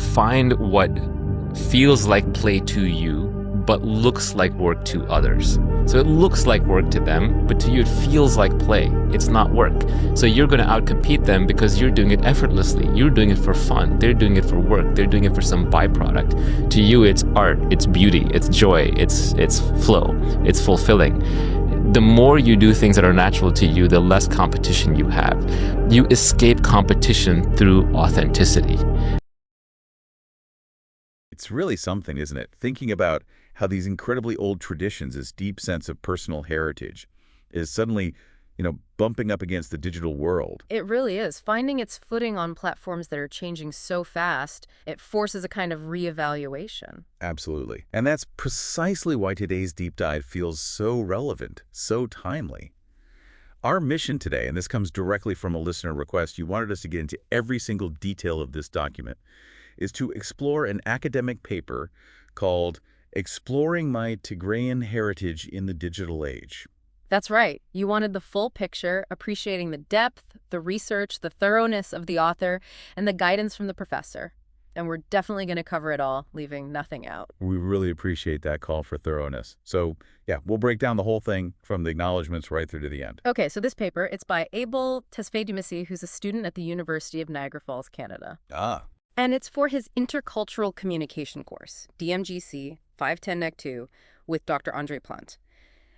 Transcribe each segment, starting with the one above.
find what feels like play to you, but looks like work to others. So it looks like work to them, but to you it feels like play. It's not work. So you're going to outcompete them because you're doing it effortlessly. You're doing it for fun. They're doing it for work. They're doing it for some byproduct. To you, it's art, it's beauty, it's joy, it's flow, it's fulfilling. The more you do things that are natural to you, the less competition you have. You escape competition through authenticity. It's really something, isn't it? Thinking about how these incredibly old traditions, this deep sense of personal heritage, is suddenly, bumping up against the digital world. It really is. Finding its footing on platforms that are changing so fast, it forces a kind of reevaluation. Absolutely. And that's precisely why today's deep dive feels so relevant, so timely. Our mission today, and this comes directly from a listener request, you wanted us to get into every single detail of this document, is to explore an academic paper called Exploring My Tigrayan Heritage in the Digital Age. That's right. You wanted the full picture, appreciating the depth, the research, the thoroughness of the author, and the guidance from the professor. And we're definitely going to cover it all, leaving nothing out. We really appreciate that call for thoroughness. So, yeah, we'll break down the whole thing from the acknowledgments right through to the end. Okay, so this paper, it's by Abel Tesfaye-Dumissi, who's a student at the University of Niagara Falls, Canada. And it's for his Intercultural Communication course, DMGC 510 Neg 2, with Dr. Andre Plant.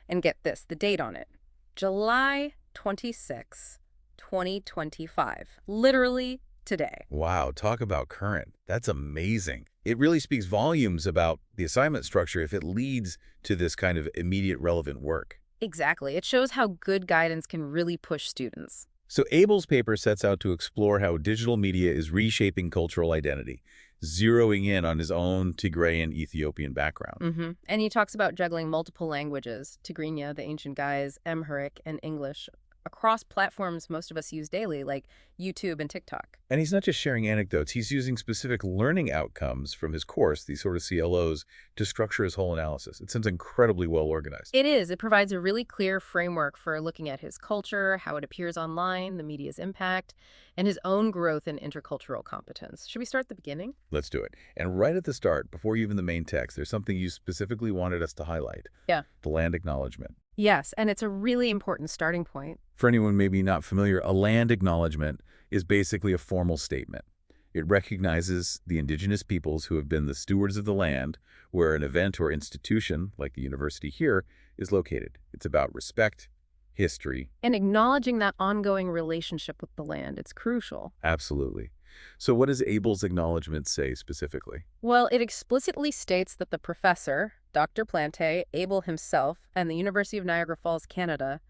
And get this, the date on it, July 26, 2025. Literally today. Wow, talk about current. That's amazing. It really speaks volumes about the assignment structure if it leads to this kind of immediate relevant work. Exactly. It shows how good guidance can really push students. So Abel's paper sets out to explore how digital media is reshaping cultural identity, zeroing in on his own Tigrayan Ethiopian background. And he talks about juggling multiple languages, Tigrinya, the ancient Guys, Amharic, and English, across platforms most of us use daily, like YouTube and TikTok. And he's not just sharing anecdotes. He's using specific learning outcomes from his course, these sort of CLOs, to structure his whole analysis. It sounds incredibly well organized. It is. It provides a really clear framework for looking at his culture, how it appears online, the media's impact, and his own growth in intercultural competence. Should we start at the beginning? Let's do it. And right at the start, before even the main text, there's something you specifically wanted us to highlight. Yeah. The land acknowledgement. Yes, and it's a really important starting point. For anyone maybe not familiar, a land acknowledgement is basically a formal statement. It recognizes the indigenous peoples who have been the stewards of the land where an event or institution, like the university here, is located. It's about respect, history. And acknowledging that ongoing relationship with the land, it's crucial. Absolutely. So what does Abel's acknowledgement say specifically? Well, it explicitly states that the professor, Dr. Plante, Abel himself, and the University of Niagara Falls, Canada,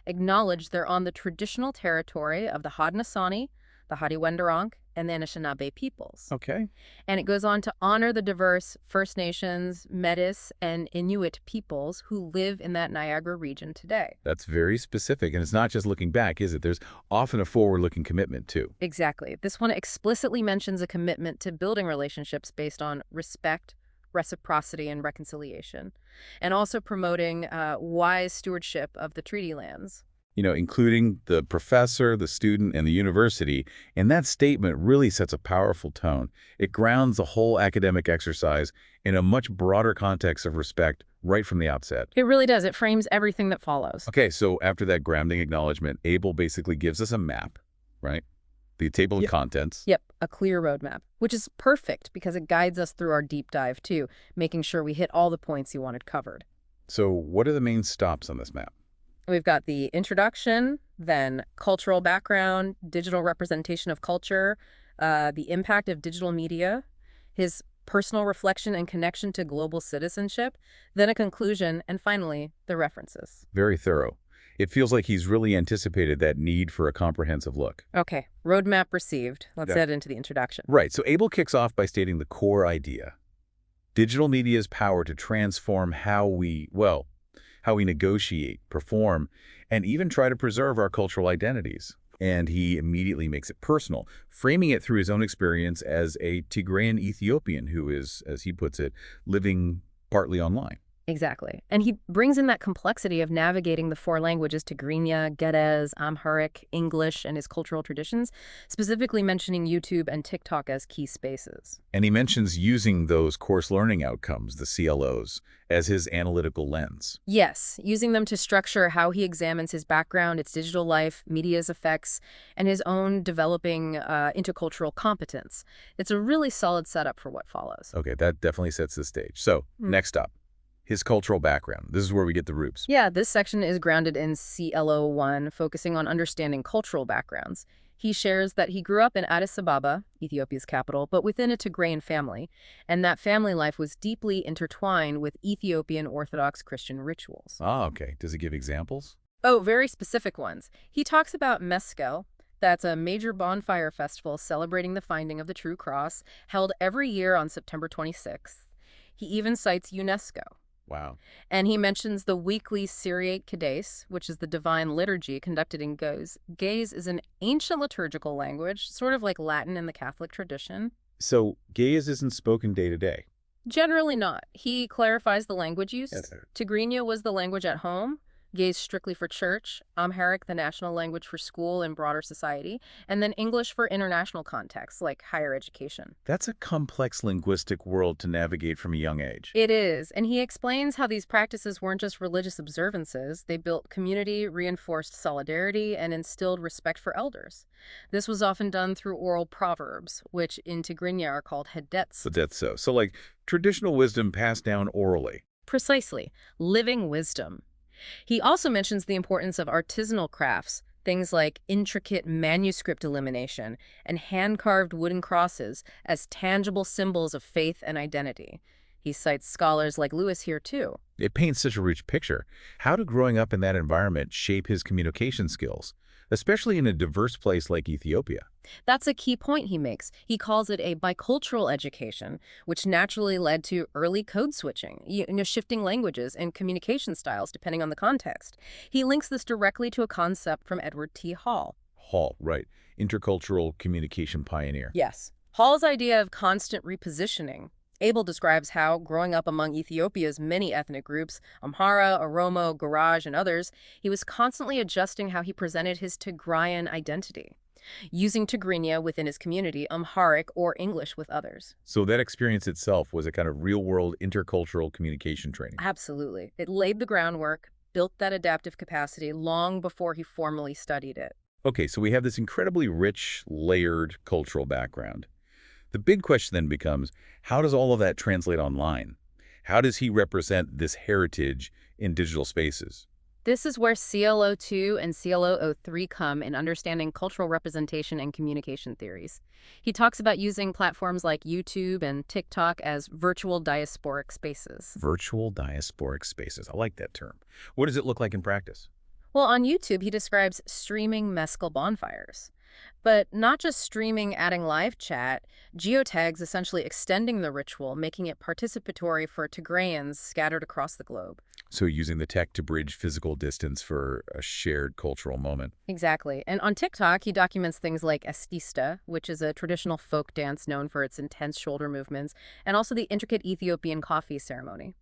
acknowledge they're on the traditional territory of the Haudenosaunee, the Haudihwendorong, and the Anishinaabe peoples. Okay. And it goes on to honor the diverse First Nations, Métis, and Inuit peoples who live in that Niagara region today. That's very specific, and it's not just looking back, is it? There's often a forward-looking commitment, too. Exactly. This one explicitly mentions a commitment to building relationships based on respect, reciprocity, and reconciliation, and also promoting wise stewardship of the treaty lands. Including the professor, the student, and the university. And that statement really sets a powerful tone. It grounds the whole academic exercise in a much broader context of respect right from the outset. It really does. It frames everything that follows. Okay, so after that grounding acknowledgement, Abel basically gives us a map, right? The table of contents. Yep, a clear roadmap, which is perfect because it guides us through our deep dive, too, making sure we hit all the points you wanted covered. So what are the main stops on this map? We've got the introduction, then cultural background, digital representation of culture, the impact of digital media, his personal reflection and connection to global citizenship, then a conclusion, and finally, the references. Very thorough. It feels like he's really anticipated that need for a comprehensive look. Okay, roadmap received. Let's head into the introduction. Right, so Abel kicks off by stating the core idea. Digital media's power to transform how we negotiate, perform, and even try to preserve our cultural identities. And he immediately makes it personal, framing it through his own experience as a Tigrayan Ethiopian who is, as he puts it, living partly online. Exactly. And he brings in that complexity of navigating the four languages: Tigrinya, Geddes, Amharic, English, and his cultural traditions, specifically mentioning YouTube and TikTok as key spaces. And he mentions using those course learning outcomes, the CLOs, as his analytical lens. Yes, using them to structure how he examines his background, its digital life, media's effects, and his own developing intercultural competence. It's a really solid setup for what follows. Okay, that definitely sets the stage. So, next up, his cultural background. This is where we get the roots. Yeah, this section is grounded in CLO1, focusing on understanding cultural backgrounds. He shares that he grew up in Addis Ababa, Ethiopia's capital, but within a Tigrayan family, and that family life was deeply intertwined with Ethiopian Orthodox Christian rituals. Ah, okay. Does it give examples? Oh, very specific ones. He talks about Meskel. That's a major bonfire festival celebrating the finding of the true cross, held every year on September 26th. He even cites UNESCO. Wow. And he mentions the weekly Syriac Kades, which is the divine liturgy conducted in Ge'ez. Ge'ez is an ancient liturgical language, sort of like Latin in the Catholic tradition. So, Ge'ez isn't spoken day to day? Generally not. He clarifies the language use. Yes, Tigrinya was the language at home, Ge'ez strictly for church, Amharic the national language for school and broader society, and then English for international contexts like higher education. That's a complex linguistic world to navigate from a young age. It is, and he explains how these practices weren't just religious observances. They built community, reinforced solidarity, and instilled respect for elders. This was often done through oral proverbs, which in Tigrinya are called hedets. So that's so. So like traditional wisdom passed down orally. Precisely. Living wisdom. He also mentions the importance of artisanal crafts, things like intricate manuscript illumination and hand-carved wooden crosses as tangible symbols of faith and identity. He cites scholars like Lewis here, too. It paints such a rich picture. How did growing up in that environment shape his communication skills, especially in a diverse place like Ethiopia? That's a key point he makes. He calls it a bicultural education, which naturally led to early code switching, shifting languages and communication styles depending on the context. He links this directly to a concept from Edward T. Hall. Hall, right. Intercultural communication pioneer. Yes. Hall's idea of constant repositioning. Abel describes how, growing up among Ethiopia's many ethnic groups, Amhara, Oromo, Garage, and others, he was constantly adjusting how he presented his Tigrayan identity, using Tigrinya within his community, Amharic, or English with others. So that experience itself was a kind of real-world intercultural communication training. Absolutely. It laid the groundwork, built that adaptive capacity long before he formally studied it. Okay, so we have this incredibly rich, layered cultural background. The big question then becomes, how does all of that translate online? How does he represent this heritage in digital spaces? This is where CLO2 and CLO03 come in understanding cultural representation and communication theories. He talks about using platforms like YouTube and TikTok as virtual diasporic spaces. Virtual diasporic spaces. I like that term. What does it look like in practice? Well, on YouTube, he describes streaming mescal bonfires. But not just streaming, adding live chat, geotags essentially extending the ritual, making it participatory for Tigrayans scattered across the globe. So using the tech to bridge physical distance for a shared cultural moment. Exactly. And on TikTok, he documents things like estista, which is a traditional folk dance known for its intense shoulder movements, and also the intricate Ethiopian coffee ceremony.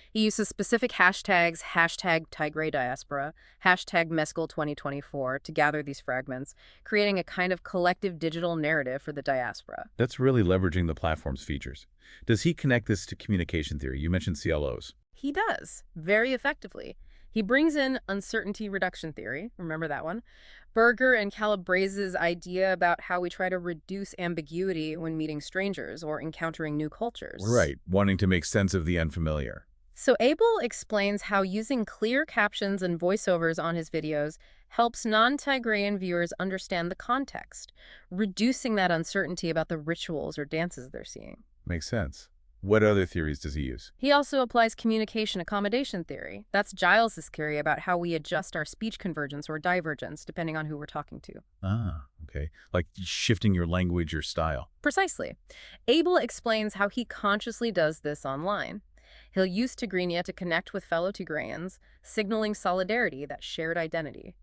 He uses specific hashtags, hashtag Tigray diaspora, hashtag Mescal 2024 to gather these fragments, creating a kind of collective digital narrative for the diaspora. That's really leveraging the platform's features. Does he connect this to communication theory? You mentioned CLOs. He does, very effectively. He brings in uncertainty reduction theory, remember that one? Berger and Calabrese's idea about how we try to reduce ambiguity when meeting strangers or encountering new cultures. Right, wanting to make sense of the unfamiliar. So Abel explains how using clear captions and voiceovers on his videos helps non-Tigrayan viewers understand the context, reducing that uncertainty about the rituals or dances they're seeing. Makes sense. What other theories does he use? He also applies communication accommodation theory. That's Giles's theory about how we adjust our speech convergence or divergence depending on who we're talking to. Ah, okay. Like shifting your language or style. Precisely. Abel explains how he consciously does this online. He'll use Tigrinya to connect with fellow Tigrayans, signaling solidarity, that shared identity.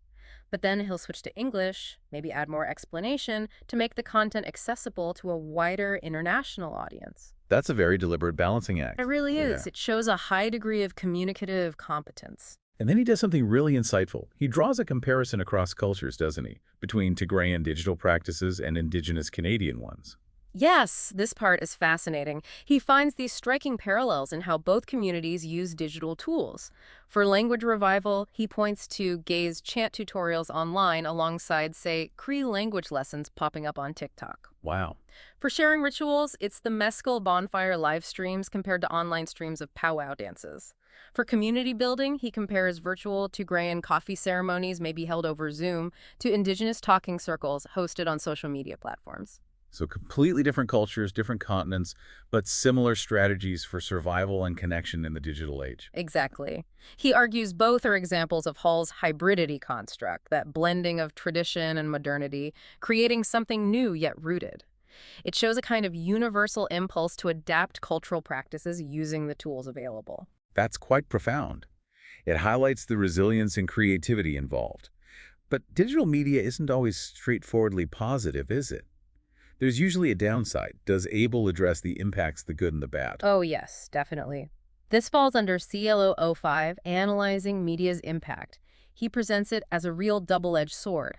But then he'll switch to English, maybe add more explanation to make the content accessible to a wider international audience. That's a very deliberate balancing act. It really is. Yeah. It shows a high degree of communicative competence. And then he does something really insightful. He draws a comparison across cultures, doesn't he? Between Tigrayan digital practices and indigenous Canadian ones. Yes, this part is fascinating. He finds these striking parallels in how both communities use digital tools. For language revival, he points to Gay's chant tutorials online alongside, say, Cree language lessons popping up on TikTok. Wow. For sharing rituals, it's the Mescal bonfire live streams compared to online streams of powwow dances. For community building, he compares virtual Tigrayan coffee ceremonies maybe held over Zoom to indigenous talking circles hosted on social media platforms. So completely different cultures, different continents, but similar strategies for survival and connection in the digital age. Exactly. He argues both are examples of Hall's hybridity construct, that blending of tradition and modernity, creating something new yet rooted. It shows a kind of universal impulse to adapt cultural practices using the tools available. That's quite profound. It highlights the resilience and creativity involved. But digital media isn't always straightforwardly positive, is it? There's usually a downside. Does Abel address the impacts, the good and the bad? Oh, yes, definitely. This falls under CLO 05, Analyzing Media's Impact. He presents it as a real double-edged sword.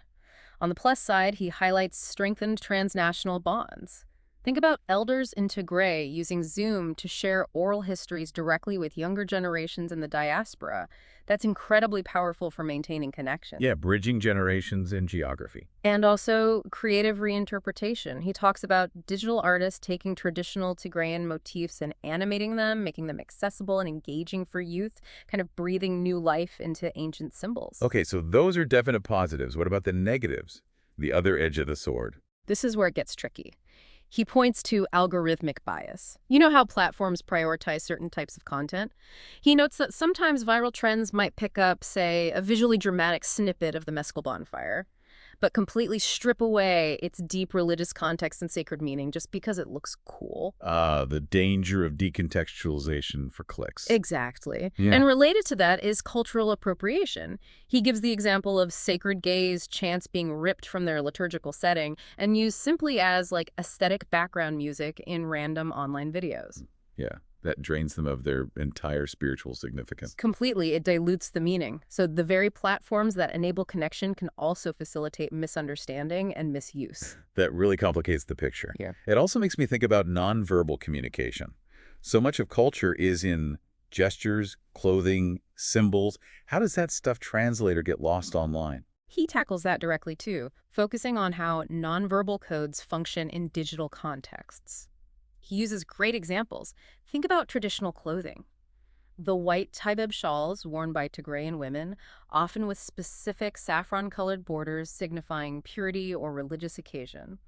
On the plus side, he highlights strengthened transnational bonds. Think about elders in Tigray using Zoom to share oral histories directly with younger generations in the diaspora. That's incredibly powerful for maintaining connection. Yeah, bridging generations in geography. And also creative reinterpretation. He talks about digital artists taking traditional Tigrayan motifs and animating them, making them accessible and engaging for youth, kind of breathing new life into ancient symbols. Okay, so those are definite positives. What about the negatives? The other edge of the sword. This is where it gets tricky. He points to algorithmic bias. You know how platforms prioritize certain types of content? He notes that sometimes viral trends might pick up, say, a visually dramatic snippet of the Mescal bonfire, but completely strip away its deep religious context and sacred meaning just because it looks cool. The danger of decontextualization for clicks. Exactly. Yeah. And related to that is cultural appropriation. He gives the example of sacred gays' chants being ripped from their liturgical setting and used simply as, like, aesthetic background music in random online videos. Yeah, that drains them of their entire spiritual significance. Completely, it dilutes the meaning. So the very platforms that enable connection can also facilitate misunderstanding and misuse. That really complicates the picture. Yeah. It also makes me think about nonverbal communication. So much of culture is in gestures, clothing, symbols. How does that stuff translate or get lost online? He tackles that directly too, focusing on how nonverbal codes function in digital contexts. He uses great examples. Think about traditional clothing. The white taibeb shawls worn by Tigrayan women, often with specific saffron-colored borders signifying purity or religious occasion.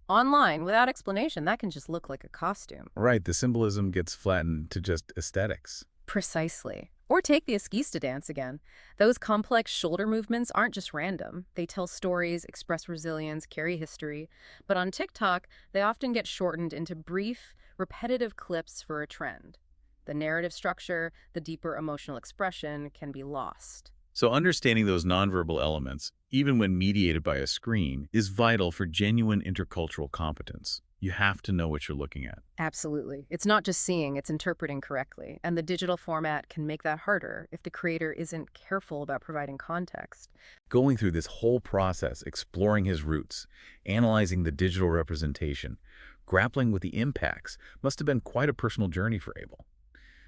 Online, without explanation, that can just look like a costume. Right, the symbolism gets flattened to just aesthetics. Precisely. Or take the esquista dance again. Those complex shoulder movements aren't just random. They tell stories, express resilience, carry history. But on TikTok, they often get shortened into brief, repetitive clips for a trend. The narrative structure, the deeper emotional expression can be lost. So understanding those nonverbal elements, even when mediated by a screen, is vital for genuine intercultural competence. You have to know what you're looking at. Absolutely. It's not just seeing, it's interpreting correctly. And the digital format can make that harder if the creator isn't careful about providing context. Going through this whole process, exploring his roots, analyzing the digital representation, grappling with the impacts, must have been quite a personal journey for Abel.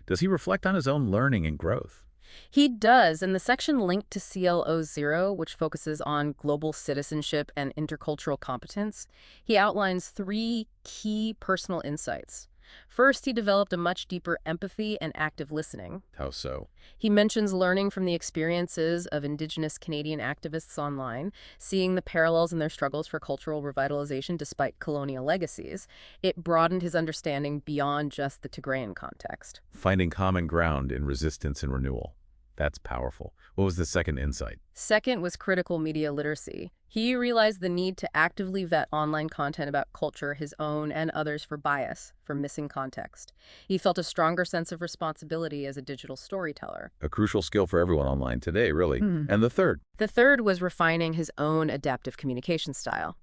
Does he reflect on his own learning and growth? He does. In the section linked to CLO 0, which focuses on global citizenship and intercultural competence, he outlines 3 key personal insights. First, he developed a much deeper empathy and active listening. How so? He mentions learning from the experiences of Indigenous Canadian activists online, seeing the parallels in their struggles for cultural revitalization despite colonial legacies. It broadened his understanding beyond just the Tigrayan context. Finding common ground in resistance and renewal. That's powerful. What was the second insight? Second was critical media literacy. He realized the need to actively vet online content about culture, his own and others, for bias, for missing context. He felt a stronger sense of responsibility as a digital storyteller. A crucial skill for everyone online today, really. And the third? The third was refining his own adaptive communication style.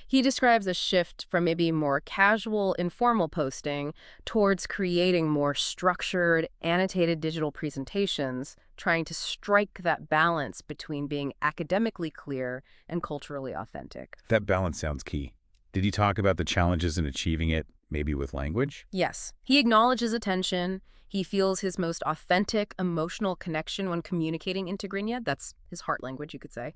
He describes a shift from maybe more casual, informal posting towards creating more structured, annotated digital presentations, trying to strike that balance between being academically clear and culturally authentic. That balance sounds key. Did he talk about the challenges in achieving it, maybe with language? Yes. He acknowledges attention. He feels his most authentic emotional connection when communicating in Tigrinya. That's his heart language, you could say.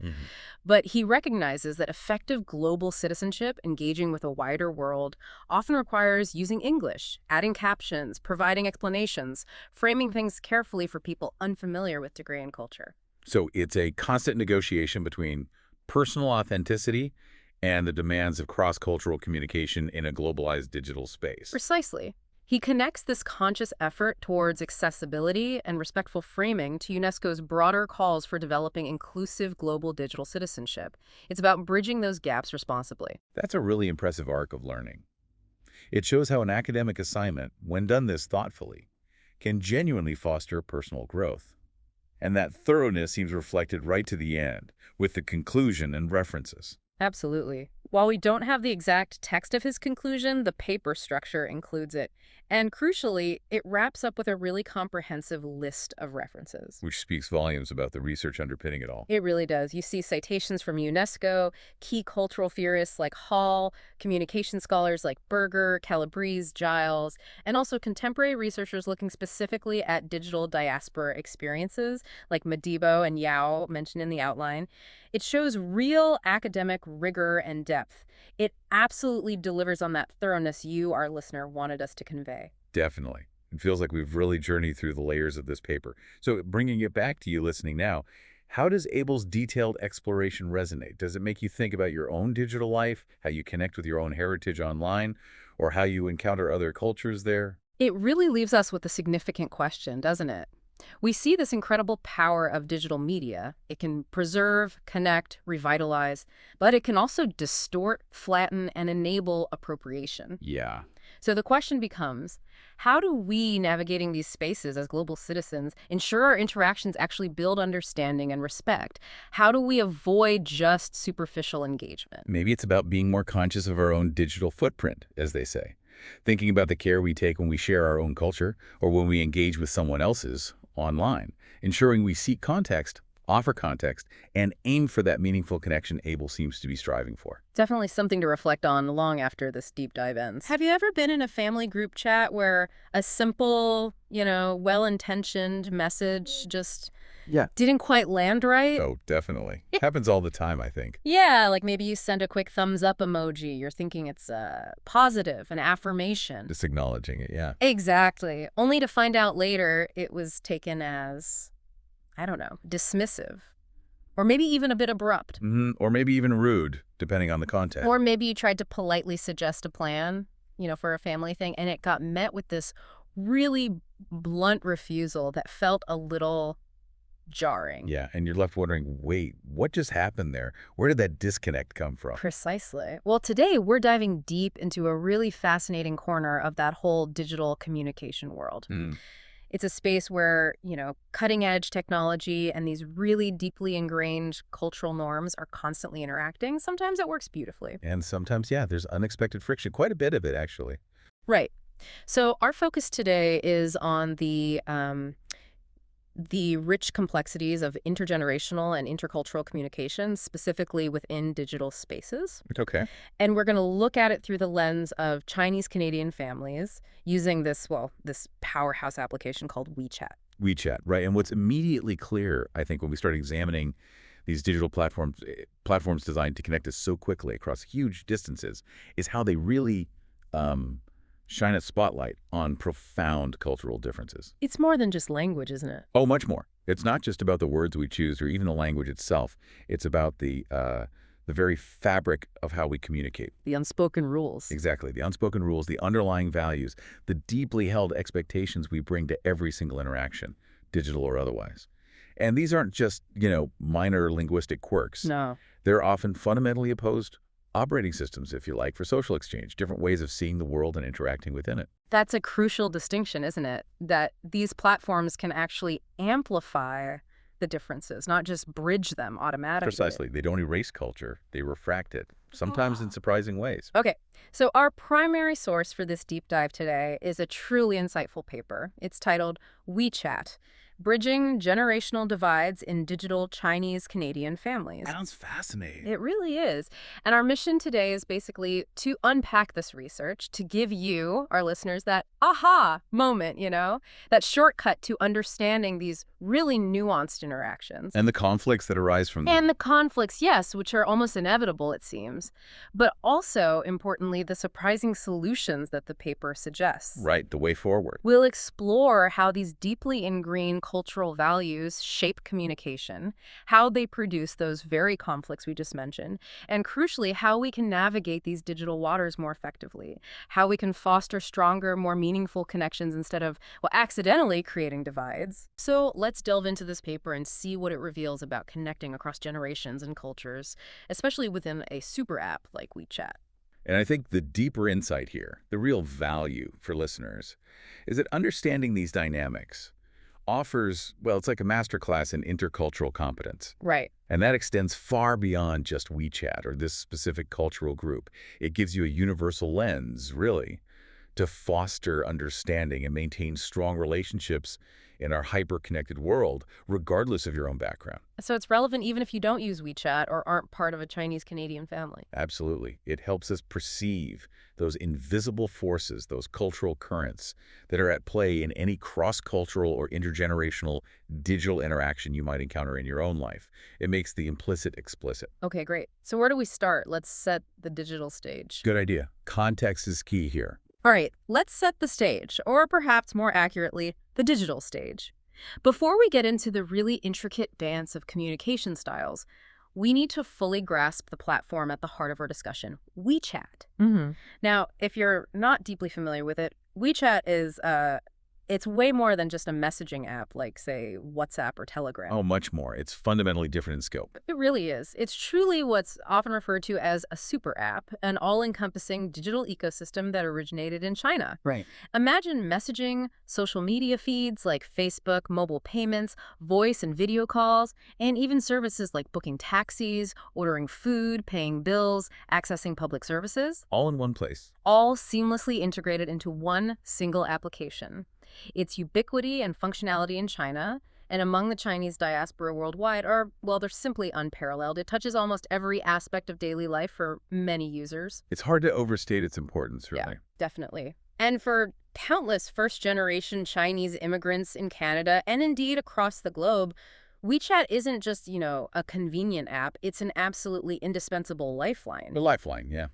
But he recognizes that effective global citizenship, engaging with a wider world, often requires using English, adding captions, providing explanations, framing things carefully for people unfamiliar with Tigrayan culture. So it's a constant negotiation between personal authenticity and the demands of cross-cultural communication in a globalized digital space. Precisely. He connects this conscious effort towards accessibility and respectful framing to UNESCO's broader calls for developing inclusive global digital citizenship. It's about bridging those gaps responsibly. That's a really impressive arc of learning. It shows how an academic assignment, when done this thoughtfully, can genuinely foster personal growth. And that thoroughness seems reflected right to the end, with the conclusion and references. Absolutely. While we don't have the exact text of his conclusion, the paper structure includes it. And crucially, it wraps up with a really comprehensive list of references. Which speaks volumes about the research underpinning it all. It really does. You see citations from UNESCO, key cultural theorists like Hall, communication scholars like Berger, Calabrese, Giles, and also contemporary researchers looking specifically at digital diaspora experiences like Madibo and Yao mentioned in the outline. It shows real academic rigor and depth. It absolutely delivers on that thoroughness you, our listener, wanted us to convey. Definitely. It feels like we've really journeyed through the layers of this paper. So bringing it back to you listening now, how does Abel's detailed exploration resonate? Does it make you think about your own digital life, how you connect with your own heritage online, or how you encounter other cultures there? It really leaves us with a significant question, doesn't it? We see this incredible power of digital media. It can preserve, connect, revitalize, but it can also distort, flatten, and enable appropriation. Yeah. So the question becomes, how do we, navigating these spaces as global citizens, ensure our interactions actually build understanding and respect? How do we avoid just superficial engagement? Maybe it's about being more conscious of our own digital footprint, as they say. Thinking about the care we take when we share our own culture or when we engage with someone else's online, ensuring we seek context, offer context, and aim for that meaningful connection Abel seems to be striving for. Definitely something to reflect on long after this deep dive ends. Have you ever been in a family group chat where a simple, well-intentioned message just didn't quite land right? Oh, definitely. Happens all the time, I think. Yeah, like maybe you send a quick thumbs up emoji. You're thinking it's positive, an affirmation. Just acknowledging it, yeah. Exactly. Only to find out later it was taken as, I don't know, dismissive. Or maybe even a bit abrupt. Or maybe even rude, depending on the context. Or maybe you tried to politely suggest a plan, for a family thing, and it got met with this really blunt refusal that felt a little jarring. Yeah, and you're left wondering, wait, what just happened there? Where did that disconnect come from? Precisely. Well, today we're diving deep into a really fascinating corner of that whole digital communication world. It's a space where, cutting-edge technology and these really deeply ingrained cultural norms are constantly interacting. Sometimes it works beautifully. And sometimes, there's unexpected friction. Quite a bit of it, actually. Right. So our focus today is on the rich complexities of intergenerational and intercultural communication, specifically within digital spaces. Okay. And we're going to look at it through the lens of Chinese-Canadian families using this powerhouse application called WeChat. WeChat, right. And what's immediately clear, I think, when we start examining these digital platforms designed to connect us so quickly across huge distances, is how they really shine a spotlight on profound cultural differences. It's more than just language, isn't it? Oh, much more. It's not just about the words we choose or even the language itself. It's about the very fabric of how we communicate. The unspoken rules. Exactly. The unspoken rules, the underlying values, the deeply held expectations we bring to every single interaction, digital or otherwise. And these aren't just, minor linguistic quirks. No. They're often fundamentally opposed operating systems, if you like, for social exchange, different ways of seeing the world and interacting within it. That's a crucial distinction, isn't it? That these platforms can actually amplify the differences, not just bridge them automatically. Precisely. They don't erase culture. They refract it, sometimes in surprising ways. Okay, so our primary source for this deep dive today is a truly insightful paper. It's titled WeChat, Bridging Generational Divides in Digital Chinese-Canadian Families. That sounds fascinating. It really is. And our mission today is basically to unpack this research, to give you, our listeners, that aha moment, that shortcut to understanding these really nuanced interactions. And the conflicts that arise from them. And the conflicts, yes, which are almost inevitable, it seems. But also, importantly, the surprising solutions that the paper suggests. Right, the way forward. We'll explore how these deeply ingrained cultural values shape communication, how they produce those very conflicts we just mentioned, and crucially, how we can navigate these digital waters more effectively, how we can foster stronger, more meaningful connections instead of, accidentally creating divides. So let's delve into this paper and see what it reveals about connecting across generations and cultures, especially within a super app like WeChat. And I think the deeper insight here, the real value for listeners, is that understanding these dynamics offers, it's like a masterclass in intercultural competence. Right. And that extends far beyond just WeChat or this specific cultural group. It gives you a universal lens, really, to foster understanding and maintain strong relationships in our hyper-connected world, regardless of your own background. So it's relevant even if you don't use WeChat or aren't part of a Chinese-Canadian family. Absolutely. It helps us perceive those invisible forces, those cultural currents that are at play in any cross-cultural or intergenerational digital interaction you might encounter in your own life. It makes the implicit explicit. Okay, great. So where do we start? Let's set the digital stage. Good idea. Context is key here. All right, let's set the stage, or perhaps more accurately, the digital stage. Before we get into the really intricate dance of communication styles, we need to fully grasp the platform at the heart of our discussion, WeChat. Now, if you're not deeply familiar with it, WeChat is it's way more than just a messaging app like, say, WhatsApp or Telegram. Oh, much more. It's fundamentally different in scope. It really is. It's truly what's often referred to as a super app, an all-encompassing digital ecosystem that originated in China. Right. Imagine messaging, social media feeds like Facebook, mobile payments, voice and video calls, and even services like booking taxis, ordering food, paying bills, accessing public services. All in one place. All seamlessly integrated into one single application. Its ubiquity and functionality in China and among the Chinese diaspora worldwide are, they're simply unparalleled. It touches almost every aspect of daily life for many users. It's hard to overstate its importance, really. Yeah, definitely. And for countless first-generation Chinese immigrants in Canada and indeed across the globe, WeChat isn't just, a convenient app. It's an absolutely indispensable lifeline. A lifeline, yeah.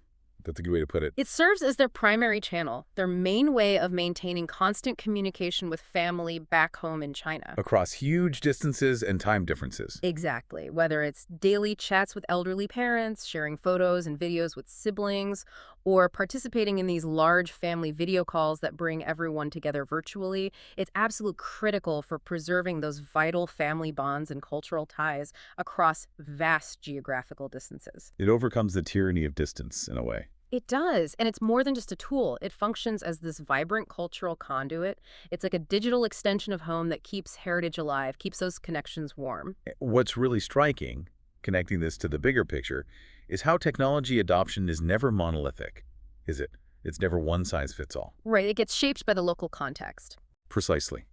That's a good way to put it. It serves as their primary channel, their main way of maintaining constant communication with family back home in China. Across huge distances and time differences. Exactly. Whether it's daily chats with elderly parents, sharing photos and videos with siblings, or participating in these large family video calls that bring everyone together virtually, it's absolutely critical for preserving those vital family bonds and cultural ties across vast geographical distances. It overcomes the tyranny of distance, in a way. It does, and it's more than just a tool. It functions as this vibrant cultural conduit. It's like a digital extension of home that keeps heritage alive, keeps those connections warm. What's really striking, connecting this to the bigger picture, is how technology adoption is never monolithic, is it? It's never one size fits all. Right, it gets shaped by the local context. Precisely.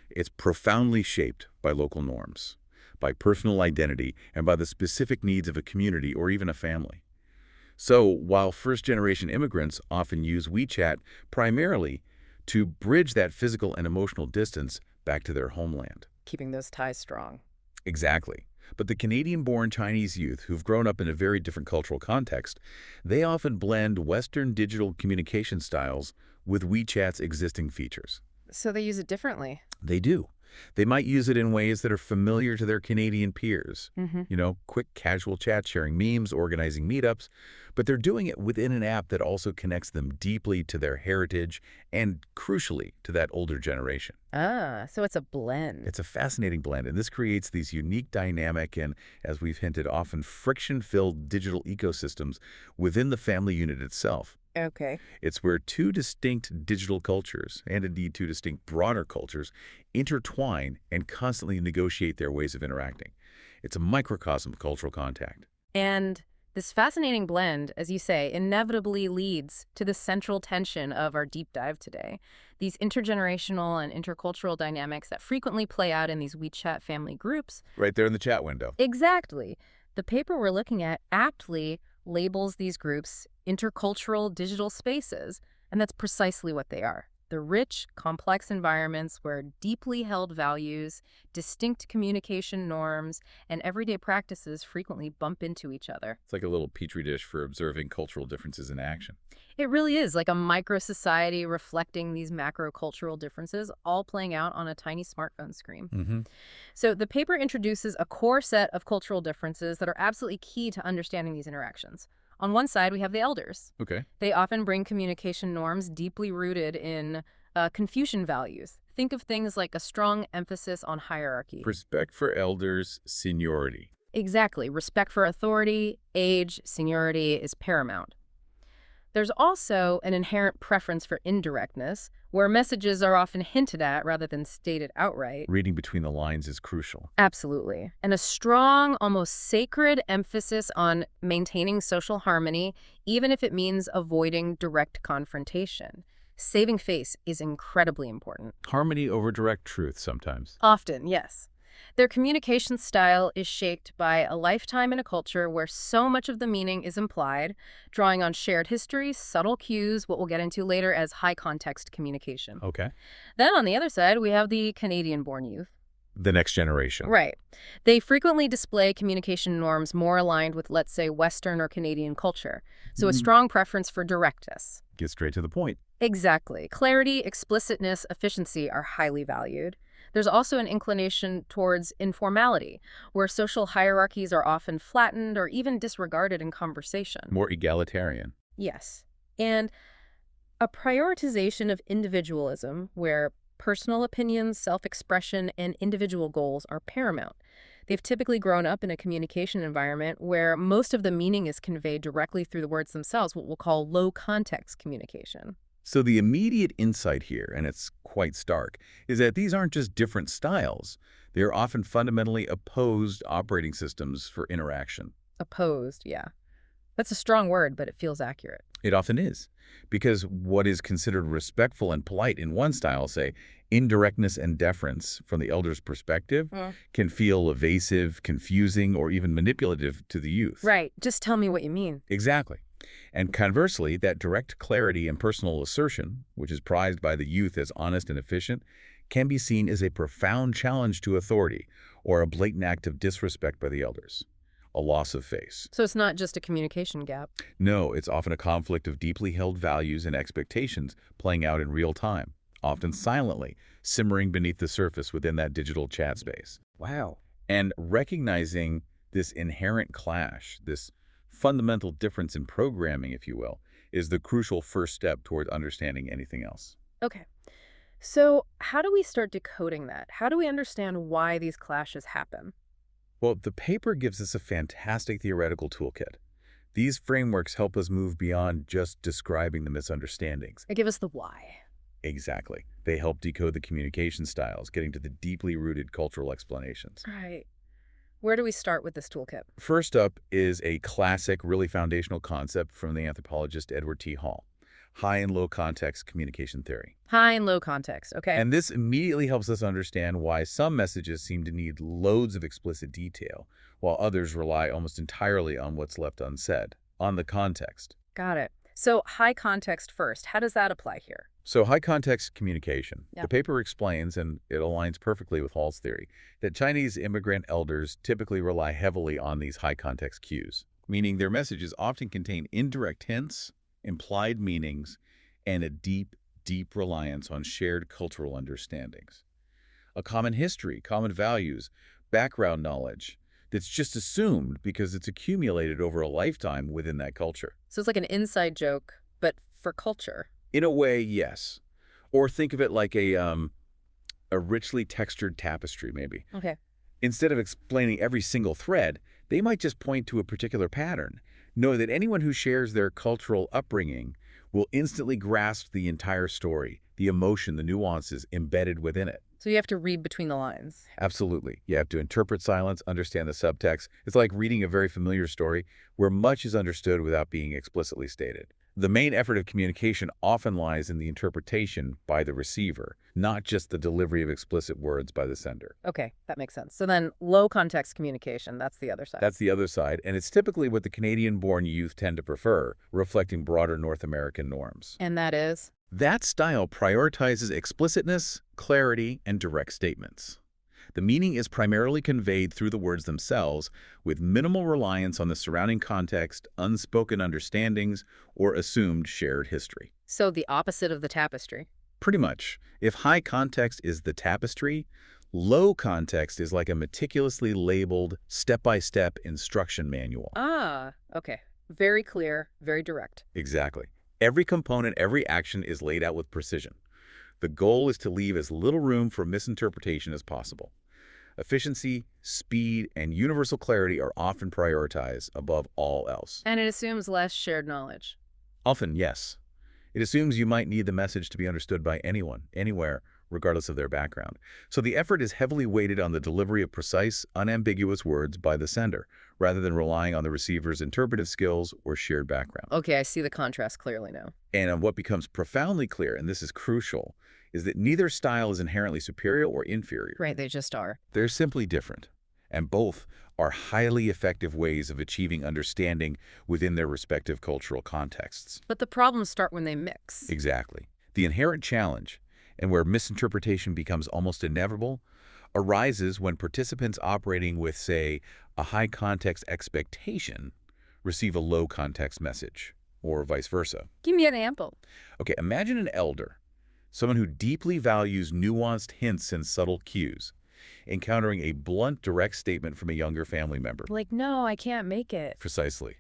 It's profoundly shaped by local norms, by personal identity, and by the specific needs of a community or even a family. So, while first-generation immigrants often use WeChat primarily to bridge that physical and emotional distance back to their homeland. Keeping those ties strong. Exactly. But the Canadian-born Chinese youth who've grown up in a very different cultural context, they often blend Western digital communication styles with WeChat's existing features. So they use it differently. They do. They might use it in ways that are familiar to their Canadian peers. Mm-hmm. Quick casual chat, sharing memes, organizing meetups, but they're doing it within an app that also connects them deeply to their heritage and, crucially, to that older generation. Ah, so it's a blend. It's a fascinating blend, and this creates these unique dynamic and, as we've hinted, often friction-filled digital ecosystems within the family unit itself. Okay. It's where two distinct digital cultures, and indeed two distinct broader cultures, intertwine and constantly negotiate their ways of interacting. It's a microcosm of cultural contact. And this fascinating blend, as you say, inevitably leads to the central tension of our deep dive today. These intergenerational and intercultural dynamics that frequently play out in these WeChat family groups. Right there in the chat window. Exactly. The paper we're looking at aptly labels these groups intercultural digital spaces, and that's precisely what they are. They're rich, complex environments where deeply held values, distinct communication norms, and everyday practices frequently bump into each other. It's like a little petri dish for observing cultural differences in action. It really is like a micro-society reflecting these macro-cultural differences, all playing out on a tiny smartphone screen. Mm-hmm. So the paper introduces a core set of cultural differences that are absolutely key to understanding these interactions. On one side, we have the elders. Okay. They often bring communication norms deeply rooted in Confucian values. Think of things like a strong emphasis on hierarchy. Respect for elders, seniority. Exactly. Respect for authority, age, seniority is paramount. There's also an inherent preference for indirectness, where messages are often hinted at rather than stated outright. Reading between the lines is crucial. Absolutely. And a strong, almost sacred emphasis on maintaining social harmony, even if it means avoiding direct confrontation. Saving face is incredibly important. Harmony over direct truth sometimes. Often, yes. Their communication style is shaped by a lifetime in a culture where so much of the meaning is implied, drawing on shared history, subtle cues, what we'll get into later as high-context communication. Okay. Then on the other side, we have the Canadian-born youth. The next generation. Right. They frequently display communication norms more aligned with, let's say, Western or Canadian culture. So a strong preference for directness. Get straight to the point. Exactly. Clarity, explicitness, efficiency are highly valued. There's also an inclination towards informality, where social hierarchies are often flattened or even disregarded in conversation. More egalitarian. Yes. And a prioritization of individualism, where personal opinions, self-expression, and individual goals are paramount. They've typically grown up in a communication environment where most of the meaning is conveyed directly through the words themselves, what we'll call low-context communication. So the immediate insight here, and it's quite stark, is that these aren't just different styles. They are often fundamentally opposed operating systems for interaction. Opposed, yeah. That's a strong word, but it feels accurate. It often is, because what is considered respectful and polite in one style, say, indirectness and deference from the elder's perspective, can feel evasive, confusing, or even manipulative to the youth. Right. Just tell me what you mean. Exactly. And conversely, that direct clarity and personal assertion, which is prized by the youth as honest and efficient, can be seen as a profound challenge to authority or a blatant act of disrespect by the elders. A loss of face. So it's not just a communication gap. No, it's often a conflict of deeply held values and expectations playing out in real time, often silently, simmering beneath the surface within that digital chat space. Wow. And recognizing this inherent clash, this fundamental difference in programming, if you will, is the crucial first step toward understanding anything else. Okay. So how do we start decoding that? How do we understand why these clashes happen? Well, the paper gives us a fantastic theoretical toolkit. These frameworks help us move beyond just describing the misunderstandings. They give us the why. Exactly. They help decode the communication styles, getting to the deeply rooted cultural explanations. Right. Where do we start with this toolkit? First up is a classic, really foundational concept from the anthropologist Edward T. Hall. High and low context communication theory. High and low context, okay. And this immediately helps us understand why some messages seem to need loads of explicit detail, while others rely almost entirely on what's left unsaid, on the context. Got it. So high context first. How does that apply here? So high context communication. Yeah. The paper explains, and it aligns perfectly with Hall's theory, that Chinese immigrant elders typically rely heavily on these high context cues, meaning their messages often contain indirect hints, implied meanings, and a deep, deep reliance on shared cultural understandings. a common history, common values, background knowledge that's just assumed because it's accumulated over a lifetime within that culture. So it's like an inside joke, but for culture. In a way, yes. Or think of it like a richly textured tapestry, maybe. Okay. Instead of explaining every single thread, they might just point to a particular pattern. Know that anyone who shares their cultural upbringing will instantly grasp the entire story, the emotion, the nuances embedded within it. So you have to read between the lines. Absolutely. You have to interpret silence, understand the subtext. It's like reading a very familiar story where much is understood without being explicitly stated. The main effort of communication often lies in the interpretation by the receiver, not just the delivery of explicit words by the sender. Okay, that makes sense. So then low context communication, that's the other side. That's the other side, and it's typically what the Canadian-born youth tend to prefer, reflecting broader North American norms. And that is? That style prioritizes explicitness, clarity, and direct statements. The meaning is primarily conveyed through the words themselves, with minimal reliance on the surrounding context, unspoken understandings, or assumed shared history. So the opposite of the tapestry. Pretty much. If high context is the tapestry, low context is like a meticulously labeled, step-by-step instruction manual. Ah, okay. Very clear, very direct. Exactly. Every component, every action is laid out with precision. The goal is to leave as little room for misinterpretation as possible. Efficiency, speed, and universal clarity are often prioritized above all else. And it assumes less shared knowledge. Often, yes. It assumes you might need the message to be understood by anyone, anywhere, regardless of their background. So the effort is heavily weighted on the delivery of precise, unambiguous words by the sender, rather than relying on the receiver's interpretive skills or shared background. Okay, I see the contrast clearly now. And what becomes profoundly clear, and this is crucial, is that neither style is inherently superior or inferior. Right, they just are. They're simply different, and both are highly effective ways of achieving understanding within their respective cultural contexts. But the problems start when they mix. Exactly. The inherent challenge, and where misinterpretation becomes almost inevitable, arises when participants operating with, say, a high-context expectation receive a low-context message, or vice versa. Give me an example. Okay, imagine an elder, someone who deeply values nuanced hints and subtle cues, encountering a blunt, direct statement from a younger family member. Like, no, I can't make it. Precisely.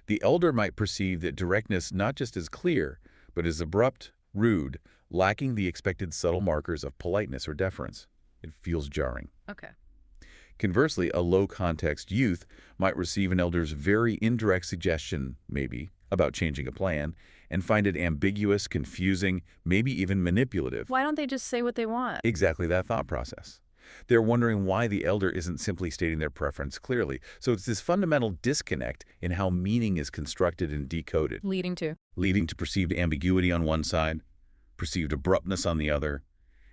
The elder might perceive that directness not just is clear, but is abrupt, rude, lacking the expected subtle markers of politeness or deference. It feels jarring. Okay. Conversely, a low-context youth might receive an elder's very indirect suggestion, maybe, about changing a plan, and find it ambiguous, confusing, maybe even manipulative. Why don't they just say what they want? Exactly that thought process. They're wondering why the elder isn't simply stating their preference clearly. So it's this fundamental disconnect in how meaning is constructed and decoded. Leading to Perceived ambiguity on one side, perceived abruptness on the other,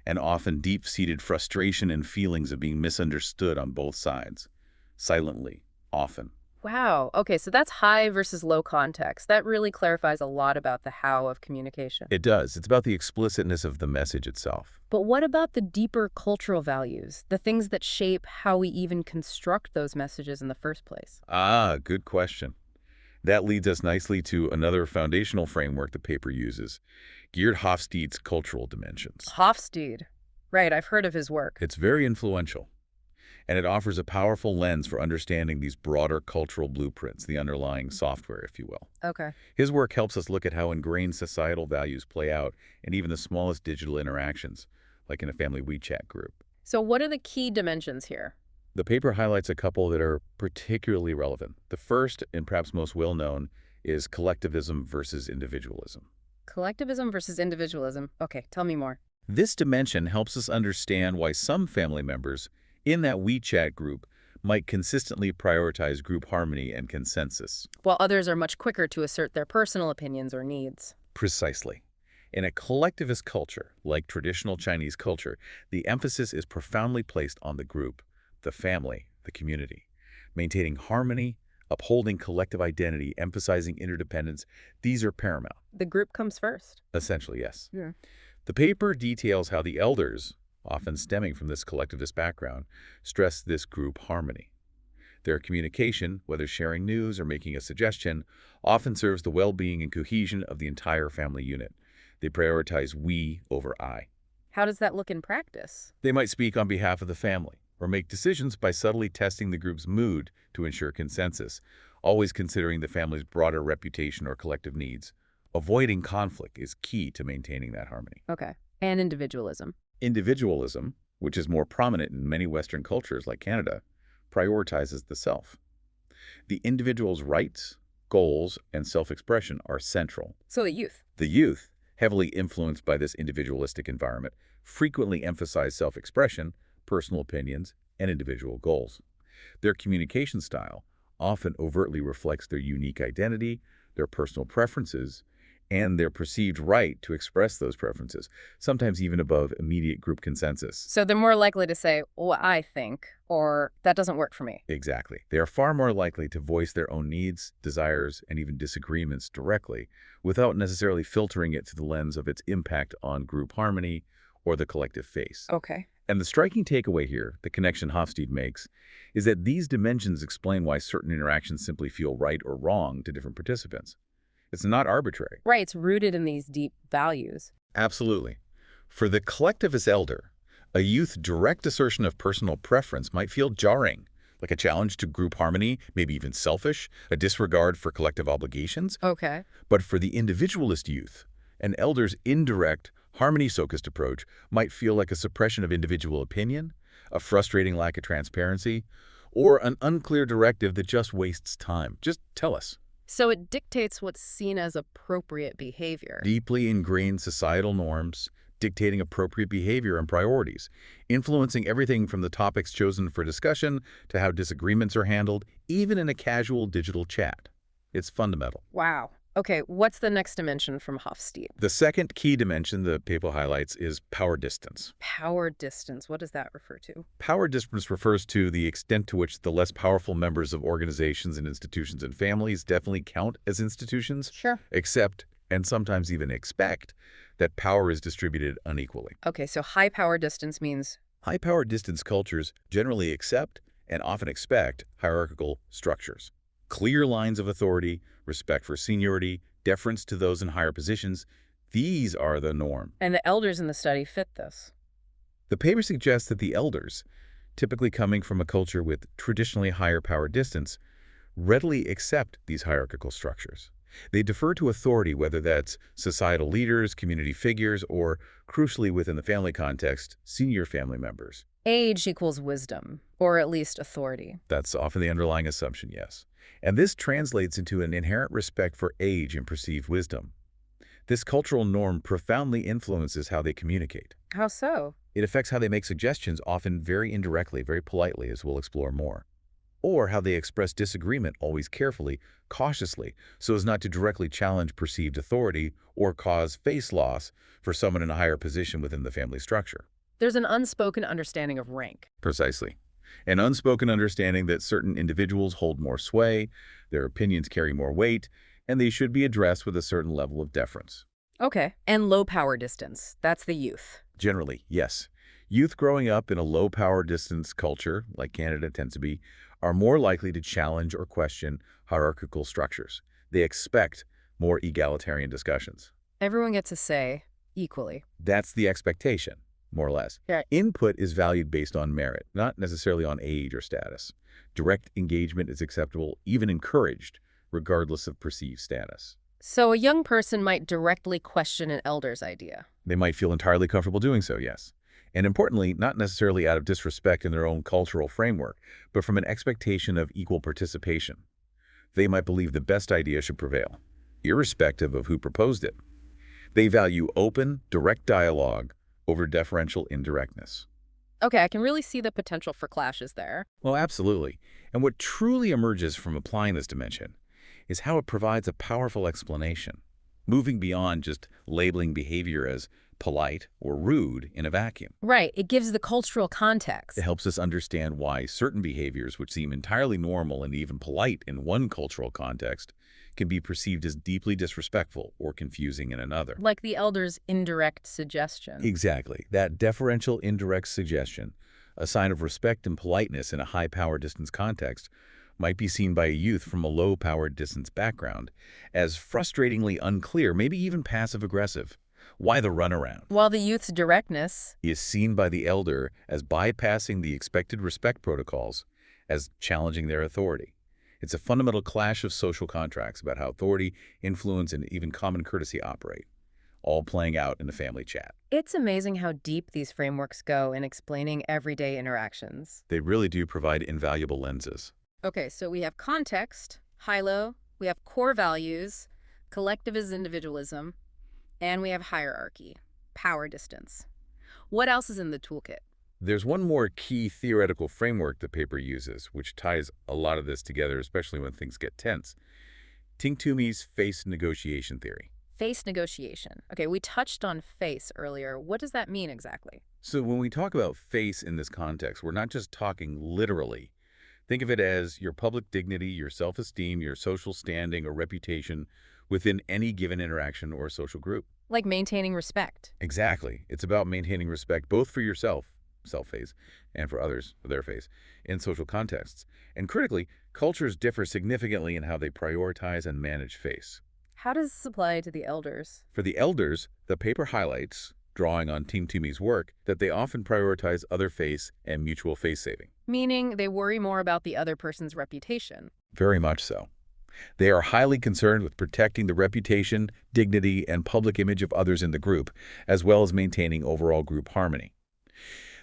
and often deep-seated frustration and feelings of being misunderstood on both sides. Silently, often. Wow. Okay, so that's high versus low context. That really clarifies a lot about the how of communication. It does. It's about the explicitness of the message itself. But what about the deeper cultural values, the things that shape how we even construct those messages in the first place? Ah, good question. That leads us nicely to another foundational framework the paper uses, Geert Hofstede's cultural dimensions. Hofstede. Right, I've heard of his work. It's very influential, and it offers a powerful lens for understanding these broader cultural blueprints, the underlying software, if you will. Okay. His work helps us look at how ingrained societal values play out in even the smallest digital interactions, like in a family WeChat group. So what are the key dimensions here? The paper highlights a couple that are particularly relevant. The first, and perhaps most well-known, is collectivism versus individualism. Collectivism versus individualism. Okay, tell me more. This dimension helps us understand why some family members in that WeChat group might consistently prioritize group harmony and consensus. While others are much quicker to assert their personal opinions or needs. Precisely. In a collectivist culture, like traditional Chinese culture, the emphasis is profoundly placed on the group, the family, the community. Maintaining harmony, upholding collective identity, emphasizing interdependence, these are paramount. The group comes first. Essentially, yes. Yeah. The paper details how the elders, often stemming from this collectivist background, stress this group harmony. Their communication, whether sharing news or making a suggestion, often serves the well-being and cohesion of the entire family unit. They prioritize we over I. How does that look in practice? They might speak on behalf of the family or make decisions by subtly testing the group's mood to ensure consensus, always considering the family's broader reputation or collective needs. Avoiding conflict is key to maintaining that harmony. Okay. And individualism. Individualism, which is more prominent in many Western cultures like Canada, prioritizes the self. The individual's rights, goals, and self-expression are central. So the youth. The youth, heavily influenced by this individualistic environment, frequently emphasize self-expression, personal opinions, and individual goals. Their communication style often overtly reflects their unique identity, their personal preferences, and their perceived right to express those preferences, sometimes even above immediate group consensus. So they're more likely to say, "What I think," or "that doesn't work for me." Exactly. They are far more likely to voice their own needs, desires, and even disagreements directly, without necessarily filtering it through the lens of its impact on group harmony or the collective face. Okay. And the striking takeaway here, the connection Hofstede makes, is that these dimensions explain why certain interactions simply feel right or wrong to different participants. It's not arbitrary. Right, it's rooted in these deep values. Absolutely. For the collectivist elder, a youth's direct assertion of personal preference might feel jarring, like a challenge to group harmony, maybe even selfish, a disregard for collective obligations. Okay. But for the individualist youth, an elder's indirect, harmony-focused approach might feel like a suppression of individual opinion, a frustrating lack of transparency, or an unclear directive that just wastes time. Just tell us. So it dictates what's seen as appropriate behavior. Deeply ingrained societal norms, dictating appropriate behavior and priorities, influencing everything from the topics chosen for discussion to how disagreements are handled, even in a casual digital chat. It's fundamental. Wow. Okay, what's the next dimension from Hofstede? The second key dimension the paper highlights is power distance. Power distance. What does that refer to? Power distance refers to the extent to which the less powerful members of organizations and institutions and families definitely count as institutions, Sure. accept, and sometimes even expect that power is distributed unequally. Okay, so high power distance means? High power distance cultures generally accept and often expect hierarchical structures. Clear lines of authority, respect for seniority, deference to those in higher positions, these are the norm. And the elders in the study fit this. The paper suggests that the elders, typically coming from a culture with traditionally higher power distance, readily accept these hierarchical structures. They defer to authority, whether that's societal leaders, community figures, or, crucially within the family context, senior family members. Age equals wisdom, or at least authority. That's often the underlying assumption, yes. And this translates into an inherent respect for age and perceived wisdom. This cultural norm profoundly influences how they communicate. How so? It affects how they make suggestions, often very indirectly, very politely, as we'll explore more. Or how they express disagreement, always carefully, cautiously, so as not to directly challenge perceived authority or cause face loss for someone in a higher position within the family structure. There's an unspoken understanding of rank. Precisely. An unspoken understanding that certain individuals hold more sway, their opinions carry more weight, and they should be addressed with a certain level of deference. Okay. And low power distance. That's the youth. Generally, yes. Youth growing up in a low power distance culture, like Canada tends to be, are more likely to challenge or question hierarchical structures. They expect more egalitarian discussions. Everyone gets a say equally. That's the expectation, more or less. Yeah. Input is valued based on merit, not necessarily on age or status. Direct engagement is acceptable, even encouraged, regardless of perceived status. So a young person might directly question an elder's idea. They might feel entirely comfortable doing so, yes. And importantly, not necessarily out of disrespect in their own cultural framework, but from an expectation of equal participation. They might believe the best idea should prevail, irrespective of who proposed it. They value open, direct dialogue over deferential indirectness. Okay, I can really see the potential for clashes there. Well, absolutely. And what truly emerges from applying this dimension is how it provides a powerful explanation, moving beyond just labeling behavior as polite or rude in a vacuum. Right, it gives the cultural context. It helps us understand why certain behaviors, which seem entirely normal and even polite in one cultural context, can be perceived as deeply disrespectful or confusing in another. Like the elder's indirect suggestion. Exactly. That deferential indirect suggestion, a sign of respect and politeness in a high-power distance context, might be seen by a youth from a low-power distance background as frustratingly unclear, maybe even passive-aggressive, Why the runaround? While the youth's directness Is seen by the elder as bypassing the expected respect protocols, as challenging their authority. It's a fundamental clash of social contracts about how authority, influence, and even common courtesy operate, all playing out in a family chat. It's amazing how deep these frameworks go in explaining everyday interactions. They really do provide invaluable lenses. Okay, so we have context, high-low, we have core values, collectivist individualism, and we have hierarchy, power distance. What else is in the toolkit? There's one more key theoretical framework the paper uses, which ties a lot of this together, especially when things get tense. Toomey's face negotiation theory. Face negotiation. Okay, we touched on face earlier. What does that mean exactly? So when we talk about face in this context, we're not just talking literally. Think of it as your public dignity, your self-esteem, your social standing or reputation within any given interaction or social group. Like maintaining respect. Exactly. It's about maintaining respect both for yourself, self-face, and for others, their face, in social contexts. And critically, cultures differ significantly in how they prioritize and manage face. How does this apply to the elders? For the elders, the paper highlights, drawing on Toomey's work, that they often prioritize other face and mutual face saving. Meaning they worry more about the other person's reputation. Very much so. They are highly concerned with protecting the reputation, dignity, and public image of others in the group, as well as maintaining overall group harmony.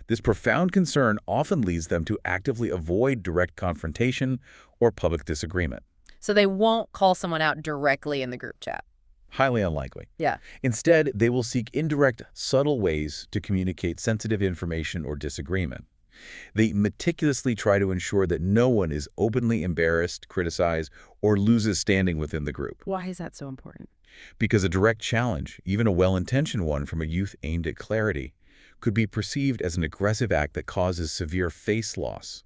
This profound concern often leads them to actively avoid direct confrontation or public disagreement. So they won't call someone out directly in the group chat. Highly unlikely. Yeah. Instead, they will seek indirect, subtle ways to communicate sensitive information or disagreement. They meticulously try to ensure that no one is openly embarrassed, criticized, or loses standing within the group. Why is that so important? Because a direct challenge, even a well-intentioned one from a youth aimed at clarity, could be perceived as an aggressive act that causes severe face loss,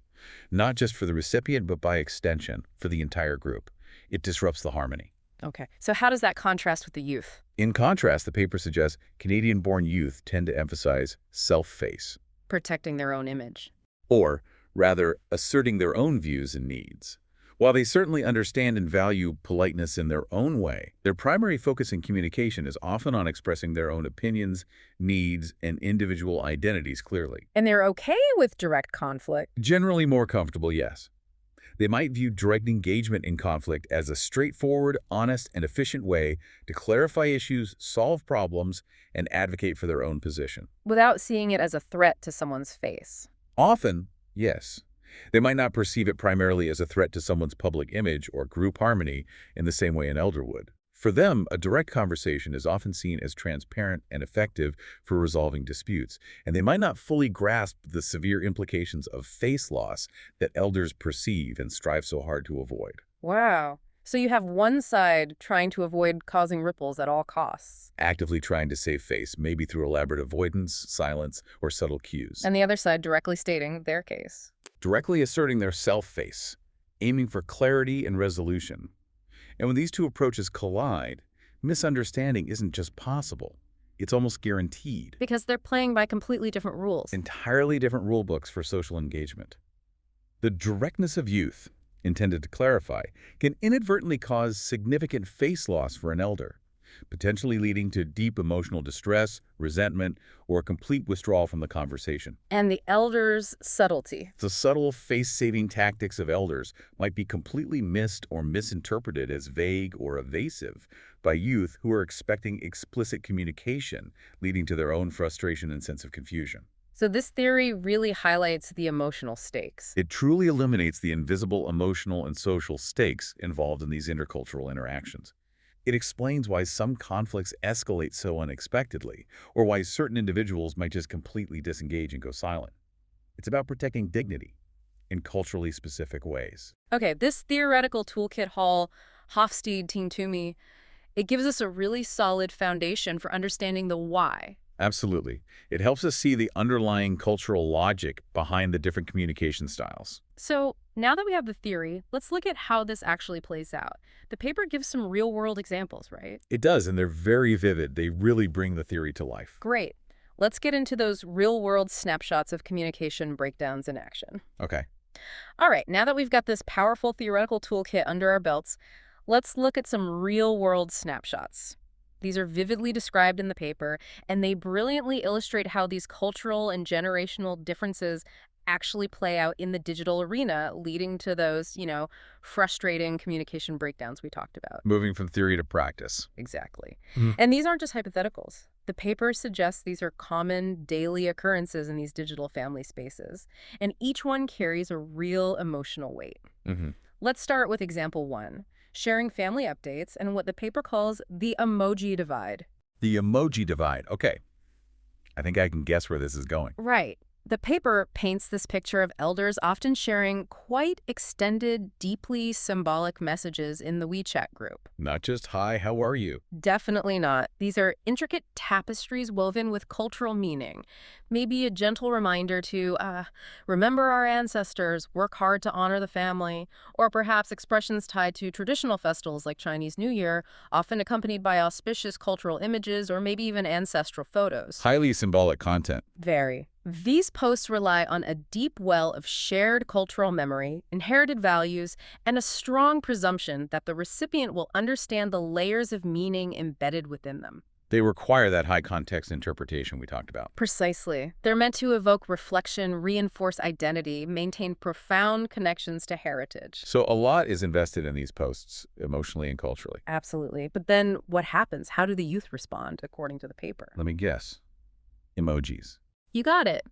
not just for the recipient, but by extension, for the entire group. It disrupts the harmony. Okay, so how does that contrast with the youth? In contrast, the paper suggests Canadian-born youth tend to emphasize self-face. Protecting their own image. Or, rather, asserting their own views and needs. While they certainly understand and value politeness in their own way, their primary focus in communication is often on expressing their own opinions, needs, and individual identities clearly. And they're okay with direct conflict. Generally more comfortable, yes. They might view direct engagement in conflict as a straightforward, honest, and efficient way to clarify issues, solve problems, and advocate for their own position. Without seeing it as a threat to someone's face. Often, yes. They might not perceive it primarily as a threat to someone's public image or group harmony in the same way an elder would. For them, a direct conversation is often seen as transparent and effective for resolving disputes, and they might not fully grasp the severe implications of face loss that elders perceive and strive so hard to avoid. Wow. So you have one side trying to avoid causing ripples at all costs. Actively trying to save face, maybe through elaborate avoidance, silence, or subtle cues. And the other side directly stating their case. Directly asserting their self-face, aiming for clarity and resolution. And when these two approaches collide, misunderstanding isn't just possible. It's almost guaranteed. Because they're playing by completely different rules. Entirely different rule books for social engagement. The directness of youth, intended to clarify, can inadvertently cause significant face loss for an elder, potentially leading to deep emotional distress, resentment, or a complete withdrawal from the conversation. And the elder's subtlety. The subtle face-saving tactics of elders might be completely missed or misinterpreted as vague or evasive by youth who are expecting explicit communication, leading to their own frustration and sense of confusion. So this theory really highlights the emotional stakes. It truly eliminates the invisible emotional and social stakes involved in these intercultural interactions. It explains why some conflicts escalate so unexpectedly, or why certain individuals might just completely disengage and go silent. It's about protecting dignity in culturally specific ways. Okay, this theoretical toolkit haul, Hofstede, Toomey, it gives us a really solid foundation for understanding the why. Absolutely. It helps us see the underlying cultural logic behind the different communication styles. So now that we have the theory, let's look at how this actually plays out. The paper gives some real-world examples, right? It does, and they're very vivid. They really bring the theory to life. Great. Let's get into those real-world snapshots of communication breakdowns in action. Okay. All right, now that we've got this powerful theoretical toolkit under our belts, let's look at some real-world snapshots. These are vividly described in the paper, and they brilliantly illustrate how these cultural and generational differences actually play out in the digital arena, leading to those, frustrating communication breakdowns we talked about. Moving from theory to practice. Exactly. Mhm. And these aren't just hypotheticals. The paper suggests these are common daily occurrences in these digital family spaces, and each one carries a real emotional weight. Mm-hmm. Let's start with example 1, sharing family updates and what the paper calls the emoji divide. The emoji divide. Okay. I think I can guess where this is going. Right. The paper paints this picture of elders often sharing quite extended, deeply symbolic messages in the WeChat group. Not just, hi, how are you? Definitely not. These are intricate tapestries woven with cultural meaning. Maybe a gentle reminder to remember our ancestors, work hard to honor the family, or perhaps expressions tied to traditional festivals like Chinese New Year, often accompanied by auspicious cultural images or maybe even ancestral photos. Highly symbolic content. Very. These posts rely on a deep well of shared cultural memory, inherited values, and a strong presumption that the recipient will understand the layers of meaning embedded within them. They require that high context interpretation we talked about. Precisely. They're meant to evoke reflection, reinforce identity, maintain profound connections to heritage. So a lot is invested in these posts, emotionally and culturally. Absolutely. But then what happens? How do the youth respond, according to the paper? Let me guess. Emojis. You got it.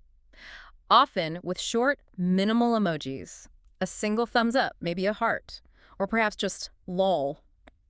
Often with short, minimal emojis. A single thumbs up, maybe a heart, or perhaps just lol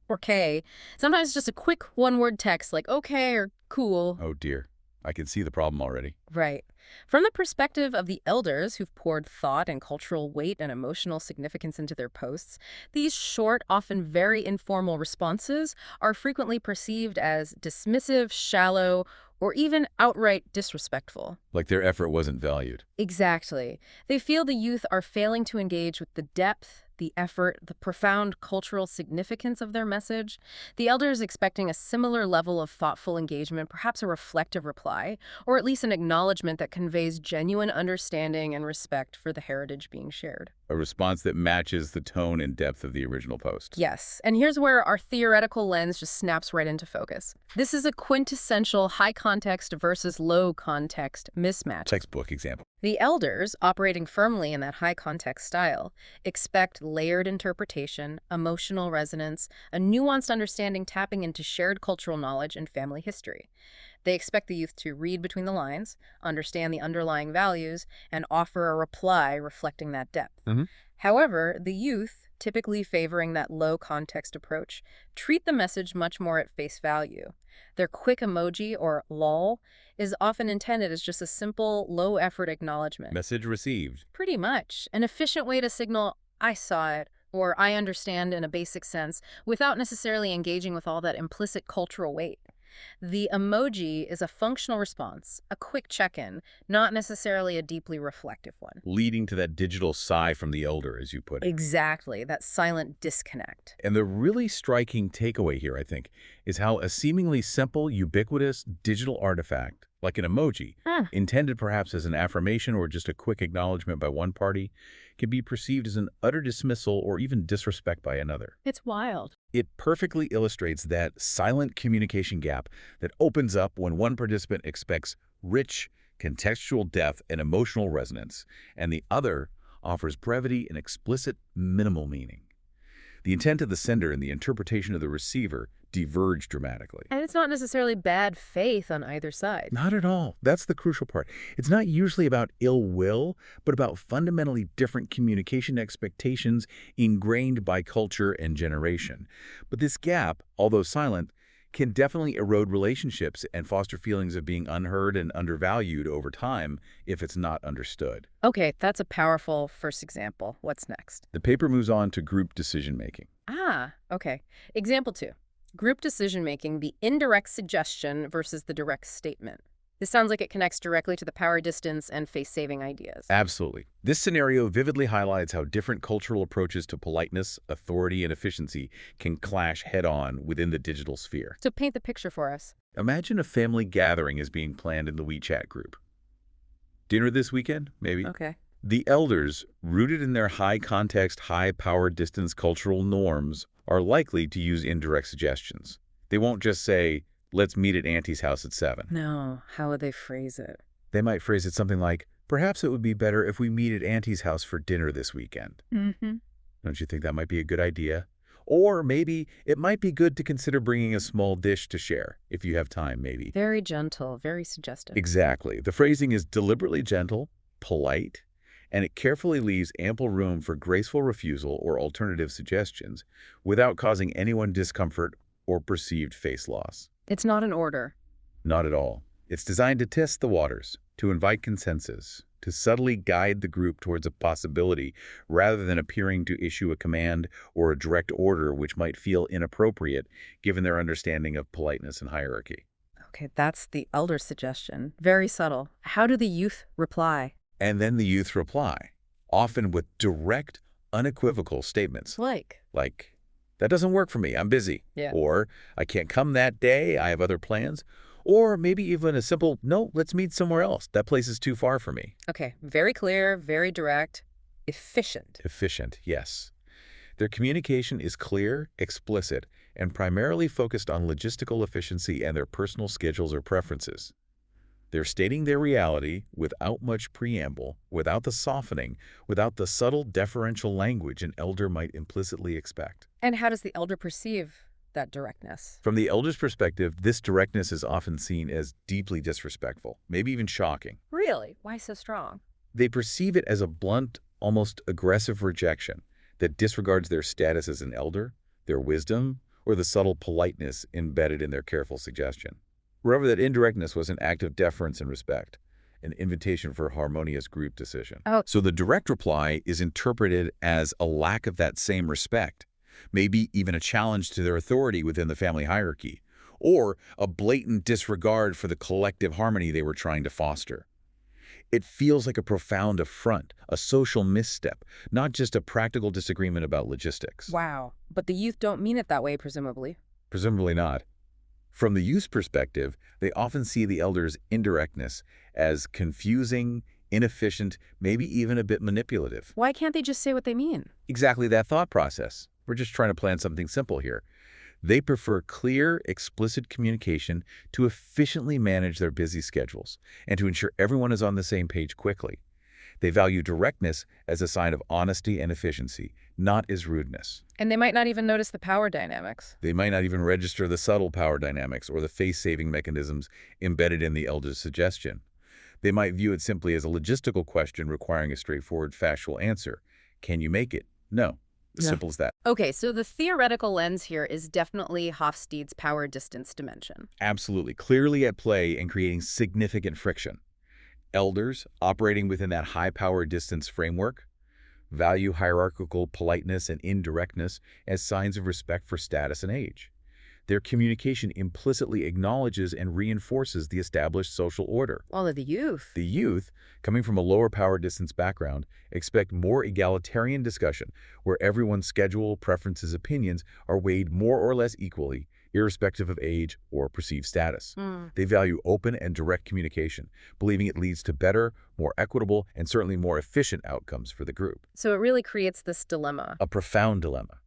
or K. Sometimes just a quick one-word text like okay or cool. Oh dear. I can see the problem already. Right. From the perspective of the elders who've poured thought and cultural weight and emotional significance into their posts, these short, often very informal responses are frequently perceived as dismissive, shallow, or even outright disrespectful. Like their effort wasn't valued. Exactly. They feel the youth are failing to engage with the depth, the effort, the profound cultural significance of their message. The elders expecting a similar level of thoughtful engagement, perhaps a reflective reply, or at least an acknowledgement that conveys genuine understanding and respect for the heritage being shared. A response that matches the tone and depth of the original post. Yes, and here's where our theoretical lens just snaps right into focus. This is a quintessential high context versus low context mismatch. Textbook example. The elders, operating firmly in that high context style, expect layered interpretation, emotional resonance, a nuanced understanding tapping into shared cultural knowledge and family history. They expect the youth to read between the lines, understand the underlying values, and offer a reply reflecting that depth. Mm-hmm. However, the youth, typically favoring that low-context approach, treat the message much more at face value. Their quick emoji, or lol, is often intended as just a simple, low-effort acknowledgement. Message received. Pretty much. An efficient way to signal, I saw it, or I understand in a basic sense, without necessarily engaging with all that implicit cultural weight. The emoji is a functional response, a quick check-in, not necessarily a deeply reflective one. Leading to that digital sigh from the elder, as you put it. Exactly, that silent disconnect. And the really striking takeaway here, I think, is how a seemingly simple, ubiquitous digital artifact, like an emoji, intended perhaps as an affirmation or just a quick acknowledgement by one party, can be perceived as an utter dismissal or even disrespect by another. It's wild. It perfectly illustrates that silent communication gap that opens up when one participant expects rich, contextual depth and emotional resonance, and the other offers brevity and explicit minimal meaning. The intent of the sender and the interpretation of the receiver diverge dramatically. And it's not necessarily bad faith on either side. Not at all. That's the crucial part. It's not usually about ill will, but about fundamentally different communication expectations ingrained by culture and generation. But this gap, although silent, can definitely erode relationships and foster feelings of being unheard and undervalued over time if it's not understood. Okay, that's a powerful first example. What's next? The paper moves on to group decision-making. Okay. Example 2. Group decision-making, the indirect suggestion versus the direct statement. This sounds like it connects directly to the power distance and face-saving ideas. Absolutely. This scenario vividly highlights how different cultural approaches to politeness, authority, and efficiency can clash head-on within the digital sphere. So paint the picture for us. Imagine a family gathering is being planned in the WeChat group. Dinner this weekend, maybe? Okay. The elders, rooted in their high-context, high-power distance cultural norms, are likely to use indirect suggestions. They won't just say, let's meet at Auntie's house at 7. No, how would they phrase it? They might phrase it something like, perhaps it would be better if we meet at Auntie's house for dinner this weekend. Mm-hmm. Don't you think that might be a good idea? Or maybe it might be good to consider bringing a small dish to share, if you have time, maybe. Very gentle, very suggestive. Exactly. The phrasing is deliberately gentle, polite, and it carefully leaves ample room for graceful refusal or alternative suggestions without causing anyone discomfort or perceived face loss. It's not an order. Not at all. It's designed to test the waters, to invite consensus, to subtly guide the group towards a possibility rather than appearing to issue a command or a direct order which might feel inappropriate given their understanding of politeness and hierarchy. Okay, that's the elder suggestion. Very subtle. How do the youth reply? And then the youth reply, often with direct, unequivocal statements. Like, that doesn't work for me, I'm busy. Yeah. Or, I can't come that day, I have other plans. Or maybe even a simple, no, let's meet somewhere else. That place is too far for me. okay, very clear, very direct, efficient. Efficient, yes. Their communication is clear, explicit, and primarily focused on logistical efficiency and their personal schedules or preferences. They're stating their reality without much preamble, without the softening, without the subtle deferential language an elder might implicitly expect. And how does the elder perceive that directness? From the elder's perspective, this directness is often seen as deeply disrespectful, maybe even shocking. Really? Why so strong? They perceive it as a blunt, almost aggressive rejection that disregards their status as an elder, their wisdom, or the subtle politeness embedded in their careful suggestion. Rather, that indirectness was an act of deference and respect, an invitation for a harmonious group decision. Oh. So the direct reply is interpreted as a lack of that same respect, maybe even a challenge to their authority within the family hierarchy, or a blatant disregard for the collective harmony they were trying to foster. It feels like a profound affront, a social misstep, not just a practical disagreement about logistics. Wow. But the youth don't mean it that way, presumably. Presumably not. From the youth's perspective, they often see the elder's indirectness as confusing, inefficient, maybe even a bit manipulative. Why can't they just say what they mean? Exactly that thought process. We're just trying to plan something simple here. They prefer clear, explicit communication to efficiently manage their busy schedules and to ensure everyone is on the same page quickly. They value directness as a sign of honesty and efficiency, not as rudeness. And they might not even notice the power dynamics. They might not even register the subtle power dynamics or the face-saving mechanisms embedded in the elder's suggestion. They might view it simply as a logistical question requiring a straightforward factual answer. Can you make it? No. As simple as that. Okay, so the theoretical lens here is definitely Hofstede's power distance dimension. Absolutely. Clearly at play and creating significant friction. Elders, operating within that high power distance framework, value hierarchical politeness and indirectness as signs of respect for status and age. Their communication implicitly acknowledges and reinforces the established social order. While the youth. The youth, coming from a lower power distance background, expect more egalitarian discussion, where everyone's schedule, preferences, opinions are weighed more or less equally, irrespective of age or perceived status. They value open and direct communication, believing it leads to better, more equitable, and certainly more efficient outcomes for the group. So it really creates this dilemma. A profound dilemma.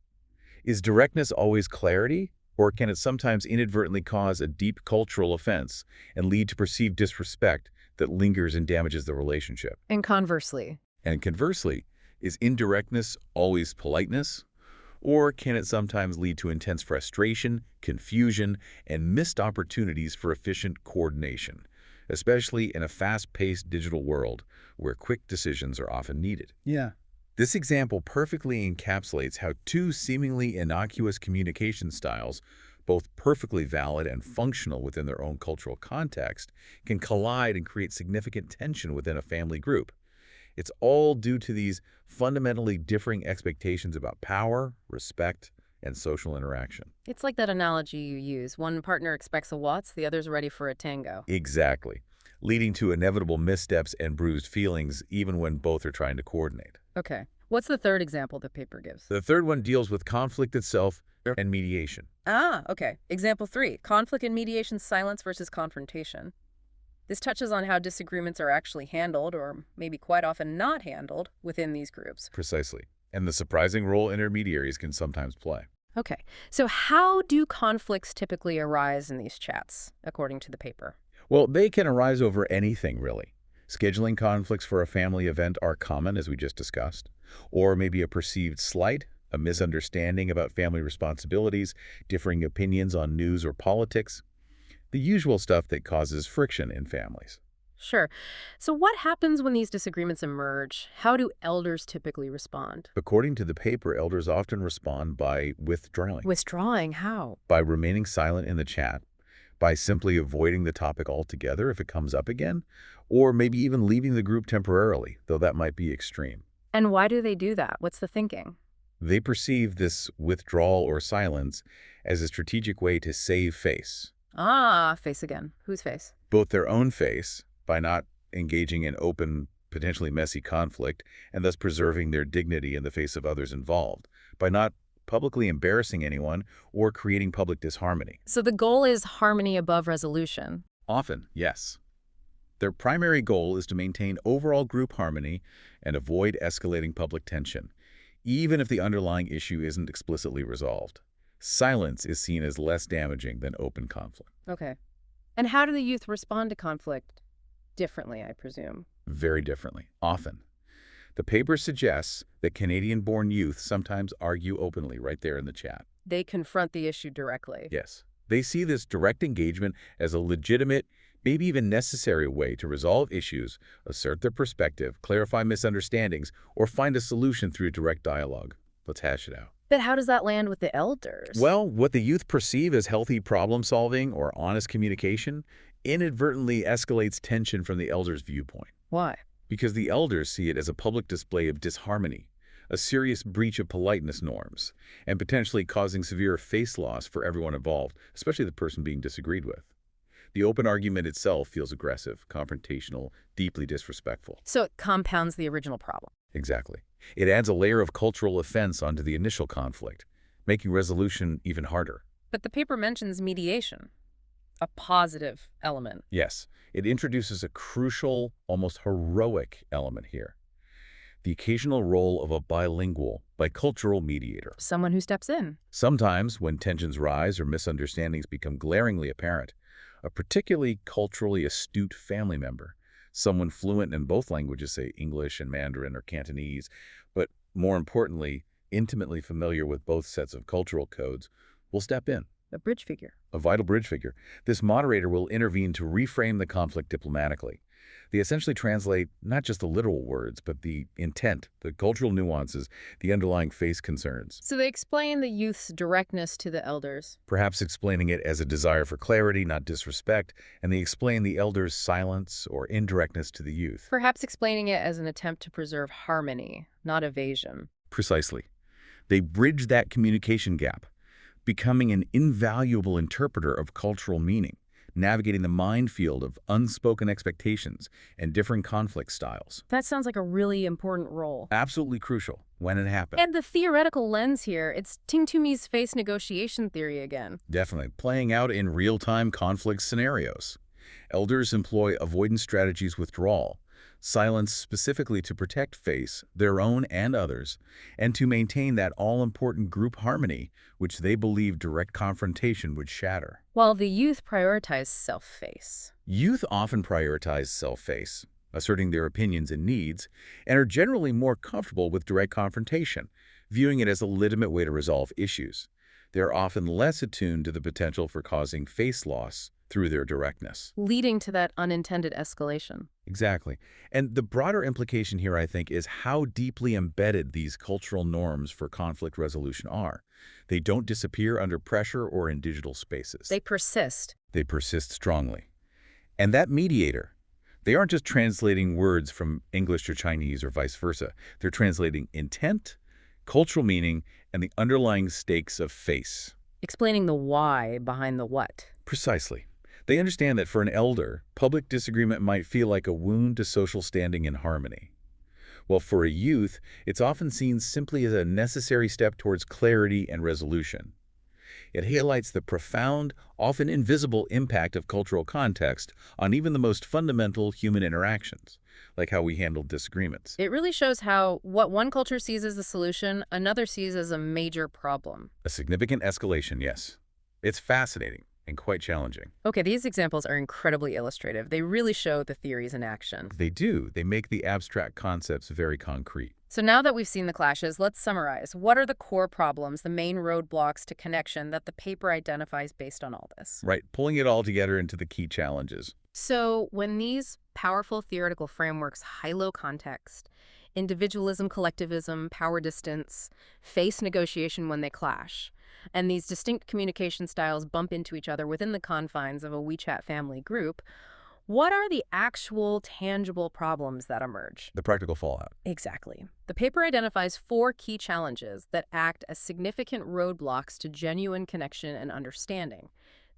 Is directness always clarity? Or can it sometimes inadvertently cause a deep cultural offense and lead to perceived disrespect that lingers and damages the relationship? And conversely. And conversely, is indirectness always politeness? Or can it sometimes lead to intense frustration, confusion, and missed opportunities for efficient coordination, especially in a fast-paced digital world where quick decisions are often needed? Yeah. This example perfectly encapsulates how two seemingly innocuous communication styles, both perfectly valid and functional within their own cultural context, can collide and create significant tension within a family group. It's all due to these fundamentally differing expectations about power, respect, and social interaction. It's like that analogy you use. One partner expects a waltz, the other's ready for a tango. Exactly, leading to inevitable missteps and bruised feelings even when both are trying to coordinate. Okay. What's the third example the paper gives? The third one deals with conflict itself and mediation. Okay. Example 3, conflict and mediation, silence versus confrontation. This touches on how disagreements are actually handled, or maybe quite often not handled, within these groups. Precisely. And the surprising role intermediaries can sometimes play. Okay. So how do conflicts typically arise in these chats, according to the paper? Well, they can arise over anything, really. Scheduling conflicts for a family event are common, as we just discussed, or maybe a perceived slight, a misunderstanding about family responsibilities, differing opinions on news or politics, the usual stuff that causes friction in families. Sure. So what happens when these disagreements emerge? How do elders typically respond? According to the paper, elders often respond by withdrawing, Withdrawing, how? by remaining silent in the chat, by simply avoiding the topic altogether if it comes up again, or maybe even leaving the group temporarily, though that might be extreme. And why do they do that? What's the thinking? They perceive this withdrawal or silence as a strategic way to save face, Ah, face again. Whose face? both their own face, by not engaging in open, potentially messy conflict, and thus preserving their dignity in the face of others involved, by not publicly embarrassing anyone or creating public disharmony. So the goal is harmony above resolution. Often, yes. Their primary goal is to maintain overall group harmony and avoid escalating public tension, even if the underlying issue isn't explicitly resolved. Silence is seen as less damaging than open conflict. Okay. And how do the youth respond to conflict? Differently, I presume. Very differently, often. The paper suggests that Canadian-born youth sometimes argue openly right there in the chat. They confront the issue directly. Yes. They see this direct engagement as a legitimate, maybe even necessary way to resolve issues, assert their perspective, clarify misunderstandings, or find a solution through direct dialogue. Let's hash it out. But how does that land with the elders? Well, what the youth perceive as healthy problem-solving or honest communication inadvertently escalates tension from the elders' viewpoint. Why? Because the elders see it as a public display of disharmony, a serious breach of politeness norms, and potentially causing severe face loss for everyone involved, especially the person being disagreed with. The open argument itself feels aggressive, confrontational, deeply disrespectful. So it compounds the original problem. Exactly. It adds a layer of cultural offense onto the initial conflict, making resolution even harder. But the paper mentions mediation, a positive element. Yes, it introduces a crucial, almost heroic element here. The occasional role of a bilingual, bicultural mediator. Someone who steps in. Sometimes, when tensions rise or misunderstandings become glaringly apparent, a particularly culturally astute family member, someone fluent in both languages, say English and Mandarin or Cantonese, but more importantly, intimately familiar with both sets of cultural codes, will step in. A bridge figure. A vital bridge figure. This moderator will intervene to reframe the conflict diplomatically. They essentially translate not just the literal words, but the intent, the cultural nuances, the underlying face concerns. So they explain the youth's directness to the elders. Perhaps explaining it as a desire for clarity, not disrespect, and they explain the elders' silence or indirectness to the youth. Perhaps explaining it as an attempt to preserve harmony, not evasion. Precisely. They bridge that communication gap, becoming an invaluable interpreter of cultural meaning, navigating the minefield of unspoken expectations and different conflict styles. That sounds like a really important role. Absolutely crucial when it happens. And the theoretical lens here, it's Ting Tumi's face negotiation theory again. Definitely. Playing out in real-time conflict scenarios. Elders employ avoidance strategies, withdrawal, silence specifically to protect face, their own and others, and to maintain that all-important group harmony, which they believe direct confrontation would shatter. While the youth prioritize self-face. Youth often prioritize self-face, asserting their opinions and needs, and are generally more comfortable with direct confrontation, viewing it as a legitimate way to resolve issues. They're often less attuned to the potential for causing face loss through their directness. Leading to that unintended escalation. Exactly. And the broader implication here, I think, is how deeply embedded these cultural norms for conflict resolution are. They don't disappear under pressure or in digital spaces. They persist. They persist strongly. And that mediator, they aren't just translating words from English to Chinese or vice versa. They're translating intent, cultural meaning, and the underlying stakes of face. Explaining the why behind the what. Precisely. They understand that for an elder, public disagreement might feel like a wound to social standing and harmony. While for a youth, it's often seen simply as a necessary step towards clarity and resolution. It highlights the profound, often invisible impact of cultural context on even the most fundamental human interactions, like how we handle disagreements. It really shows how what one culture sees as a solution, another sees as a major problem. A significant escalation, yes. It's fascinating and quite challenging. Okay, these examples are incredibly illustrative. They really show the theories in action. They do. They make the abstract concepts very concrete. So now that we've seen the clashes, let's summarize. What are the core problems, the main roadblocks to connection that the paper identifies based on all this? Right, pulling it all together into the key challenges. So when these powerful theoretical frameworks high-low context, individualism, collectivism, power distance, face negotiation when they clash, and these distinct communication styles bump into each other within the confines of a WeChat family group, what are the actual tangible problems that emerge? The practical fallout. Exactly. The paper identifies 4 key challenges that act as significant roadblocks to genuine connection and understanding.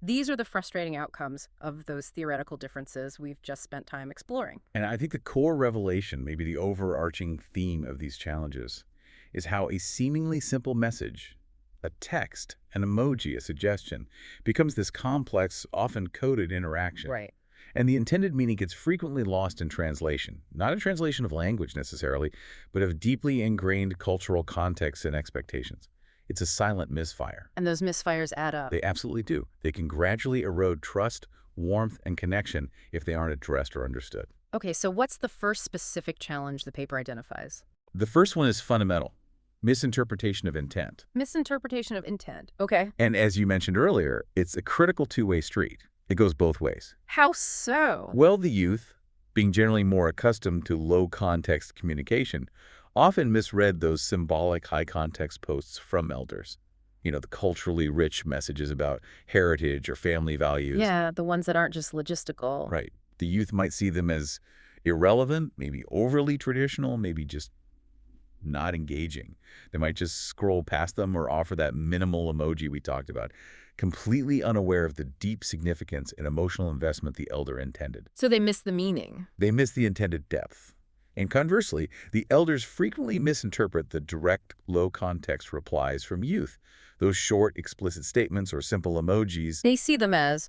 These are the frustrating outcomes of those theoretical differences we've just spent time exploring. And I think the core revelation, maybe the overarching theme of these challenges, is how a seemingly simple message, a text, an emoji, a suggestion, becomes this complex, often coded interaction. Right. And the intended meaning gets frequently lost in translation. Not a translation of language necessarily, but of deeply ingrained cultural contexts and expectations. It's a silent misfire. And those misfires add up. They absolutely do. They can gradually erode trust, warmth, and connection if they aren't addressed or understood. Okay, so what's the first specific challenge the paper identifies? The first one is fundamental. Misinterpretation of intent. Misinterpretation of intent. Okay. And as you mentioned earlier, it's a critical two-way street. It goes both ways. How so? Well, the youth, being generally more accustomed to low-context communication, often misread those symbolic high-context posts from elders. You know, the culturally rich messages about heritage or family values. Yeah, the ones that aren't just logistical. Right. The youth might see them as irrelevant, maybe overly traditional, maybe just not engaging. They might just scroll past them or offer that minimal emoji we talked about, completely unaware of the deep significance and emotional investment the elder intended. So they miss the meaning. They miss the intended depth. And conversely, the elders frequently misinterpret the direct, low-context replies from youth. Those short, explicit statements or simple emojis They see them as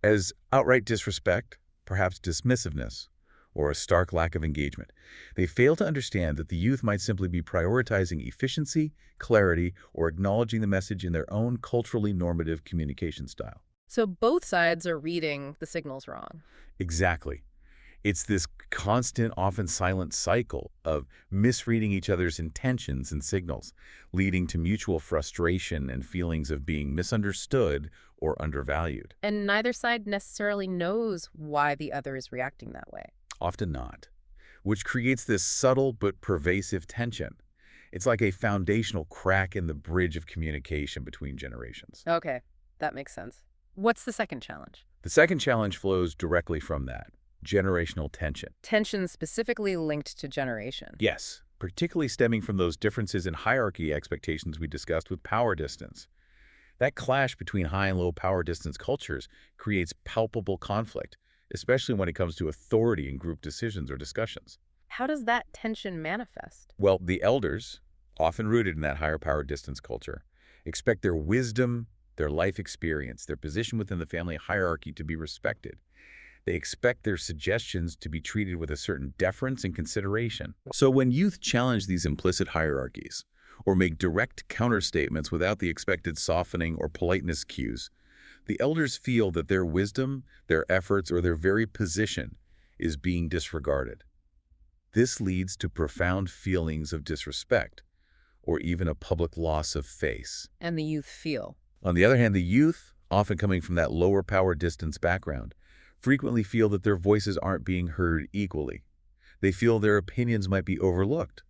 outright disrespect, perhaps dismissiveness, or a stark lack of engagement. They fail to understand that the youth might simply be prioritizing efficiency, clarity, or acknowledging the message in their own culturally normative communication style. So both sides are reading the signals wrong. Exactly. It's this constant, often silent cycle of misreading each other's intentions and signals, leading to mutual frustration and feelings of being misunderstood or undervalued. And neither side necessarily knows why the other is reacting that way. Often not, which creates this subtle but pervasive tension. It's like a foundational crack in the bridge of communication between generations. Okay, that makes sense. What's the second challenge? The second challenge flows directly from that. Generational tension. Tension specifically linked to generation. Yes, particularly stemming from those differences in hierarchy expectations we discussed with power distance. That clash between high and low power distance cultures creates palpable conflict, especially when it comes to authority in group decisions or discussions. How does that tension manifest? Well, the elders, often rooted in that higher power distance culture, expect their wisdom, their life experience, their position within the family hierarchy to be respected. They expect their suggestions to be treated with a certain deference and consideration. So when youth challenge these implicit hierarchies, or make direct counterstatements without the expected softening or politeness cues, the elders feel that their wisdom, their efforts, or their very position is being disregarded. This leads to profound feelings of disrespect, or even a public loss of face. And the youth feel. On the other hand, the youth, often coming from that lower power distance background, frequently feel that their voices aren't being heard equally. They feel their opinions might be overlooked,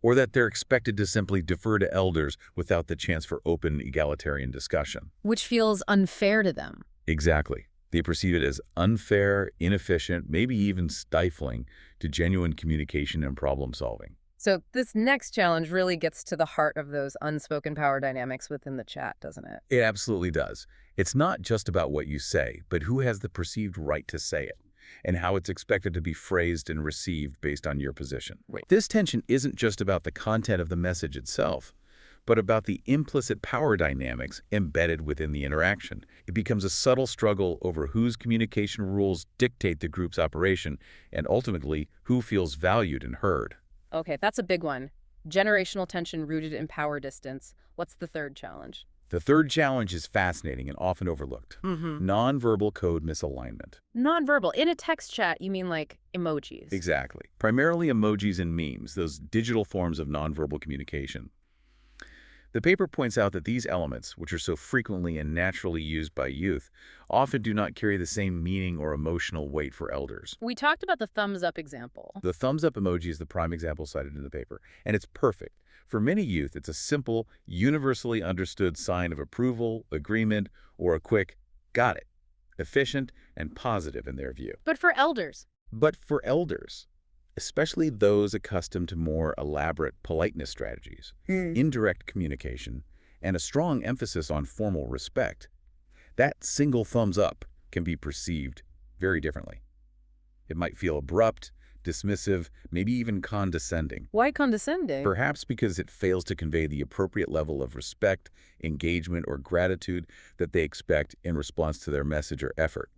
or that they're expected to simply defer to elders without the chance for open, egalitarian discussion. Which feels unfair to them. Exactly. They perceive it as unfair, inefficient, maybe even stifling to genuine communication and problem solving. So this next challenge really gets to the heart of those unspoken power dynamics within the chat, doesn't it? It absolutely does. It's not just about what you say, but who has the perceived right to say it, and how it's expected to be phrased and received based on your position. Right. This tension isn't just about the content of the message itself, but about the implicit power dynamics embedded within the interaction. It becomes a subtle struggle over whose communication rules dictate the group's operation and ultimately who feels valued and heard. Okay, that's a big one. Generational tension rooted in power distance. What's the third challenge? The third challenge is fascinating and often overlooked. Nonverbal code misalignment. Nonverbal. In a text chat, you mean like emojis? Exactly. Primarily emojis and memes, those digital forms of nonverbal communication. The paper points out that these elements, which are so frequently and naturally used by youth, often do not carry the same meaning or emotional weight for elders. We talked about the thumbs up example. The thumbs up emoji is the prime example cited in the paper, and it's perfect. For many youth, it's a simple, universally understood sign of approval, agreement, or a quick, got it, efficient and positive in their view. But for elders, especially those accustomed to more elaborate politeness strategies, indirect communication, and a strong emphasis on formal respect, that single thumbs up can be perceived very differently. It might feel abrupt, dismissive, maybe even condescending. Why condescending? Perhaps because it fails to convey the appropriate level of respect, engagement, or gratitude that they expect in response to their message or effort.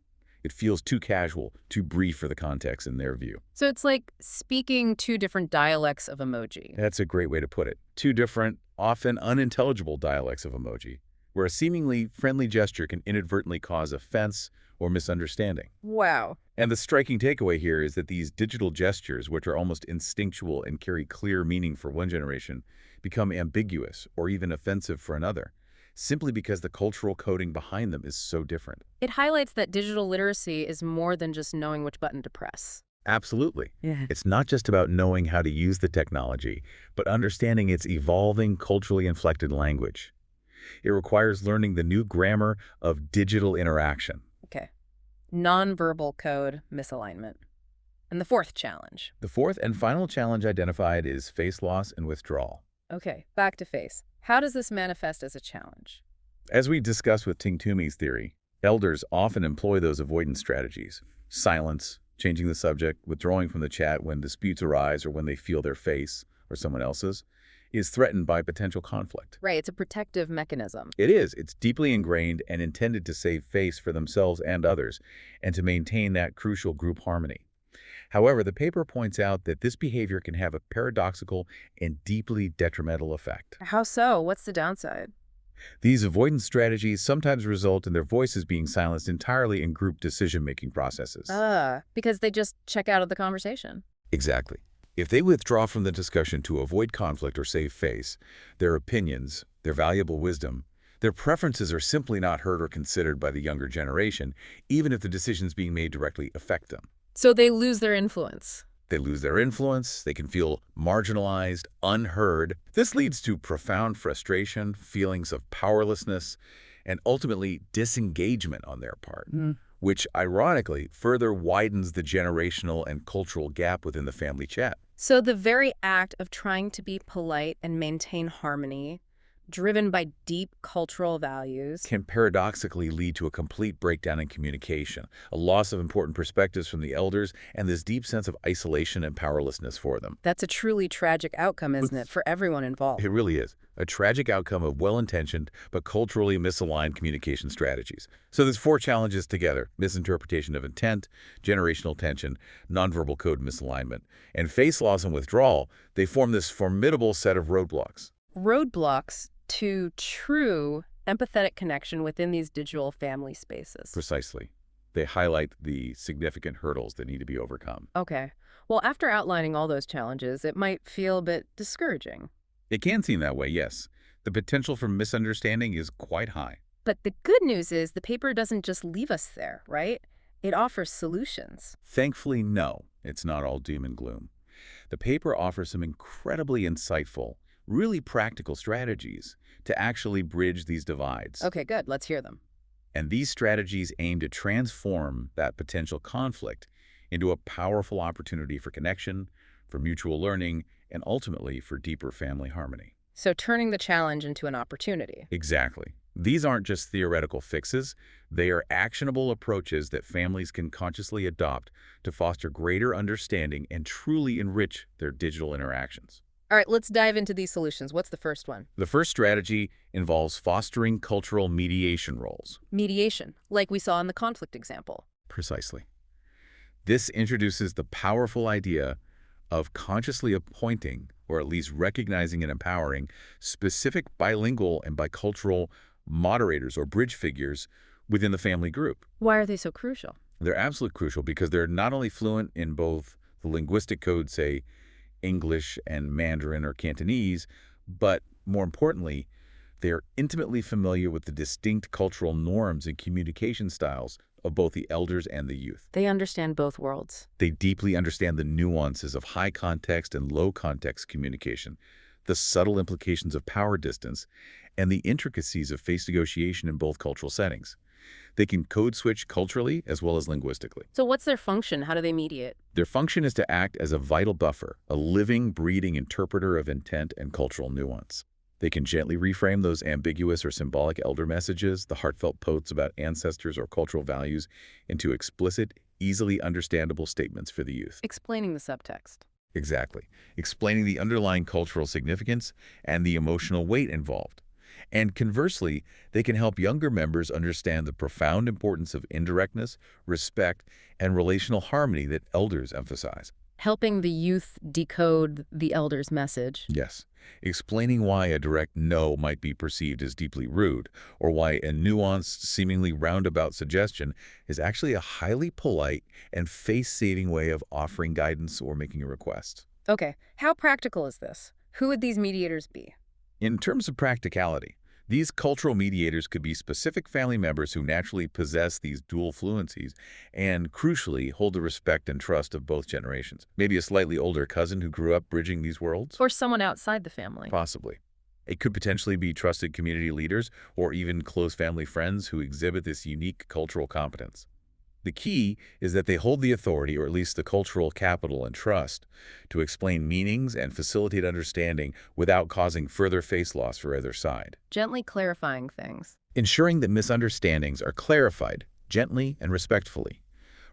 It feels too casual, too brief for the context in their view. So it's like speaking two different dialects of emoji. That's a great way to put it. Two different, often unintelligible dialects of emoji, where a seemingly friendly gesture can inadvertently cause offense or misunderstanding. Wow. And the striking takeaway here is that these digital gestures, which are almost instinctual and carry clear meaning for one generation, become ambiguous or even offensive for another, simply because the cultural coding behind them is so different. It highlights that digital literacy is more than just knowing which button to press. Absolutely. Yeah. It's not just about knowing how to use the technology, but understanding its evolving, culturally inflected language. It requires learning the new grammar of digital interaction. Okay. Nonverbal code misalignment. And the fourth challenge. The fourth and final challenge identified is face loss and withdrawal. Okay, back to face. How does this manifest as a challenge? As we discussed with Ting Toomey's theory, elders often employ those avoidance strategies. Silence, changing the subject, withdrawing from the chat when disputes arise or when they feel their face, or someone else's, is threatened by potential conflict. Right, it's a protective mechanism. It is. It's deeply ingrained and intended to save face for themselves and others, and to maintain that crucial group harmony. However, the paper points out that this behavior can have a paradoxical and deeply detrimental effect. How so? What's the downside? These avoidance strategies sometimes result in their voices being silenced entirely in group decision-making processes. Because they just check out of the conversation. Exactly. If they withdraw from the discussion to avoid conflict or save face, their opinions, their valuable wisdom, their preferences are simply not heard or considered by the younger generation, even if the decisions being made directly affect them. So they lose their influence. They lose their influence, they can feel marginalized, unheard. This leads to profound frustration, feelings of powerlessness, and ultimately disengagement on their part, which ironically further widens the generational and cultural gap within the family chat. So the very act of trying to be polite and maintain harmony, driven by deep cultural values, can paradoxically lead to a complete breakdown in communication, a loss of important perspectives from the elders, and this deep sense of isolation and powerlessness for them. That's a truly tragic outcome, isn't it, for everyone involved? It really is. A tragic outcome of well-intentioned but culturally misaligned communication strategies. So there's four challenges together: misinterpretation of intent, generational tension, nonverbal code misalignment, and face loss and withdrawal. They form this formidable set of roadblocks. Roadblocks to true empathetic connection within these digital family spaces. Precisely. They highlight the significant hurdles that need to be overcome. Okay. Well, after outlining all those challenges, it might feel a bit discouraging. It can seem that way, yes. The potential for misunderstanding is quite high. But the good news is the paper doesn't just leave us there, right? It offers solutions. Thankfully, no. It's not all doom and gloom. The paper offers some incredibly insightful, really practical strategies to actually bridge these divides. Okay, good. Let's hear them. And these strategies aim to transform that potential conflict into a powerful opportunity for connection, for mutual learning, and ultimately for deeper family harmony. So turning the challenge into an opportunity. Exactly. These aren't just theoretical fixes. They are actionable approaches that families can consciously adopt to foster greater understanding and truly enrich their digital interactions. All right, let's dive into these solutions. What's the first one? The first strategy involves fostering cultural mediation roles. Mediation, like we saw in the conflict example. Precisely. This introduces the powerful idea of consciously appointing, or at least recognizing and empowering, specific bilingual and bicultural moderators or bridge figures within the family group. Why are they so crucial? They're absolutely crucial because they're not only fluent in both the linguistic code, say, English and Mandarin or Cantonese, but more importantly, they are intimately familiar with the distinct cultural norms and communication styles of both the elders and the youth. They understand both worlds. They deeply understand the nuances of high context and low context communication, the subtle implications of power distance, and the intricacies of face negotiation in both cultural settings. They can code switch culturally as well as linguistically. So what's their function? How do they mediate? Their function is to act as a vital buffer, a living, breathing interpreter of intent and cultural nuance. They can gently reframe those ambiguous or symbolic elder messages, the heartfelt posts about ancestors or cultural values, into explicit, easily understandable statements for the youth. Explaining the subtext. Exactly. Explaining the underlying cultural significance and the emotional weight involved. And conversely, they can help younger members understand the profound importance of indirectness, respect, and relational harmony that elders emphasize. Helping the youth decode the elder's message. Yes. Explaining why a direct no might be perceived as deeply rude, or why a nuanced, seemingly roundabout suggestion is actually a highly polite and face-saving way of offering guidance or making a request. Okay, how practical is this? Who would these mediators be? In terms of practicality, these cultural mediators could be specific family members who naturally possess these dual fluencies and, crucially, hold the respect and trust of both generations. Maybe a slightly older cousin who grew up bridging these worlds? Or someone outside the family. Possibly. It could potentially be trusted community leaders or even close family friends who exhibit this unique cultural competence. The key is that they hold the authority, or at least the cultural capital and trust, to explain meanings and facilitate understanding without causing further face loss for either side. Gently clarifying things. Ensuring that misunderstandings are clarified gently and respectfully,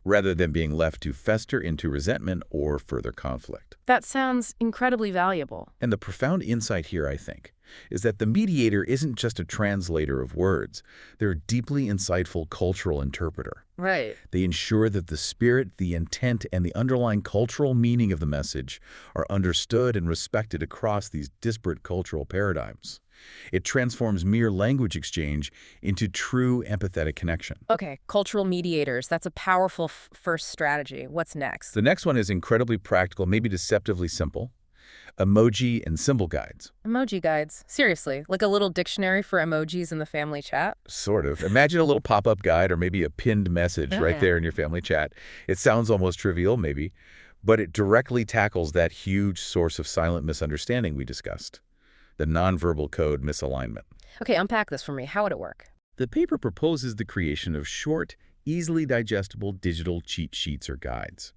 rather than being left to fester into resentment or further conflict. That sounds incredibly valuable. And the profound insight here, I think, is that the mediator isn't just a translator of words. They're a deeply insightful cultural interpreter. Right. They ensure that the spirit, the intent, and the underlying cultural meaning of the message are understood and respected across these disparate cultural paradigms. It transforms mere language exchange into true empathetic connection. Okay, cultural mediators. That's a powerful first strategy. What's next? The next one is incredibly practical, maybe deceptively simple. Emoji and symbol guides. Emoji guides. Seriously, like a little dictionary for emojis in the family chat? Sort of. Imagine a little pop-up guide or maybe a pinned message right there in your family chat. It sounds almost trivial, maybe, but it directly tackles that huge source of silent misunderstanding we discussed, the nonverbal code misalignment. Okay, unpack this for me. How would it work? The paper proposes the creation of short, easily digestible digital cheat sheets or guides.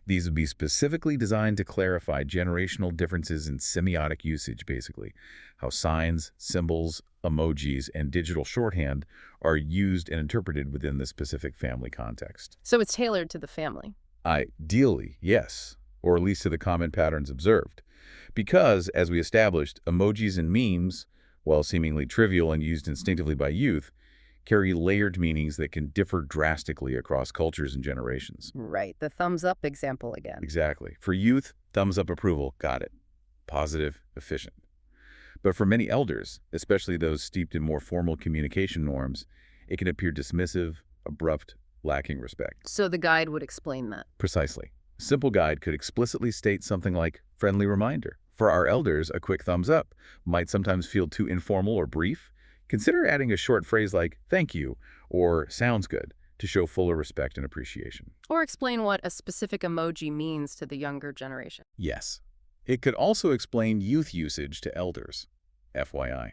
These would be specifically designed to clarify generational differences in semiotic usage, basically, how signs, symbols, emojis, and digital shorthand are used and interpreted within the specific family context. So it's tailored to the family? Ideally, yes, or at least to the common patterns observed. Because, as we established, emojis and memes, while seemingly trivial and used instinctively by youth, carry layered meanings that can differ drastically across cultures and generations. Right, the thumbs up example again. Exactly. For youth, thumbs up approval, got it. Positive, efficient. But for many elders, especially those steeped in more formal communication norms, it can appear dismissive, abrupt, lacking respect. So the guide would explain that. Precisely. A simple guide could explicitly state something like, friendly reminder. For our elders, a quick thumbs up might sometimes feel too informal or brief. Consider adding a short phrase like, thank you, or sounds good, to show fuller respect and appreciation. Or explain what a specific emoji means to the younger generation. Yes. It could also explain youth usage to elders. FYI.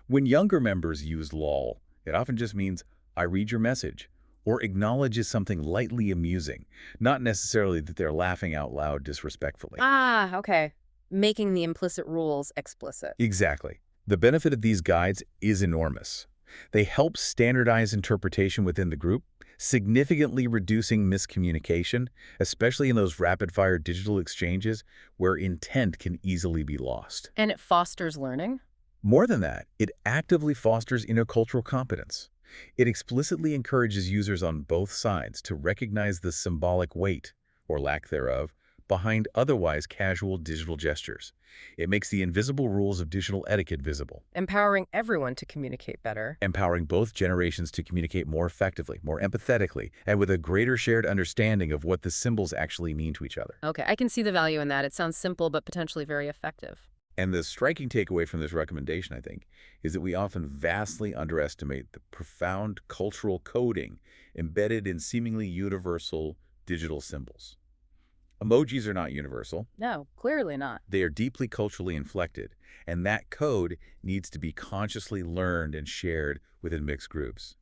When younger members use lol, it often just means, I read your message, or acknowledges something lightly amusing, not necessarily that they're laughing out loud disrespectfully. Ah, okay. Making the implicit rules explicit. Exactly. The benefit of these guides is enormous. They help standardize interpretation within the group. significantly reducing miscommunication, especially in those rapid-fire digital exchanges where intent can easily be lost. And it fosters learning? More than that, it actively fosters intercultural competence. It explicitly encourages users on both sides to recognize the symbolic weight, or lack thereof, behind otherwise casual digital gestures. It makes the invisible rules of digital etiquette visible. Empowering everyone to communicate better. Empowering both generations to communicate more effectively, more empathetically, and with a greater shared understanding of what the symbols actually mean to each other. Okay, I can see the value in that. It sounds simple, but potentially very effective. And the striking takeaway from this recommendation, I think, is that we often vastly underestimate the profound cultural coding embedded in seemingly universal digital symbols. Emojis are not universal. No, clearly not. They are deeply culturally inflected, and that code needs to be consciously learned and shared within mixed groups.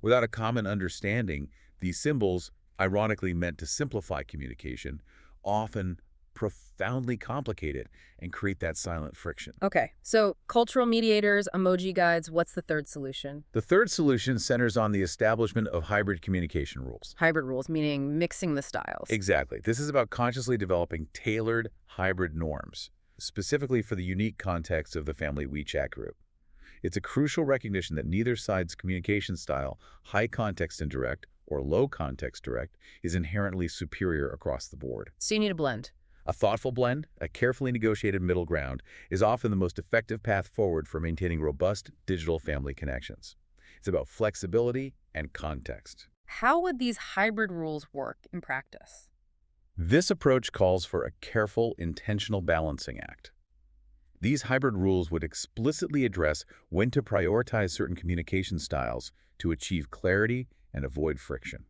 Without a common understanding, these symbols, ironically meant to simplify communication, often profoundly complicate it and create that silent friction. Okay, so cultural mediators, emoji guides, what's the third solution? The third solution centers on the establishment of hybrid communication rules. Hybrid rules, meaning mixing the styles. Exactly. This is about consciously developing tailored hybrid norms, specifically for the unique context of the family WeChat group. It's a crucial recognition that neither side's communication style, high context and direct, or low context direct, is inherently superior across the board. So you need a blend. A thoughtful blend, a carefully negotiated middle ground, is often the most effective path forward for maintaining robust digital family connections. It's about flexibility and context. How would these hybrid rules work in practice? This approach calls for a careful, intentional balancing act. These hybrid rules would explicitly address when to prioritize certain communication styles to achieve clarity and avoid friction.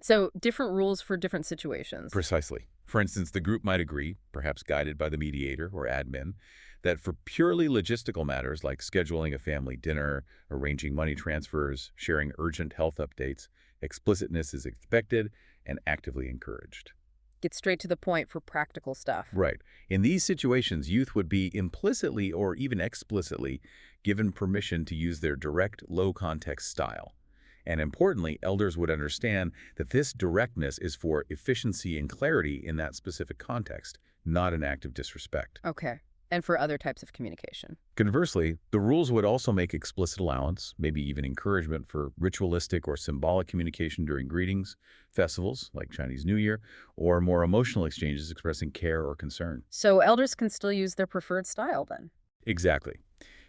So different rules for different situations. Precisely. For instance, the group might agree, perhaps guided by the mediator or admin, that for purely logistical matters like scheduling a family dinner, arranging money transfers, sharing urgent health updates, explicitness is expected and actively encouraged. Get straight to the point for practical stuff. Right. In these situations, youth would be implicitly or even explicitly given permission to use their direct, low-context style. And importantly, elders would understand that this directness is for efficiency and clarity in that specific context, not an act of disrespect. Okay. And for other types of communication. Conversely, the rules would also make explicit allowance, maybe even encouragement for ritualistic or symbolic communication during greetings, festivals like Chinese New Year, or more emotional exchanges expressing care or concern. So elders can still use their preferred style then? Exactly.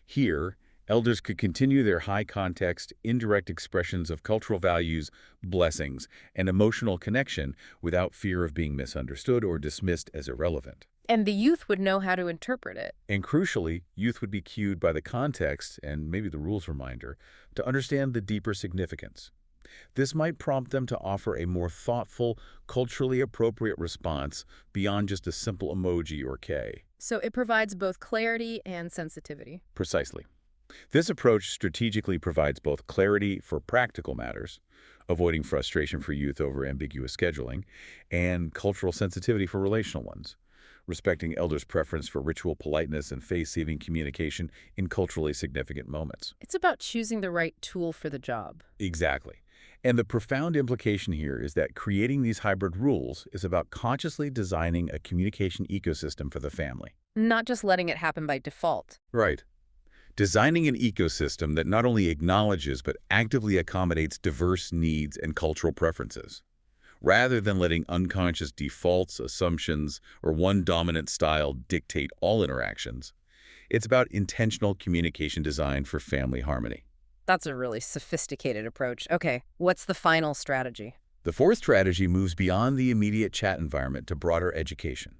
Here, elders could continue their high-context, indirect expressions of cultural values, blessings, and emotional connection without fear of being misunderstood or dismissed as irrelevant. And the youth would know how to interpret it. And crucially, youth would be cued by the context, and maybe the rules reminder, to understand the deeper significance. This might prompt them to offer a more thoughtful, culturally appropriate response beyond just a simple emoji or K. So it provides both clarity and sensitivity. Precisely. This approach strategically provides both clarity for practical matters, avoiding frustration for youth over ambiguous scheduling, and cultural sensitivity for relational ones, respecting elders' preference for ritual politeness and face-saving communication in culturally significant moments. It's about choosing the right tool for the job. Exactly. And the profound implication here is that creating these hybrid rules is about consciously designing a communication ecosystem for the family. Not just letting it happen by default. Right. Designing an ecosystem that not only acknowledges but actively accommodates diverse needs and cultural preferences, rather than letting unconscious defaults, assumptions, or one dominant style dictate all interactions. It's about intentional communication design for family harmony. That's a really sophisticated approach. Okay, what's the final strategy? The fourth strategy moves beyond the immediate chat environment to broader education.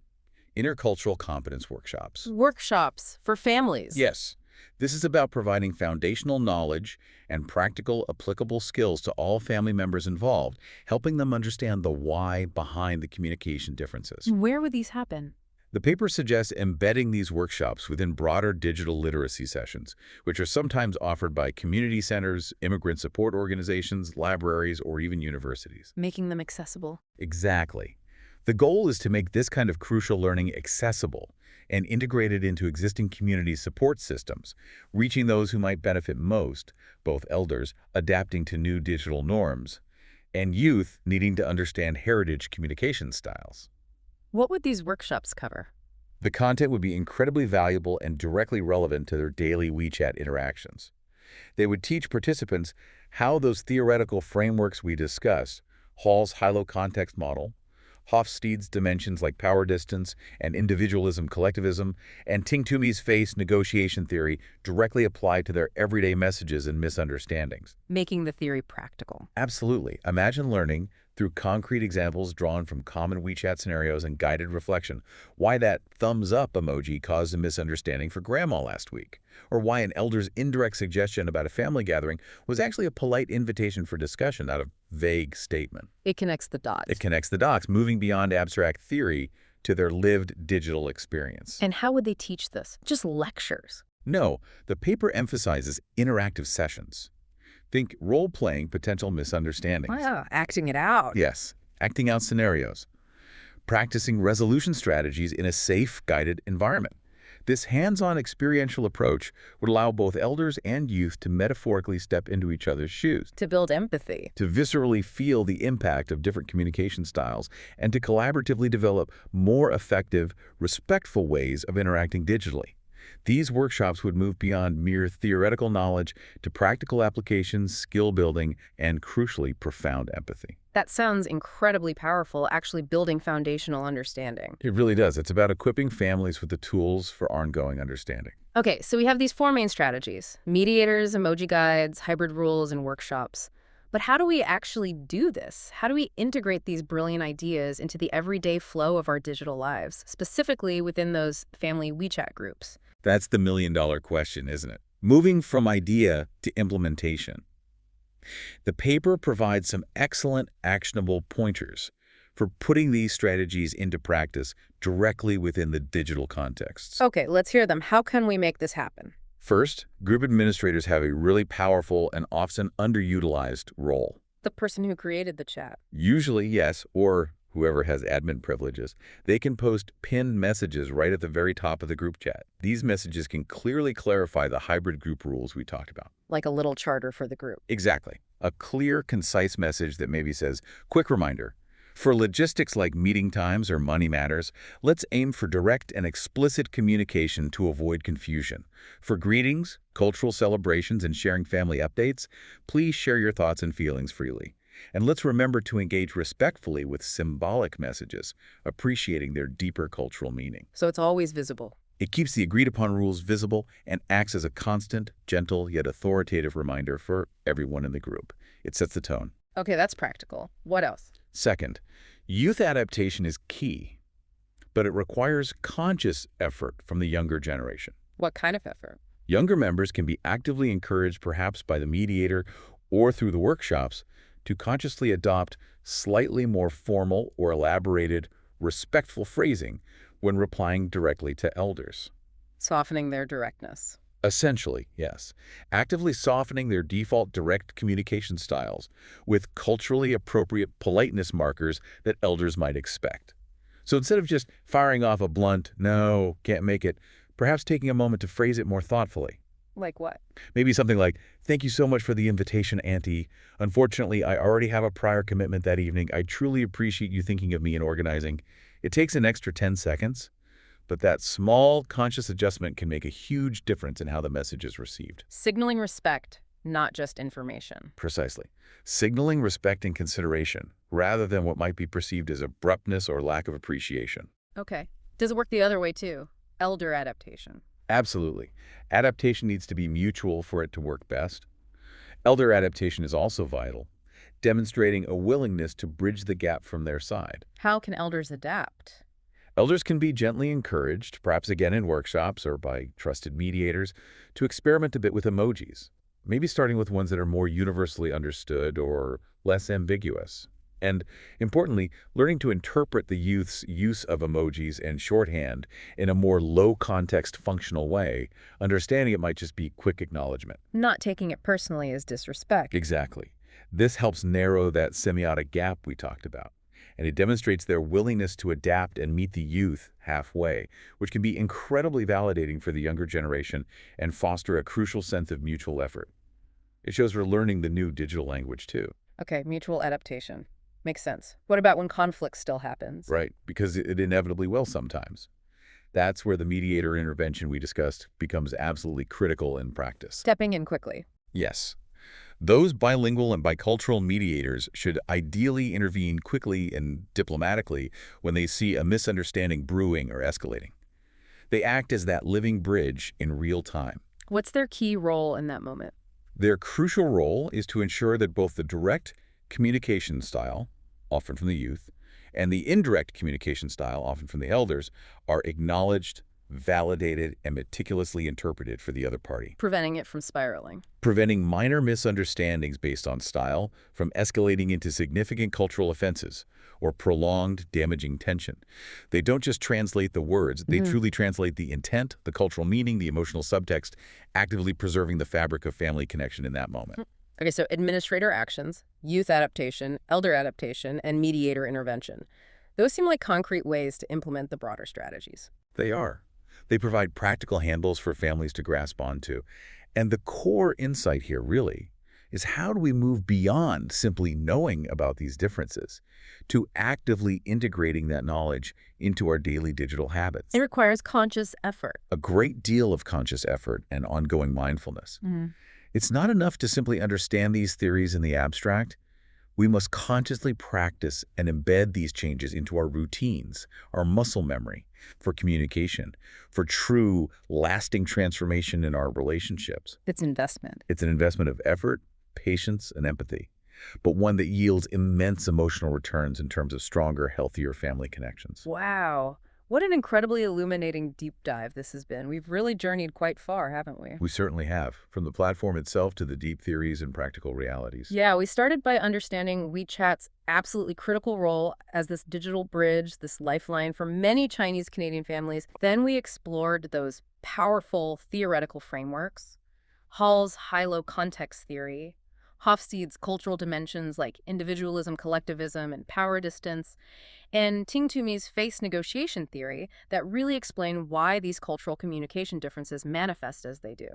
Intercultural competence workshops. Workshops for families. Yes. This is about providing foundational knowledge and practical, applicable skills to all family members involved, helping them understand the why behind the communication differences. Where would these happen? The paper suggests embedding these workshops within broader digital literacy sessions, which are sometimes offered by community centers, immigrant support organizations, libraries, or even universities. Making them accessible. Exactly. The goal is to make this kind of crucial learning accessible and integrated into existing community support systems, reaching those who might benefit most, both elders adapting to new digital norms, and youth needing to understand heritage communication styles. What would these workshops cover? The content would be incredibly valuable and directly relevant to their daily WeChat interactions. They would teach participants how those theoretical frameworks we discussed, Hall's high-low context model, Hofstede's dimensions like power distance and individualism collectivism, and Ting Toomey's face negotiation theory directly apply to their everyday messages and misunderstandings. Making the theory practical. Absolutely. Imagine learning, through concrete examples drawn from common WeChat scenarios and guided reflection, why that thumbs up emoji caused a misunderstanding for grandma last week, or why an elder's indirect suggestion about a family gathering was actually a polite invitation for discussion, not a vague statement. It connects the dots. It connects the dots, moving beyond abstract theory to their lived digital experience. And how would they teach this? Just lectures? No, the paper emphasizes interactive sessions. Think role-playing potential misunderstandings. Wow, acting it out. Yes, acting out scenarios. Practicing resolution strategies in a safe, guided environment. This hands-on experiential approach would allow both elders and youth to metaphorically step into each other's shoes. To build empathy. To viscerally feel the impact of different communication styles and to collaboratively develop more effective, respectful ways of interacting digitally. These workshops would move beyond mere theoretical knowledge to practical applications, skill building, and crucially, profound empathy. That sounds incredibly powerful, actually building foundational understanding. It really does. It's about equipping families with the tools for ongoing understanding. Okay, so we have these four main strategies: mediators, emoji guides, hybrid rules, and workshops. But how do we actually do this? How do we integrate these brilliant ideas into the everyday flow of our digital lives, specifically within those family WeChat groups? That's the million-dollar question, isn't it? Moving from idea to implementation. The paper provides some excellent, actionable pointers for putting these strategies into practice directly within the digital contexts. Okay, let's hear them. How can we make this happen? First, group administrators have a really powerful and often underutilized role. The person who created the chat. Usually, yes, or whoever has admin privileges. They can post pinned messages right at the very top of the group chat. These messages can clearly clarify the hybrid group rules we talked about. Like a little charter for the group. Exactly. A clear, concise message that maybe says, quick reminder, for logistics like meeting times or money matters, let's aim for direct and explicit communication to avoid confusion. For greetings, cultural celebrations, and sharing family updates, please share your thoughts and feelings freely. And let's remember to engage respectfully with symbolic messages, appreciating their deeper cultural meaning. So it's always visible. It keeps the agreed-upon rules visible and acts as a constant, gentle, yet authoritative reminder for everyone in the group. It sets the tone. Okay, that's practical. What else? Second, youth adaptation is key, but it requires conscious effort from the younger generation. What kind of effort? Younger members can be actively encouraged, perhaps by the mediator or through the workshops, to consciously adopt slightly more formal or elaborated, respectful phrasing when replying directly to elders. Softening their directness. Essentially, yes. Actively softening their default direct communication styles with culturally appropriate politeness markers that elders might expect. So instead of just firing off a blunt, "No, can't make it," perhaps taking a moment to phrase it more thoughtfully. Like what? Maybe something like, "Thank you so much for the invitation, Auntie. Unfortunately, I already have a prior commitment that evening. I truly appreciate you thinking of me and organizing." It takes an extra 10 seconds, but that small conscious adjustment can make a huge difference in how the message is received. Signaling respect, not just information. Precisely. Signaling respect and consideration, rather than what might be perceived as abruptness or lack of appreciation. Okay. Does it work the other way too? Elder adaptation. Absolutely. Adaptation needs to be mutual for it to work best. Elder adaptation is also vital, demonstrating a willingness to bridge the gap from their side. How can elders adapt? Elders can be gently encouraged, perhaps again in workshops or by trusted mediators, to experiment a bit with emojis, maybe starting with ones that are more universally understood or less ambiguous. And importantly, learning to interpret the youth's use of emojis and shorthand in a more low-context functional way, understanding it might just be quick acknowledgement. Not taking it personally is disrespect. Exactly. This helps narrow that semiotic gap we talked about, and it demonstrates their willingness to adapt and meet the youth halfway, which can be incredibly validating for the younger generation and foster a crucial sense of mutual effort. It shows we're learning the new digital language too. Okay, mutual adaptation. Makes sense. What about when conflict still happens? Right, because it inevitably will sometimes. That's where the mediator intervention we discussed becomes absolutely critical in practice. Stepping in quickly. Yes. Those bilingual and bicultural mediators should ideally intervene quickly and diplomatically when they see a misunderstanding brewing or escalating. They act as that living bridge in real time. What's their key role in that moment? Their crucial role is to ensure that both the direct communication style, often from the youth, and the indirect communication style, often from the elders, are acknowledged, validated, and meticulously interpreted for the other party. Preventing it from spiraling. Preventing minor misunderstandings based on style from escalating into significant cultural offenses or prolonged damaging tension. They don't just translate the words, they truly translate the intent, the cultural meaning, the emotional subtext, actively preserving the fabric of family connection in that moment. Okay, so administrator actions, youth adaptation, elder adaptation, and mediator intervention. Those seem like concrete ways to implement the broader strategies. They are. They provide practical handles for families to grasp onto. And the core insight here, really, is how do we move beyond simply knowing about these differences to actively integrating that knowledge into our daily digital habits? It requires conscious effort. A great deal of conscious effort and ongoing mindfulness. It's not enough to simply understand these theories in the abstract. We must consciously practice and embed these changes into our routines, our muscle memory, for communication, for true, lasting transformation in our relationships. It's investment. It's an investment of effort, patience, and empathy, but one that yields immense emotional returns in terms of stronger, healthier family connections. Wow. What an incredibly illuminating deep dive this has been. We've really journeyed quite far, haven't we? We certainly have, from the platform itself to the deep theories and practical realities. Yeah, we started by understanding WeChat's absolutely critical role as this digital bridge, this lifeline for many Chinese Canadian families. Then we explored those powerful theoretical frameworks, Hall's high-low context theory, Hofstede's cultural dimensions like individualism, collectivism, and power distance, and Ting Tumi's face negotiation theory that really explain why these cultural communication differences manifest as they do.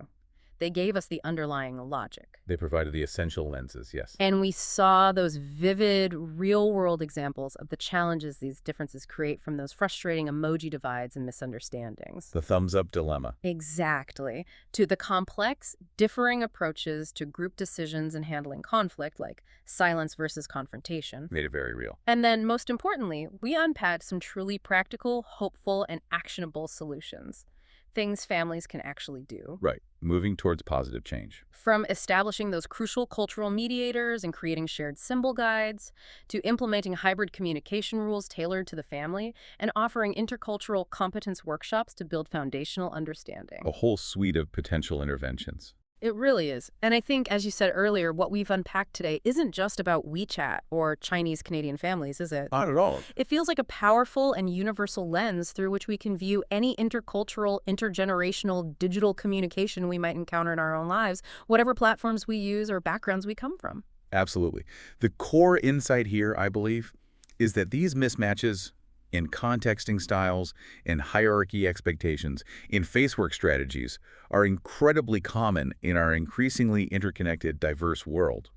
They gave us the underlying logic. They provided the essential lenses, yes. And we saw those vivid, real-world examples of the challenges these differences create from those frustrating emoji divides and misunderstandings. The thumbs-up dilemma. Exactly. To the complex, differing approaches to group decisions and handling conflict, like silence versus confrontation. Made it very real. And then, most importantly, we unpacked some truly practical, hopeful, and actionable solutions. Things families can actually do. Right. Moving towards positive change. From establishing those crucial cultural mediators and creating shared symbol guides, to implementing hybrid communication rules tailored to the family, and offering intercultural competence workshops to build foundational understanding. A whole suite of potential interventions. It really is. And I think, as you said earlier, what we've unpacked today isn't just about WeChat or Chinese Canadian families, is it? Not at all. It feels like a powerful and universal lens through which we can view any intercultural, intergenerational digital communication we might encounter in our own lives, whatever platforms we use or backgrounds we come from. Absolutely. The core insight here, I believe, is that these mismatches in contexting styles, in hierarchy expectations, in facework strategies are incredibly common in our increasingly interconnected, diverse world.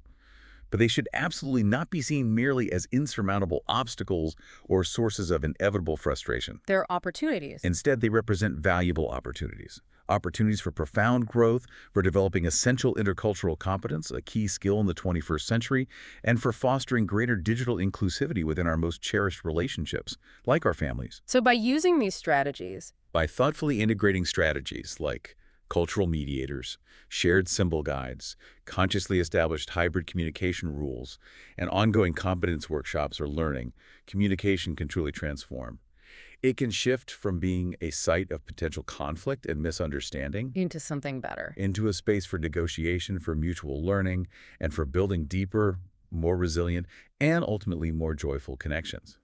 But they should absolutely not be seen merely as insurmountable obstacles or sources of inevitable frustration. They're opportunities. Instead, they represent valuable opportunities. Opportunities for profound growth, for developing essential intercultural competence, a key skill in the 21st century, and for fostering greater digital inclusivity within our most cherished relationships, like our families. So by using these strategies, By thoughtfully integrating strategies like cultural mediators, shared symbol guides, consciously established hybrid communication rules, and ongoing competence workshops or learning, communication can truly transform. It can shift from being a site of potential conflict and misunderstanding into something better. into a space for negotiation, for mutual learning, and for building deeper, more resilient, and ultimately more joyful connections.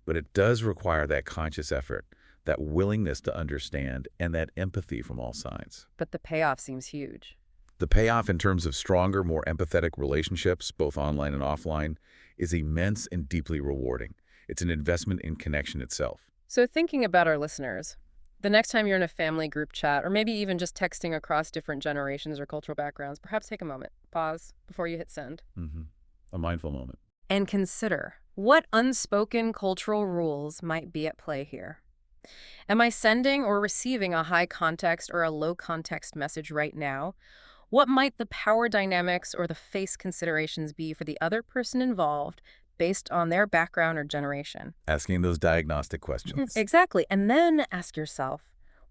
But it does require that conscious effort, that willingness to understand, and that empathy from all sides. But the payoff seems huge. The payoff in terms of stronger, more empathetic relationships, both online and offline, is immense and deeply rewarding. It's an investment in connection itself. So thinking about our listeners, the next time you're in a family group chat, or maybe even just texting across different generations or cultural backgrounds, perhaps take a moment, pause before you hit send. a mindful moment. And consider what unspoken cultural rules might be at play here. Am I sending or receiving a high context or a low context message right now? What might the power dynamics or the face considerations be for the other person involved based on their background or generation? Asking those diagnostic questions. Exactly. And then ask yourself,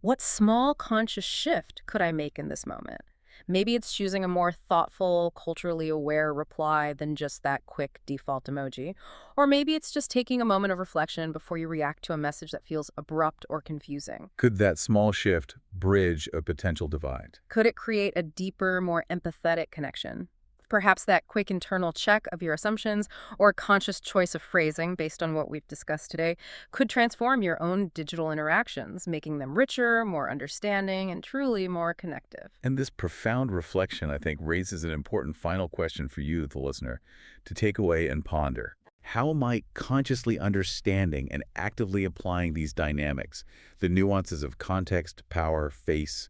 what small conscious shift could I make in this moment? Maybe it's choosing a more thoughtful, culturally aware reply than just that quick default emoji. Or maybe it's just taking a moment of reflection before you react to a message that feels abrupt or confusing. Could that small shift bridge a potential divide? Could it create a deeper, more empathetic connection? Perhaps that quick internal check of your assumptions or a conscious choice of phrasing based on what we've discussed today could transform your own digital interactions, making them richer, more understanding, and truly more connective. And this profound reflection, I think, raises an important final question for you, the listener, to take away and ponder. How might consciously understanding and actively applying these dynamics, the nuances of context, power, face,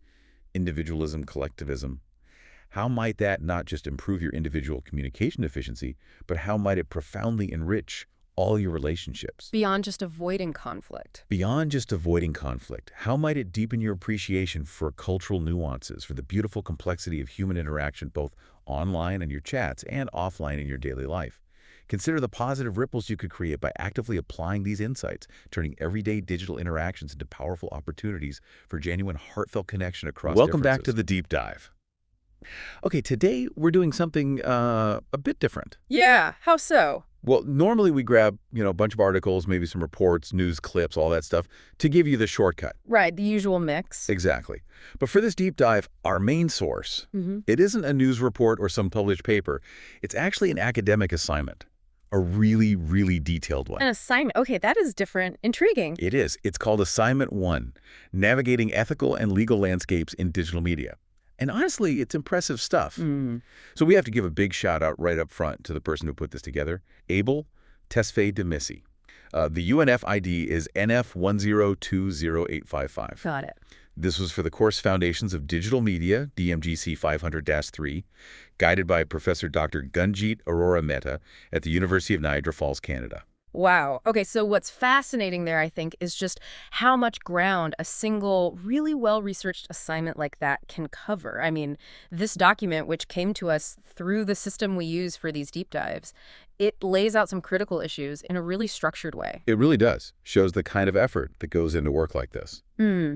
individualism, collectivism, how might that not just improve your individual communication efficiency, but how might it profoundly enrich all your relationships? Beyond just avoiding conflict. Beyond just avoiding conflict, how might it deepen your appreciation for cultural nuances, for the beautiful complexity of human interaction, both online in your chats and offline in your daily life? Consider the positive ripples you could create by actively applying these insights, turning everyday digital interactions into powerful opportunities for genuine, heartfelt connection across Welcome back differences. to the deep dive. Okay, today we're doing something a bit different. Yeah, how so? Well, normally we grab, a bunch of articles, maybe some reports, news clips, all that stuff, to give you the shortcut. Right, the usual mix. Exactly. But for this deep dive, our main source, it isn't a news report or some published paper. It's actually an academic assignment, a really, really detailed one. An assignment. Okay, that is different. Intriguing. It is. It's called Assignment 1, Navigating Ethical and Legal Landscapes in Digital Media. And honestly, it's impressive stuff. So we have to give a big shout out right up front to the person who put this together, Abel Tesfaye-Demisi. The UNF ID is NF1020855. Got it. This was for the course Foundations of Digital Media, DMGC 500-3, guided by Professor Dr. Gunjit Arora Mehta at the University of Niagara Falls, Canada. Wow. Okay, so what's fascinating there, I think, is just how much ground a single, really well-researched assignment like that can cover. I mean, this document, which came to us through the system we use for these deep dives, it lays out some critical issues in a really structured way. It really does. Shows the kind of effort that goes into work like this.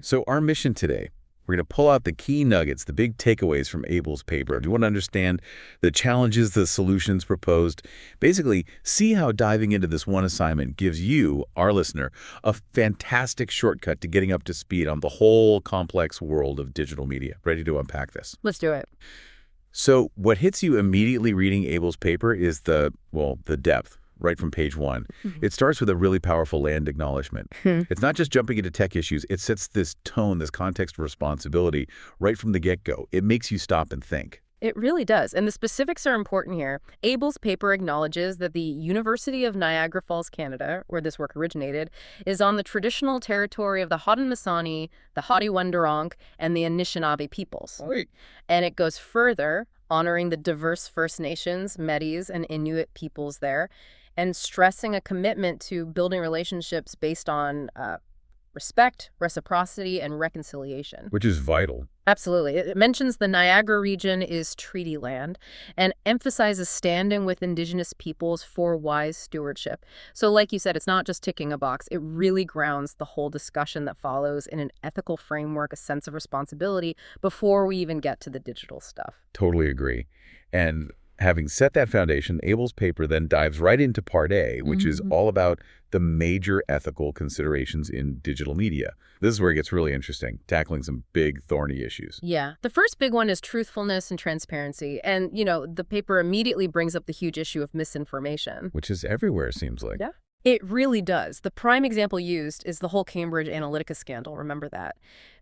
So our mission today, we're going to pull out the key nuggets, the big takeaways from Abel's paper. If you want to understand the challenges, the solutions proposed, basically see how diving into this one assignment gives you, our listener, a fantastic shortcut to getting up to speed on the whole complex world of digital media. Ready to unpack this? Let's do it. So what hits you immediately reading Abel's paper is the depth. Right from page 1. It starts with a really powerful land acknowledgement. It's not just jumping into tech issues. It sets this tone, this context of responsibility right from the get-go. It makes you stop and think. It really does. And the specifics are important here. Abel's paper acknowledges that the University of Niagara Falls, Canada, where this work originated, is on the traditional territory of the Haudenosaunee, the Haudenosaunee, and the Anishinaabe peoples. Right. And it goes further, honoring the diverse First Nations, Métis, and Inuit peoples there, and stressing a commitment to building relationships based on respect, reciprocity, and reconciliation. Which is vital. Absolutely. It mentions the Niagara region is treaty land and emphasizes standing with Indigenous peoples for wise stewardship. So like you said, it's not just ticking a box. It really grounds the whole discussion that follows in an ethical framework, a sense of responsibility before we even get to the digital stuff. Totally agree. And having set that foundation, Abel's paper then dives right into Part A, which is all about the major ethical considerations in digital media. This is where it gets really interesting, tackling some big, thorny issues. Yeah. The first big one is truthfulness and transparency. And, the paper immediately brings up the huge issue of misinformation. Which is everywhere, it seems like. Yeah. It really does. The prime example used is the whole Cambridge Analytica scandal. Remember that?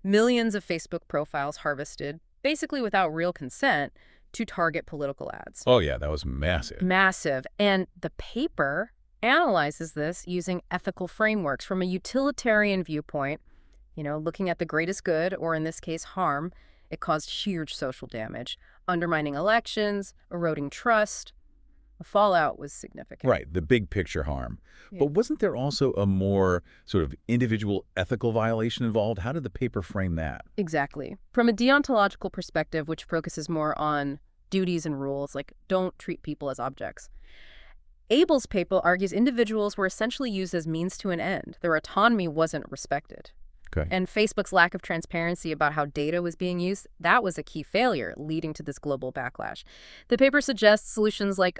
Millions of Facebook profiles harvested, basically without real consent, to target political ads. Oh, yeah, that was massive. Massive. And the paper analyzes this using ethical frameworks from a utilitarian viewpoint, looking at the greatest good, or in this case, harm. It caused huge social damage, undermining elections, eroding trust. The fallout was significant. Right, the big picture harm. Yeah. But wasn't there also a more sort of individual ethical violation involved? How did the paper frame that? Exactly. From a deontological perspective, which focuses more on duties and rules, like don't treat people as objects, Abel's paper argues individuals were essentially used as means to an end. Their autonomy wasn't respected. Okay. And Facebook's lack of transparency about how data was being used, that was a key failure, leading to this global backlash. The paper suggests solutions like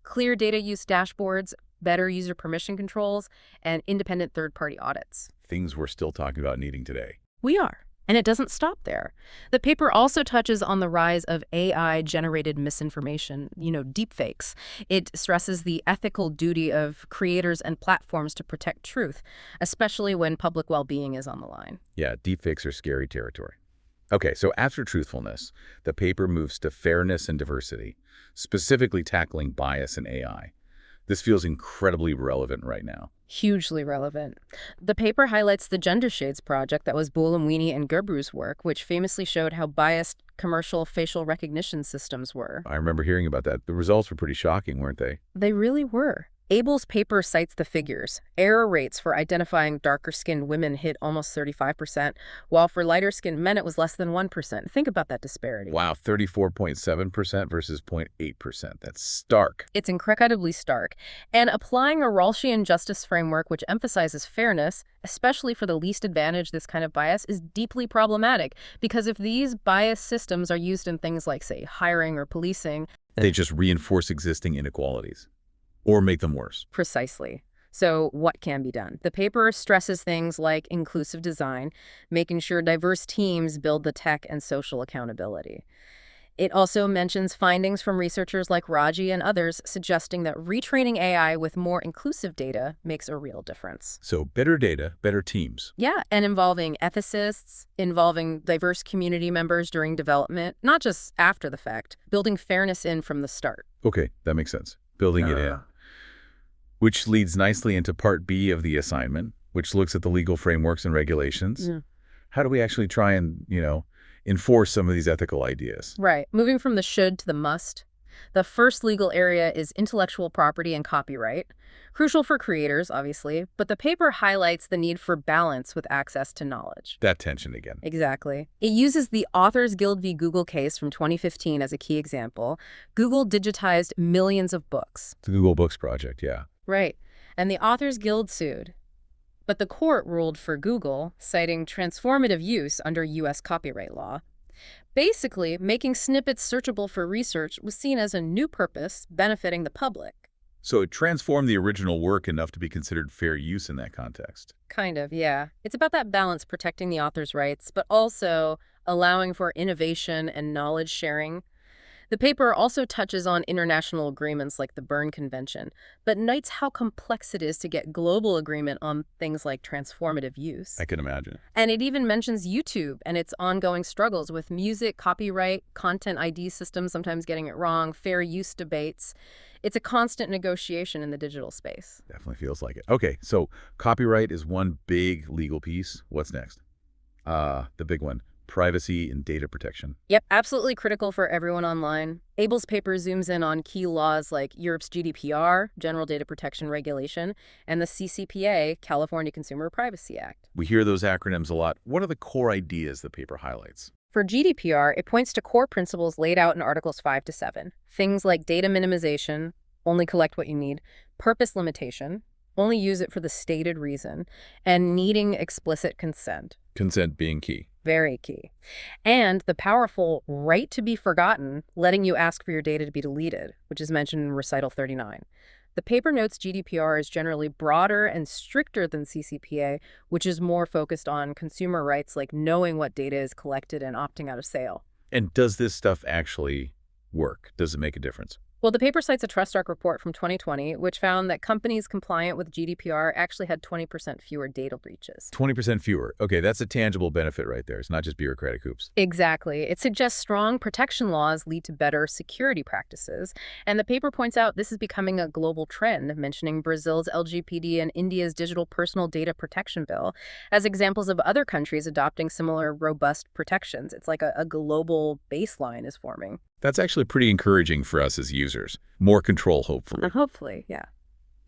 clear data use dashboards, better user permission controls, and independent third-party audits. Things we're still talking about needing today. We are. And it doesn't stop there. The paper also touches on the rise of AI-generated misinformation, deepfakes. It stresses the ethical duty of creators and platforms to protect truth, especially when public well-being is on the line. Yeah, deepfakes are scary territory. Okay, so after truthfulness, the paper moves to fairness and diversity, specifically tackling bias in AI. This feels incredibly relevant right now. Hugely relevant. The paper highlights the Gender Shades project that was Buolamwini and Gerbru's work, which famously showed how biased commercial facial recognition systems were. I remember hearing about that. The results were pretty shocking, weren't they? They really were. Abel's paper cites the figures. Error rates for identifying darker-skinned women hit almost 35%, while for lighter-skinned men it was less than 1%. Think about that disparity. Wow, 34.7% versus 0.8%. That's stark. It's incredibly stark. And applying a Rawlsian justice framework which emphasizes fairness, especially for the least advantaged, this kind of bias, is deeply problematic. Because if these bias systems are used in things like, say, hiring or policing, they just reinforce existing inequalities. Or make them worse. Precisely. So what can be done? The paper stresses things like inclusive design, making sure diverse teams build the tech and social accountability. It also mentions findings from researchers like Raji and others suggesting that retraining AI with more inclusive data makes a real difference. So better data, better teams. Yeah, and involving ethicists, involving diverse community members during development, not just after the fact, building fairness in from the start. Okay, that makes sense. Building it in. Which leads nicely into part B of the assignment, which looks at the legal frameworks and regulations. Yeah. How do we actually try and, enforce some of these ethical ideas? Right. Moving from the should to the must. The first legal area is intellectual property and copyright. Crucial for creators, obviously, but the paper highlights the need for balance with access to knowledge. That tension again. Exactly. It uses the Authors Guild v. Google case from 2015 as a key example. Google digitized millions of books. The Google Books Project, yeah. Right. And the Authors Guild sued. But the court ruled for Google, citing transformative use under U.S. copyright law. Basically, making snippets searchable for research was seen as a new purpose benefiting the public. So it transformed the original work enough to be considered fair use in that context. Kind of, yeah. It's about that balance, protecting the author's rights, but also allowing for innovation and knowledge sharing. The paper also touches on international agreements like the Berne Convention, but notes how complex it is to get global agreement on things like transformative use. I can imagine. And it even mentions YouTube and its ongoing struggles with music, copyright, content ID systems sometimes getting it wrong, fair use debates. It's a constant negotiation in the digital space. Definitely feels like it. Okay, so copyright is one big legal piece. What's next? The big one. Privacy and data protection. Yep, absolutely critical for everyone online. Abel's paper zooms in on key laws like Europe's GDPR, General Data Protection Regulation, and the CCPA, California Consumer Privacy Act. We hear those acronyms a lot. What are the core ideas the paper highlights? For GDPR, it points to core principles laid out in Articles 5 to 7. Things like data minimization, only collect what you need, purpose limitation, only use it for the stated reason, and needing explicit consent. Consent being key. Very key. And the powerful right to be forgotten, letting you ask for your data to be deleted, which is mentioned in Recital 39. The paper notes GDPR is generally broader and stricter than CCPA, which is more focused on consumer rights like knowing what data is collected and opting out of sale. And does this stuff actually work? Does it make a difference? Well, the paper cites a TrustArc report from 2020, which found that companies compliant with GDPR actually had 20% fewer data breaches. 20% fewer. Okay, that's a tangible benefit right there. It's not just bureaucratic hoops. Exactly. It suggests strong protection laws lead to better security practices. And the paper points out this is becoming a global trend, mentioning Brazil's LGPD and India's Digital Personal Data Protection Bill as examples of other countries adopting similar robust protections. It's like a global baseline is forming. That's actually pretty encouraging for us as users. More control, hopefully. Hopefully, yeah.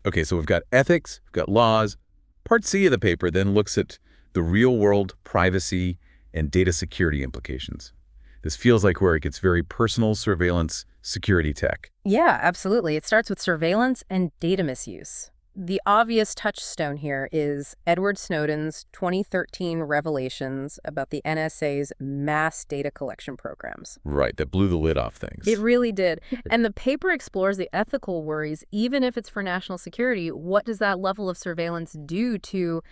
Okay, so we've got ethics, we've got laws. Part C of the paper then looks at the real-world privacy and data security implications. This feels like where it gets very personal surveillance security tech. Yeah, absolutely. It starts with surveillance and data misuse. The obvious touchstone here is Edward Snowden's 2013 revelations about the NSA's mass data collection programs. Right, that blew the lid off things. It really did. And the paper explores the ethical worries, even if it's for national security. What does that level of surveillance do to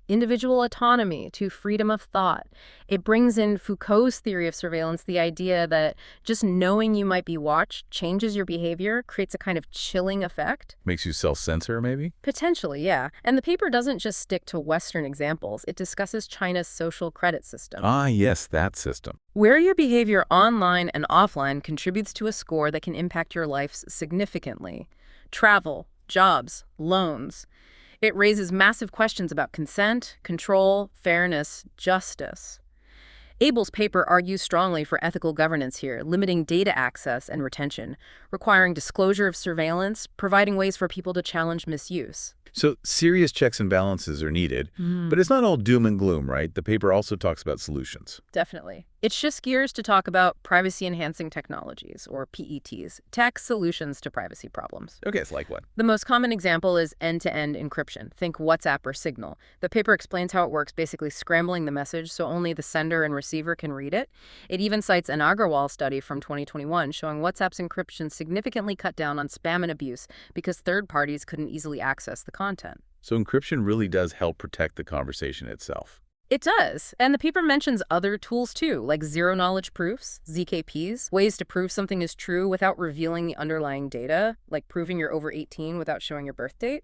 individual autonomy, to freedom of thought? It brings in Foucault's theory of surveillance, the idea that just knowing you might be watched changes your behavior, creates a kind of chilling effect. Makes you self-censor, maybe? Potentially, yeah. And the paper doesn't just stick to Western examples. It discusses China's social credit system. Ah, yes, that system. Where your behavior online and offline contributes to a score that can impact your life significantly. Travel, jobs, loans. It raises massive questions about consent, control, fairness, justice. Abel's paper argues strongly for ethical governance here, limiting data access and retention, requiring disclosure of surveillance, providing ways for people to challenge misuse. So serious checks and balances are needed, but it's not all doom and gloom, right? The paper also talks about solutions. Definitely. It shifts gears to talk about privacy-enhancing technologies, or PETs, tech solutions to privacy problems. Okay, it's like what? The most common example is end-to-end encryption. Think WhatsApp or Signal. The paper explains how it works, basically scrambling the message so only the sender and receiver can read it. It even cites an Agarwal study from 2021 showing WhatsApp's encryption significantly cut down on spam and abuse because third parties couldn't easily access the content. So encryption really does help protect the conversation itself. It does. And the paper mentions other tools too, like zero-knowledge proofs, ZKPs, ways to prove something is true without revealing the underlying data, like proving you're over 18 without showing your birth date.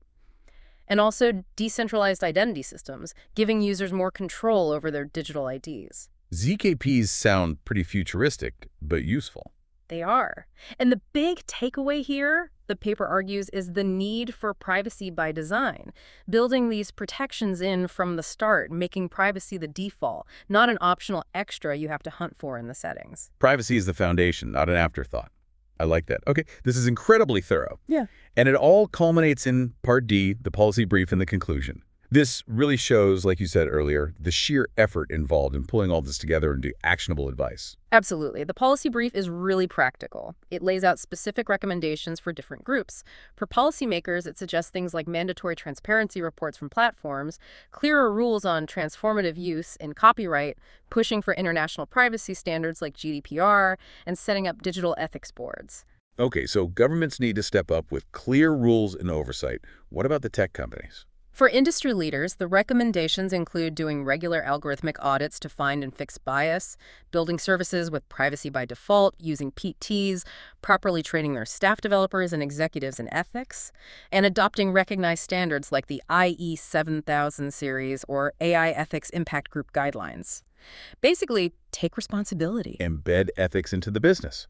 And also decentralized identity systems, giving users more control over their digital IDs. ZKPs sound pretty futuristic, but useful. They are. And the big takeaway here, the paper argues, is the need for privacy by design, building these protections in from the start, making privacy the default, not an optional extra you have to hunt for in the settings. Privacy is the foundation, not an afterthought. I like that. Okay, this is incredibly thorough. Yeah. And it all culminates in Part D, the policy brief and the conclusion. This really shows, like you said earlier, the sheer effort involved in pulling all this together into actionable advice. Absolutely. The policy brief is really practical. It lays out specific recommendations for different groups. For policymakers, it suggests things like mandatory transparency reports from platforms, clearer rules on transformative use in copyright, pushing for international privacy standards like GDPR, and setting up digital ethics boards. Okay, so governments need to step up with clear rules and oversight. What about the tech companies? For industry leaders, the recommendations include doing regular algorithmic audits to find and fix bias, building services with privacy by default, using PTs, properly training their staff developers and executives in ethics, and adopting recognized standards like the IE 7000 series or AI Ethics Impact Group guidelines. Basically, take responsibility. Embed ethics into the business.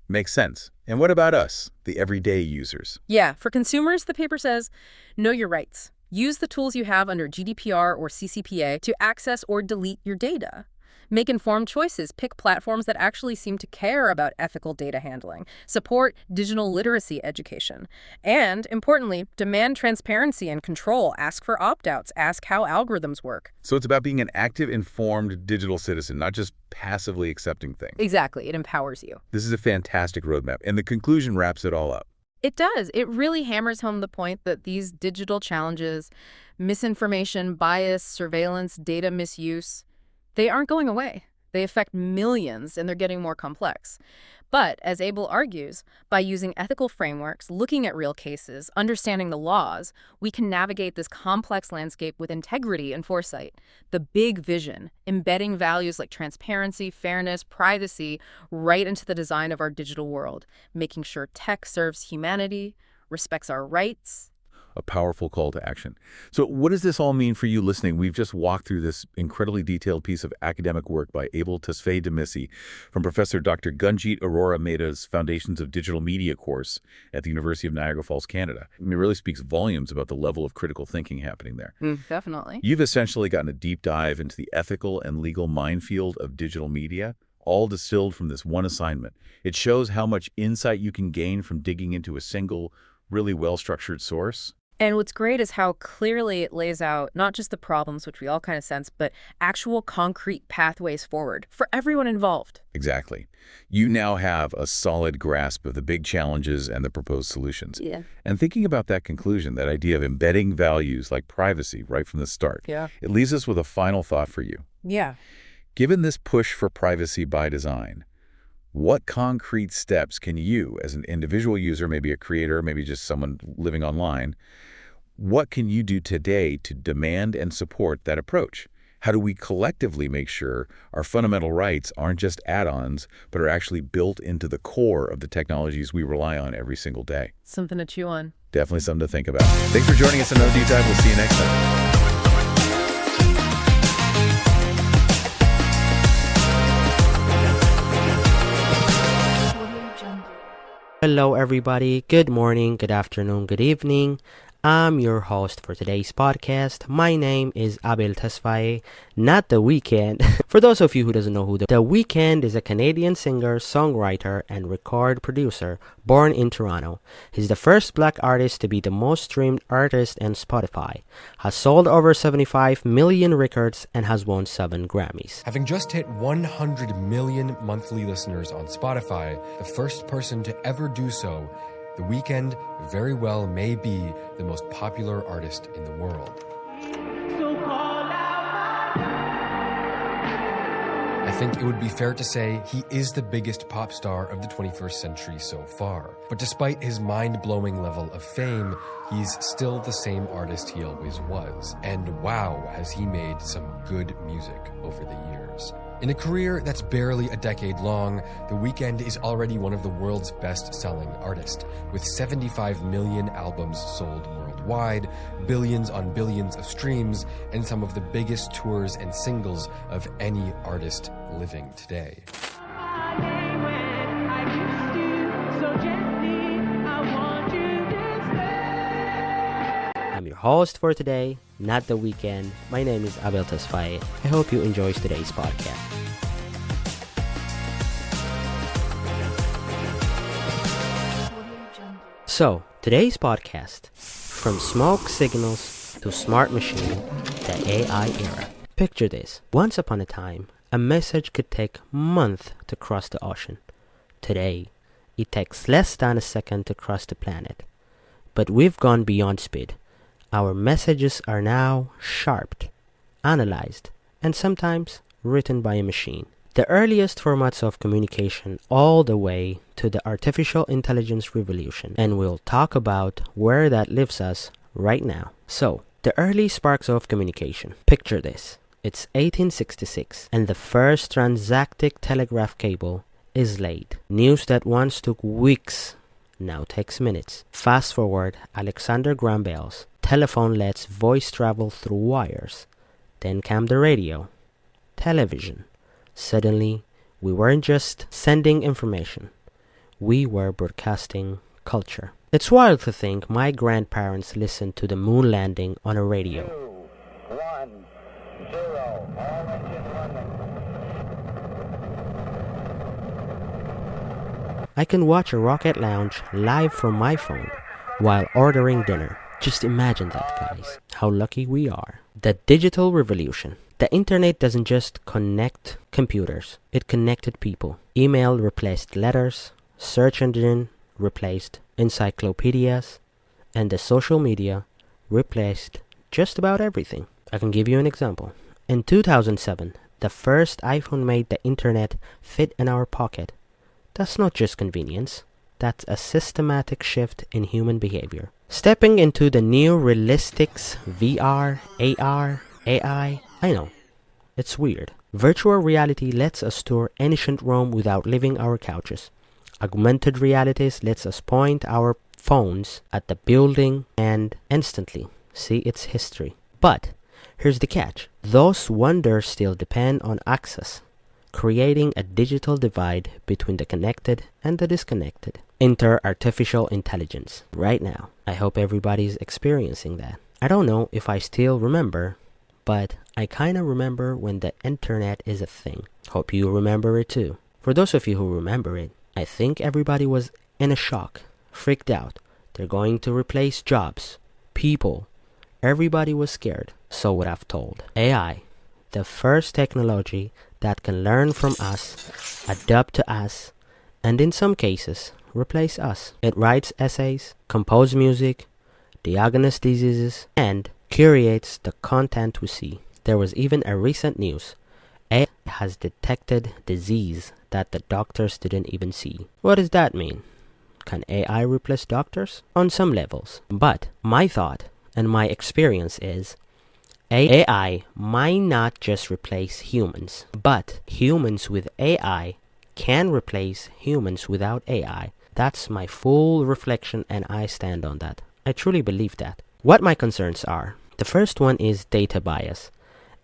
Makes sense. And what about us, the everyday users? Yeah, for consumers, the paper says, know your rights. Use the tools you have under GDPR or CCPA to access or delete your data. Make informed choices. Pick platforms that actually seem to care about ethical data handling. Support digital literacy education. And, importantly, demand transparency and control. Ask for opt-outs. Ask how algorithms work. So it's about being an active, informed digital citizen, not just passively accepting things. Exactly. It empowers you. This is a fantastic roadmap, and the conclusion wraps it all up. It does. It really hammers home the point that these digital challenges, misinformation, bias, surveillance, data misuse, they aren't going away. They affect millions, and they're getting more complex. But, as Abel argues, by using ethical frameworks, looking at real cases, understanding the laws, we can navigate this complex landscape with integrity and foresight. The big vision, embedding values like transparency, fairness, privacy, right into the design of our digital world, making sure tech serves humanity, respects our rights. A powerful call to action. So what does this all mean for you listening? We've just walked through this incredibly detailed piece of academic work by Abel Tesfaye-Demisi from Professor Dr. Gunjit Arora Mehta's Foundations of Digital Media course at the University of Niagara Falls, Canada. I mean, it really speaks volumes about the level of critical thinking happening there. Definitely. You've essentially gotten a deep dive into the ethical and legal minefield of digital media, all distilled from this one assignment. It shows how much insight you can gain from digging into a single, really well-structured source. And what's great is how clearly it lays out not just the problems, which we all kind of sense, but actual concrete pathways forward for everyone involved. Exactly. You now have a solid grasp of the big challenges and the proposed solutions. Yeah. And thinking about that conclusion, that idea of embedding values like privacy right from the start, it leaves us with a final thought for you. Yeah. Given this push for privacy by design, what concrete steps can you, as an individual user, maybe a creator, maybe just someone living online, what can you do today to demand and support that approach? How do we collectively make sure our fundamental rights aren't just add-ons, but are actually built into the core of the technologies we rely on every single day? Something to chew on. Definitely something to think about. Thanks for joining us on No Deep Dive. We'll see you next time. Hello everybody, good morning, good afternoon, good evening. I'm your host for today's podcast. My name is Abel Tesfaye, not The Weeknd. For those of you who doesn't know who The Weeknd is, a Canadian singer, songwriter, and record producer born in Toronto. He's the first black artist to be the most streamed artist on Spotify, has sold over 75 million records, and has won 7 Grammys. Having just hit 100 million monthly listeners on Spotify, the first person to ever do so, The Weeknd very well may be the most popular artist in the world. I think it would be fair to say he is the biggest pop star of the 21st century so far. But despite his mind-blowing level of fame, he's still the same artist he always was. And wow, has he made some good music over the years. In a career that's barely a decade long, The Weeknd is already one of the world's best-selling artists, with 75 million albums sold worldwide, billions on billions of streams, and some of the biggest tours and singles of any artist living today. I'm your host for today, not The Weeknd. My name is Abel Tesfaye. I hope you enjoy today's podcast. So, today's podcast, from smoke signals to smart machine, the AI era. Picture this. Once upon a time, a message could take months to cross the ocean. Today, it takes less than a second to cross the planet. But we've gone beyond speed. Our messages are now sharpened, analyzed, and sometimes written by a machine. The earliest formats of communication all the way to the artificial intelligence revolution, and we'll talk about where that leaves us right now. So, the early sparks of communication. Picture this. It's 1866, and the first transactic telegraph cable is laid. News that once took weeks now takes minutes. Fast forward, Alexander Graham Bell's telephone lets voice travel through wires. Then came the radio, television. Suddenly, we weren't just sending information. We were broadcasting culture. It's wild to think my grandparents listened to the moon landing on a radio. 2, 1, 0, all engine running. I can watch a rocket launch live from my phone while ordering dinner. Just imagine that, guys. How lucky we are. The digital revolution. The internet doesn't just connect computers. It connected people. Email replaced letters. Search engine replaced encyclopedias. And the social media replaced just about everything. I can give you an example. In 2007, the first iPhone made the internet fit in our pocket. That's not just convenience. That's a systematic shift in human behavior. Stepping into the new realistics, VR, AR, AI, I know, it's weird. Virtual reality lets us tour ancient Rome without leaving our couches. Augmented realities lets us point our phones at the building and instantly see its history. But here's the catch. Those wonders still depend on access, creating a digital divide between the connected and the disconnected. Enter artificial intelligence right now. I hope everybody's experiencing that. I don't know if I still remember, but I kinda remember when the internet is a thing. Hope you remember it too. For those of you who remember it, I think everybody was in a shock, freaked out. They're going to replace jobs, people. Everybody was scared, so what I've told. AI, the first technology that can learn from us, adapt to us, and in some cases, replace us. It writes essays, composes music, diagnoses diseases, and curates the content we see. There was even a recent news. AI has detected disease that the doctors didn't even see. What does that mean? Can AI replace doctors? On some levels. But my thought and my experience is AI might not just replace humans, but humans with AI can replace humans without AI. That's my full reflection and I stand on that. I truly believe that. What my concerns are. The first one is data bias.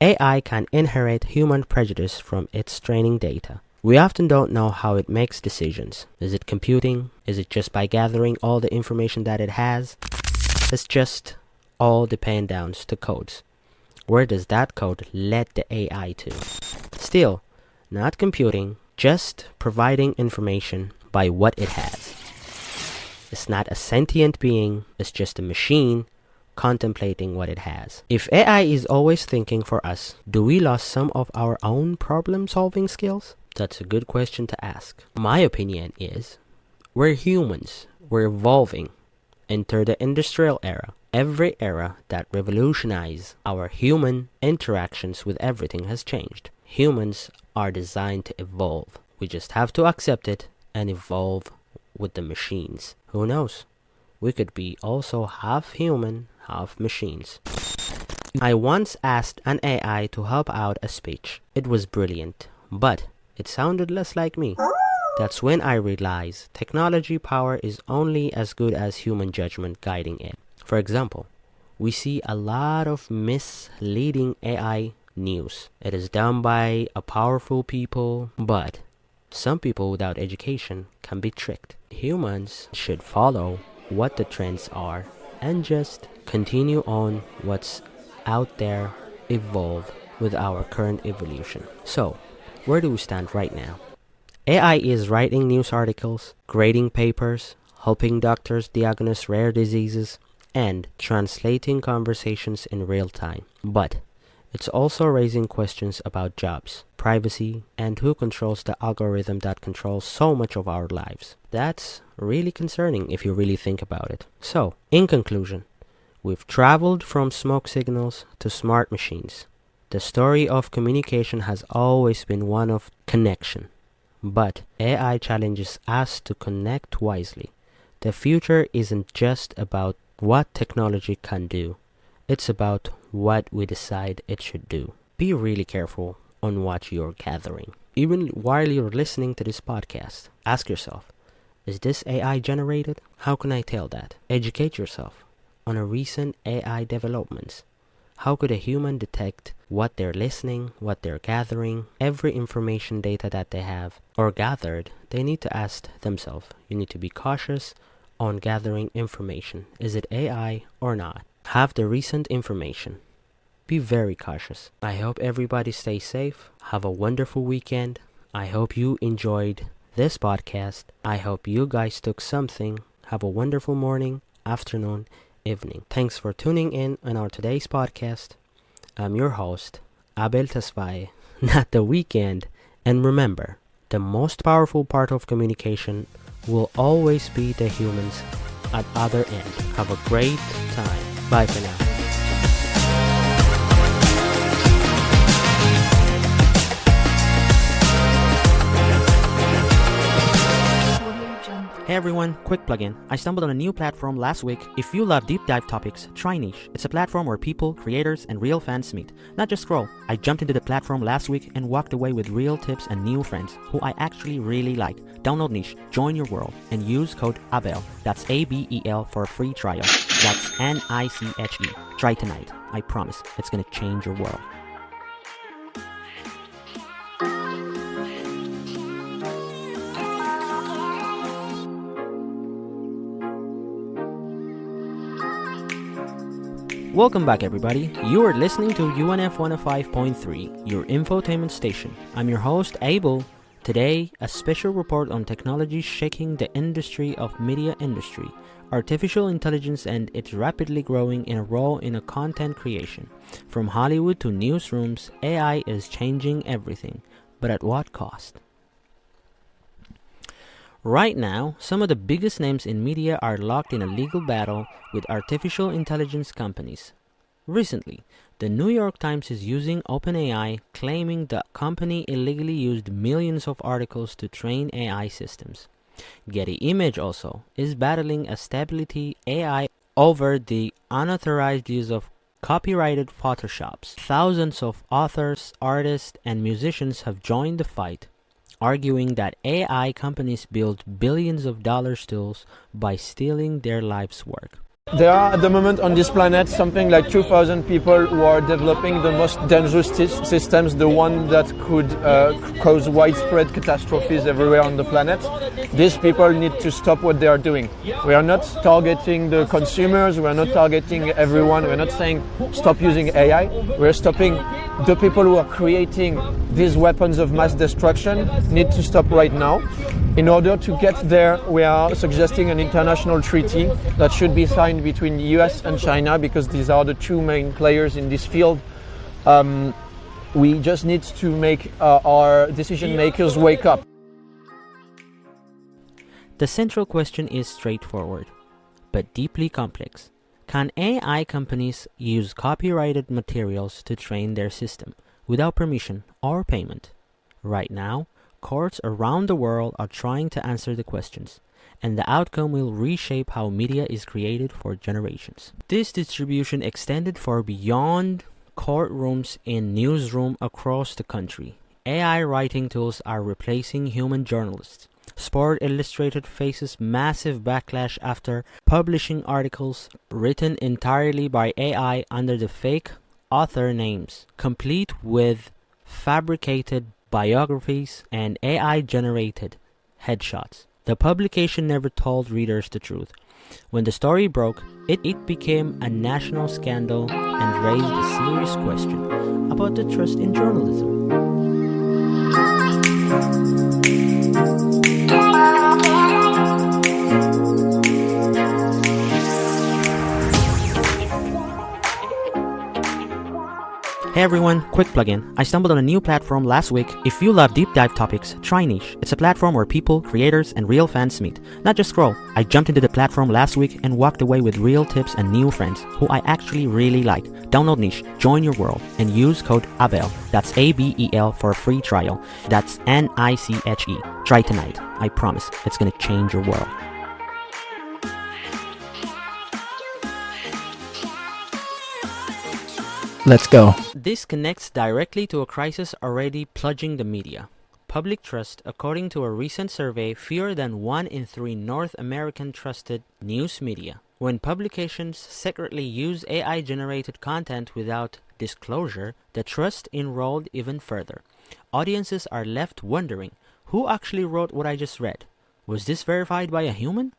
AI can inherit human prejudice from its training data. We often don't know how it makes decisions. Is it computing? Is it just by gathering all the information that it has? It's just all depend down to codes. Where does that code lead the AI to? Still, not computing, just providing information by what it has. It's not a sentient being, it's just a machine contemplating what it has. If AI is always thinking for us, do we lose some of our own problem-solving skills? That's a good question to ask. My opinion is, we're humans, we're evolving. Enter the industrial era. Every era that revolutionized our human interactions with everything has changed. Humans are designed to evolve. We just have to accept it and evolve with the machines. Who knows? We could be also half human, half machines. I once asked an AI to help out a speech. It was brilliant, but it sounded less like me. That's when I realized technology power is only as good as human judgment guiding it. For example, we see a lot of misleading AI news. It is done by a powerful people, but some people without education can be tricked. Humans should follow what the trends are and just continue on what's out there, evolve with our current evolution. So, where do we stand right now? AI is writing news articles, grading papers, helping doctors diagnose rare diseases, and translating conversations in real time. But it's also raising questions about jobs, privacy, and who controls the algorithm that controls so much of our lives. That's really concerning if you really think about it. So, in conclusion, we've traveled from smoke signals to smart machines. The story of communication has always been one of connection, but AI challenges us to connect wisely. The future isn't just about what technology can do. It's about what we decide it should do. Be really careful on what you're gathering. Even while you're listening to this podcast, ask yourself, is this AI generated? How can I tell that? Educate yourself on a recent AI developments. How could a human detect what they're listening, what they're gathering, every information data that they have or gathered? They need to ask themselves. You need to be cautious on gathering information. Is it AI or not? Have the recent information. Be very cautious. I hope everybody stays safe. Have a wonderful weekend. I hope you enjoyed this podcast. I hope you guys took something. Have a wonderful morning, afternoon, evening. Thanks for tuning in on our today's podcast. I'm your host, Abel Tesfaye, not the weekend. And remember, the most powerful part of communication will always be the humans at other end. Have a great time. Bye for now. Hey everyone, quick plugin. I stumbled on a new platform last week. If you love deep dive topics, try Niche. It's a platform where people, creators, and real fans meet, not just scroll. I jumped into the platform last week and walked away with real tips and new friends who I actually really like. Download Niche, join your world, and use code ABEL. That's ABEL for a free trial. That's NICHE. Try tonight. I promise it's gonna change your world. Welcome back, everybody. You are listening to UNF 105.3, your infotainment station. I'm your host, Abel. Today, a special report on technology shaking the industry of media industry, artificial intelligence and its rapidly growing in a role in a content creation. From Hollywood to newsrooms, AI is changing everything, but at what cost? Right now, some of the biggest names in media are locked in a legal battle with artificial intelligence companies. Recently, the New York Times is using OpenAI, claiming the company illegally used millions of articles to train AI systems. Getty Image also is battling a stability AI over the unauthorized use of copyrighted photoshops. Thousands of authors, artists, and musicians have joined the fight, arguing that AI companies build billions of dollars tools by stealing their life's work. There are at the moment on this planet something like 2,000 people who are developing the most dangerous systems, the one that could cause widespread catastrophes everywhere on the planet. These people need to stop what they are doing. We are not targeting the consumers, we are not targeting everyone, we are not saying stop using AI, we are stopping the people who are creating these weapons of mass destruction need to stop right now. In order to get there, we are suggesting an international treaty that should be signed between the US and China, because these are the two main players in this field. We just need to make our decision makers wake up. The central question is straightforward, but deeply complex. Can AI companies use copyrighted materials to train their system without permission or payment? Right now, courts around the world are trying to answer the questions, and the outcome will reshape how media is created for generations. This distribution extended far beyond courtrooms in newsrooms across the country. AI writing tools are replacing human journalists. Sport Illustrated faces massive backlash after publishing articles written entirely by AI under the fake author names, complete with fabricated biographies and AI-generated headshots. The publication never told readers the truth. When the story broke, it became a national scandal and raised a serious question about the trust in journalism. Hey everyone, quick plugin. I stumbled on a new platform last week. If you love deep dive topics, try Niche. It's a platform where people, creators, and real fans meet, not just scroll. I jumped into the platform last week and walked away with real tips and new friends who I actually really like. Download Niche, join your world, and use code ABEL. That's ABEL for a free trial. That's NICHE. Try tonight. I promise it's gonna change your world. Let's go. This connects directly to a crisis already plaguing the media. Public trust, according to a recent survey, fewer than 1 in 3 North American trusted news media. When publications secretly use AI-generated content without disclosure, the trust erodes even further. Audiences are left wondering, who actually wrote what I just read? Was this verified by a human?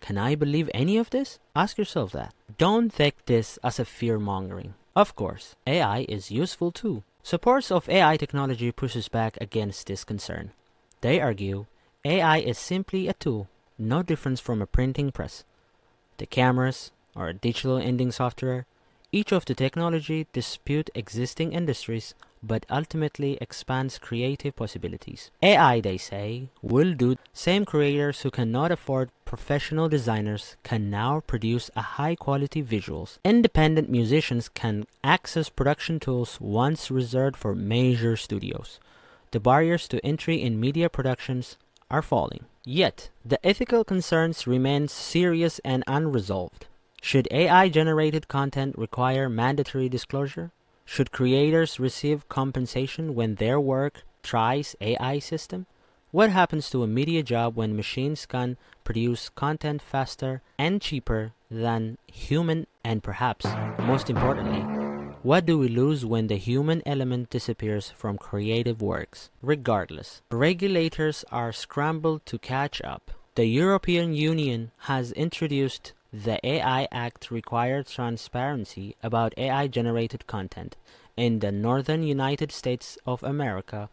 Can I believe any of this? Ask yourself that. Don't take this as a fear-mongering. Of course, AI is useful too. Supporters of AI technology pushes back against this concern. They argue AI is simply a tool, no difference from a printing press, the cameras, or a digital ending software. Each of the technology dispute existing industries, but ultimately expands creative possibilities. AI, they say, will do. Same creators who cannot afford professional designers can now produce a high-quality visuals. Independent musicians can access production tools once reserved for major studios. The barriers to entry in media productions are falling. Yet, the ethical concerns remain serious and unresolved. Should AI-generated content require mandatory disclosure? Should creators receive compensation when their work tries AI system? What happens to a media job when machines can produce content faster and cheaper than human? And perhaps, most importantly, what do we lose when the human element disappears from creative works? Regardless, regulators are scrambled to catch up. The European Union has introduced The AI Act required transparency about AI-generated content. In the northern United States of America,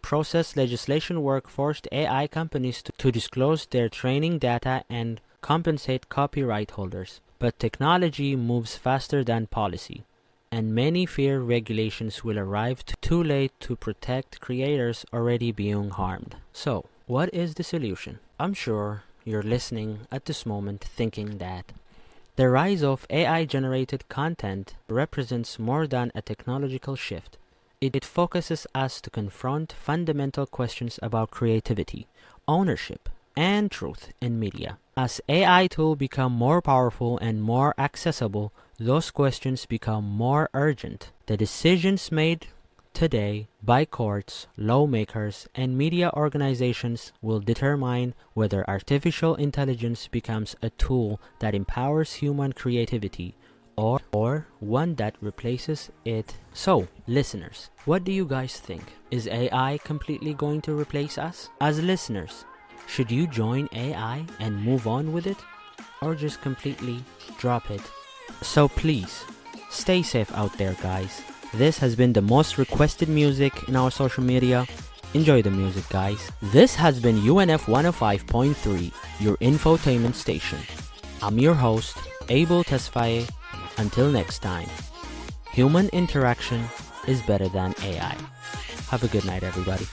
process legislation work forced AI companies to disclose their training data and compensate copyright holders. But technology moves faster than policy, and many fear regulations will arrive too late to protect creators already being harmed. So, what is the solution? I'm sure you're listening at this moment thinking that the rise of AI-generated content represents more than a technological shift. It focuses us to confront fundamental questions about creativity, ownership, and truth in media. As AI tools become more powerful and more accessible, those questions become more urgent. The decisions made today by courts, lawmakers, and media organizations will determine whether artificial intelligence becomes a tool that empowers human creativity or one that replaces it. So, listeners, what do you guys think? Is AI completely going to replace us? As listeners, should you join AI and move on with it, or just completely drop it? So please, stay safe out there, guys. This has been the most requested music in our social media. Enjoy the music, guys. This has been UNF 105.3, your infotainment station. I'm your host, Abel Tesfaye. Until next time, human interaction is better than AI. Have a good night, everybody.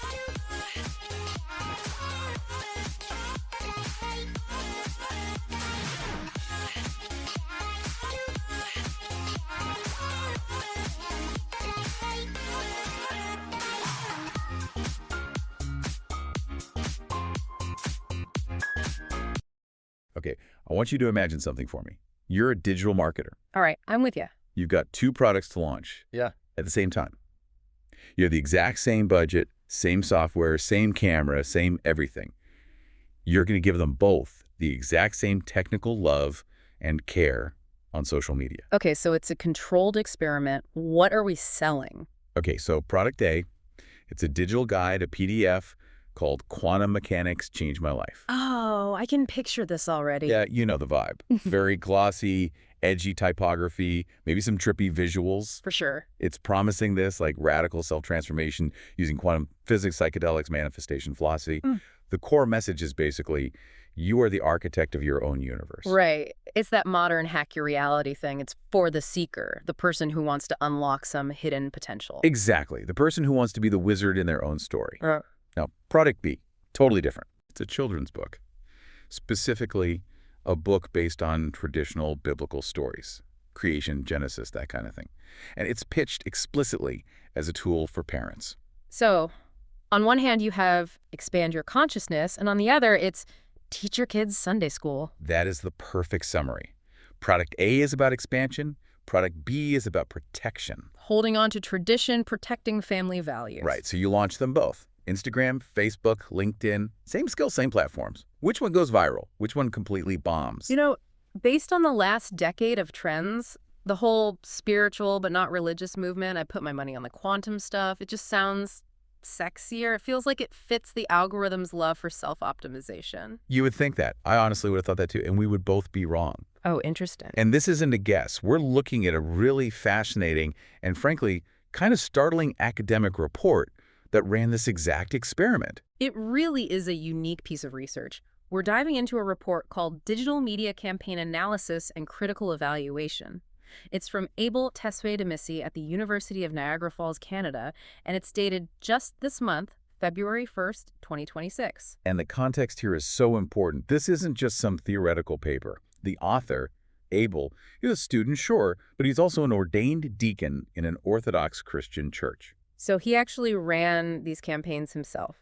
Okay, I want you to imagine something for me. You're a digital marketer. All right, I'm with you. You've got 2 products to launch at the same time. You have the exact same budget, same software, same camera, same everything. You're going to give them both the exact same technical love and care on social media. Okay, so it's a controlled experiment. What are we selling? Okay, so product A, it's a digital guide, a PDF called Quantum Mechanics Changed My Life. Oh, I can picture this already. Yeah, you know the vibe. Very glossy, edgy typography, maybe some trippy visuals. For sure. It's promising this like radical self-transformation using quantum physics, psychedelics, manifestation, philosophy. The core message is basically, you are the architect of your own universe. Right. It's that modern hack your reality thing. It's for the seeker, the person who wants to unlock some hidden potential. Exactly. The person who wants to be the wizard in their own story. Now, product B, totally different. It's a children's book, specifically a book based on traditional biblical stories, creation, Genesis, that kind of thing. And it's pitched explicitly as a tool for parents. So, on one hand, you have expand your consciousness, and on the other, it's teach your kids Sunday school. That is the perfect summary. Product A is about expansion. Product B is about protection. Holding on to tradition, protecting family values. Right, so you launch them both. Instagram, Facebook, LinkedIn, same skill, same platforms. Which one goes viral? Which one completely bombs? You know, based on the last decade of trends, the whole spiritual but not religious movement, I put my money on the quantum stuff. It just sounds sexier. It feels like it fits the algorithm's love for self-optimization. You would think that. I honestly would have thought that too, and we would both be wrong. Oh, interesting. And this isn't a guess. We're looking at a really fascinating and frankly, kind of startling academic report that ran this exact experiment. It really is a unique piece of research. We're diving into a report called Digital Media Campaign Analysis and Critical Evaluation. It's from Abel Tesfaye at the University of Niagara Falls, Canada, and it's dated just this month, February 1st, 2026. And the context here is so important. This isn't just some theoretical paper. The author, Abel, is a student, sure, but he's also an ordained deacon in an Orthodox Christian church. So he actually ran these campaigns himself.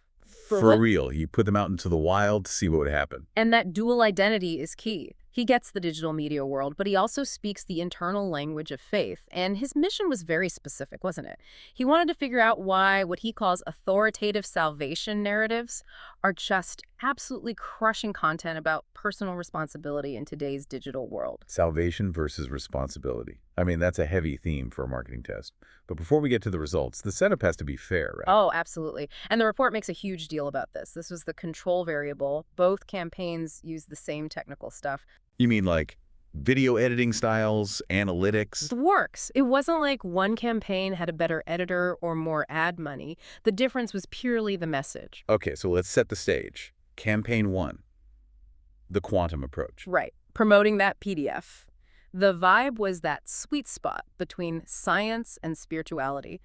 For real. He put them out into the wild to see what would happen. And that dual identity is key. He gets the digital media world, but he also speaks the internal language of faith. And his mission was very specific, wasn't it? He wanted to figure out why what he calls authoritative salvation narratives are just absolutely crushing content about personal responsibility in today's digital world. Salvation versus responsibility. I mean, that's a heavy theme for a marketing test. But before we get to the results, the setup has to be fair, right? Oh, absolutely. And the report makes a huge deal about this. This was the control variable. Both campaigns use the same technical stuff. You mean like video editing styles, analytics. The works. It wasn't like one campaign had a better editor or more ad money. The difference was purely the message. Okay, so let's set the stage. Campaign 1, the quantum approach. Right. Promoting that PDF. The vibe was that sweet spot between science and spirituality.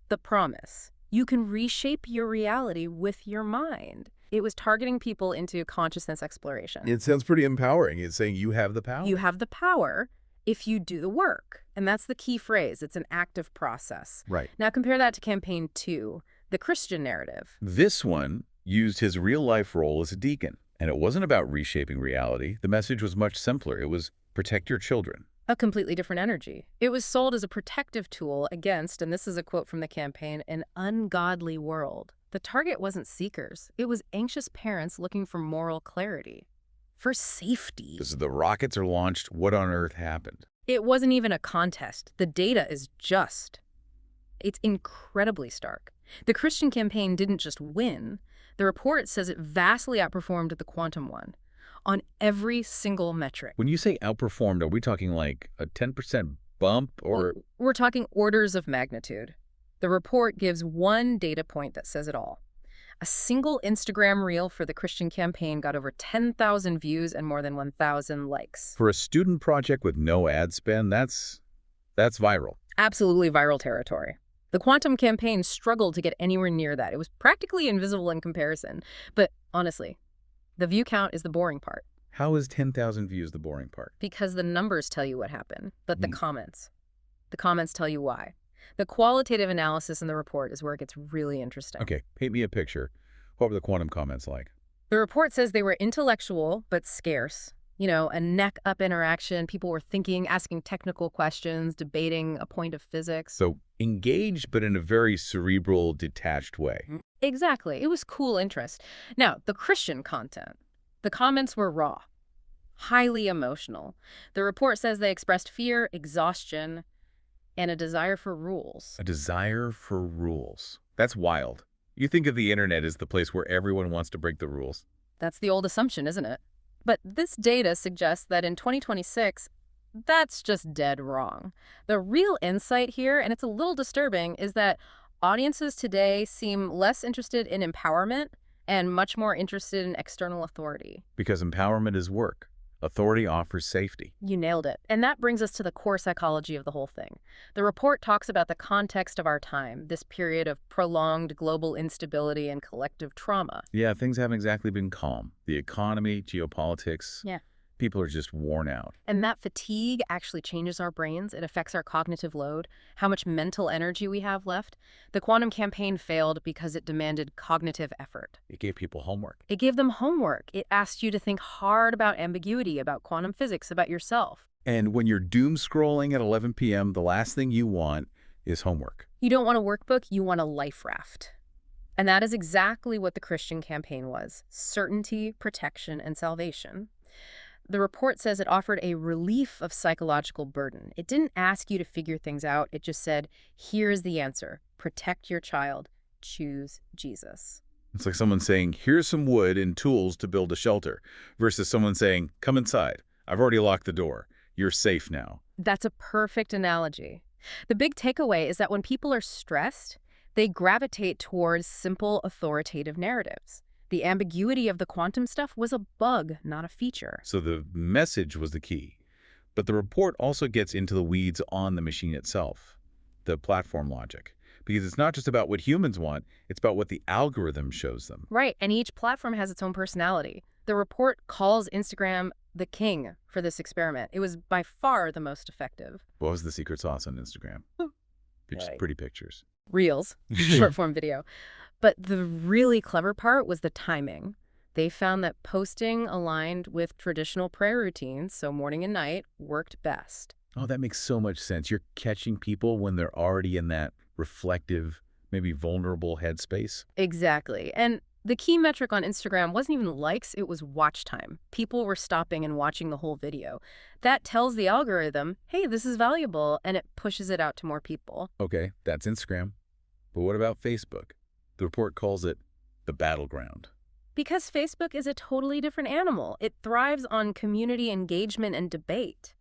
The promise. You can reshape your reality with your mind. It was targeting people into consciousness exploration. It sounds pretty empowering. It's saying you have the power. You have the power if you do the work. And that's the key phrase. It's an active process. Right. Now compare that to campaign 2, the Christian narrative. This one used his real-life role as a deacon. And it wasn't about reshaping reality. The message was much simpler. It was protect your children. A completely different energy. It was sold as a protective tool against, and this is a quote from the campaign, an ungodly world. The target wasn't seekers. It was anxious parents looking for moral clarity. For safety. As the rockets are launched, what on earth happened? It wasn't even a contest. The data is just. It's incredibly stark. The Christian campaign didn't just win. The report says it vastly outperformed the quantum one on every single metric. When you say outperformed, are we talking like a 10% bump or? Well, we're talking orders of magnitude. The report gives one data point that says it all. A single Instagram reel for the Christian campaign got over 10,000 views and more than 1,000 likes. For a student project with no ad spend, that's viral. Absolutely viral territory. The quantum campaign struggled to get anywhere near that. It was practically invisible in comparison. But honestly, the view count is the boring part. How is 10,000 views the boring part? Because the numbers tell you what happened, but the comments tell you why. The qualitative analysis in the report is where it gets really interesting. Okay, paint me a picture. What were the quantum comments like? The report says they were intellectual, but scarce. You know, a neck-up interaction. People were thinking, asking technical questions, debating a point of physics. So engaged, but in a very cerebral, detached way. Exactly. It was cool interest. Now, the Christian content. The comments were raw, highly emotional. The report says they expressed fear, exhaustion, and a desire for rules. A desire for rules. That's wild. You think of the internet as the place where everyone wants to break the rules. That's the old assumption, isn't it? But this data suggests that in 2026, that's just dead wrong. The real insight here, and it's a little disturbing, is that audiences today seem less interested in empowerment and much more interested in external authority. Because empowerment is work. Authority offers safety. You nailed it. And that brings us to the core psychology of the whole thing. The report talks about the context of our time, this period of prolonged global instability and collective trauma. Yeah, things haven't exactly been calm. The economy, geopolitics. Yeah. People are just worn out. And that fatigue actually changes our brains. It affects our cognitive load, how much mental energy we have left. The quantum campaign failed because it demanded cognitive effort. It gave people homework. It gave them homework. It asked you to think hard about ambiguity, about quantum physics, about yourself. And when you're doom scrolling at 11 p.m., the last thing you want is homework. You don't want a workbook, you want a life raft. And that is exactly what the Christian campaign was: certainty, protection, and salvation. The report says it offered a relief of psychological burden. It didn't ask you to figure things out. It just said, here's the answer. Protect your child. Choose Jesus. It's like someone saying, here's some wood and tools to build a shelter, versus someone saying, come inside. I've already locked the door. You're safe now. That's a perfect analogy. The big takeaway is that when people are stressed, they gravitate towards simple, authoritative narratives. The ambiguity of the quantum stuff was a bug, not a feature. So the message was the key. But the report also gets into the weeds on the machine itself, the platform logic. Because it's not just about what humans want, it's about what the algorithm shows them. Right, and each platform has its own personality. The report calls Instagram the king for this experiment. It was by far the most effective. What was the secret sauce on Instagram? Just pretty pictures. Reels, short-form video. But the really clever part was the timing. They found that posting aligned with traditional prayer routines, so morning and night, worked best. Oh, that makes so much sense. You're catching people when they're already in that reflective, maybe vulnerable headspace. Exactly. And the key metric on Instagram wasn't even likes, it was watch time. People were stopping and watching the whole video. That tells the algorithm, hey, this is valuable, and it pushes it out to more people. Okay, that's Instagram. But what about Facebook? The report calls it the battleground. Because Facebook is a totally different animal. It thrives on community engagement and debate.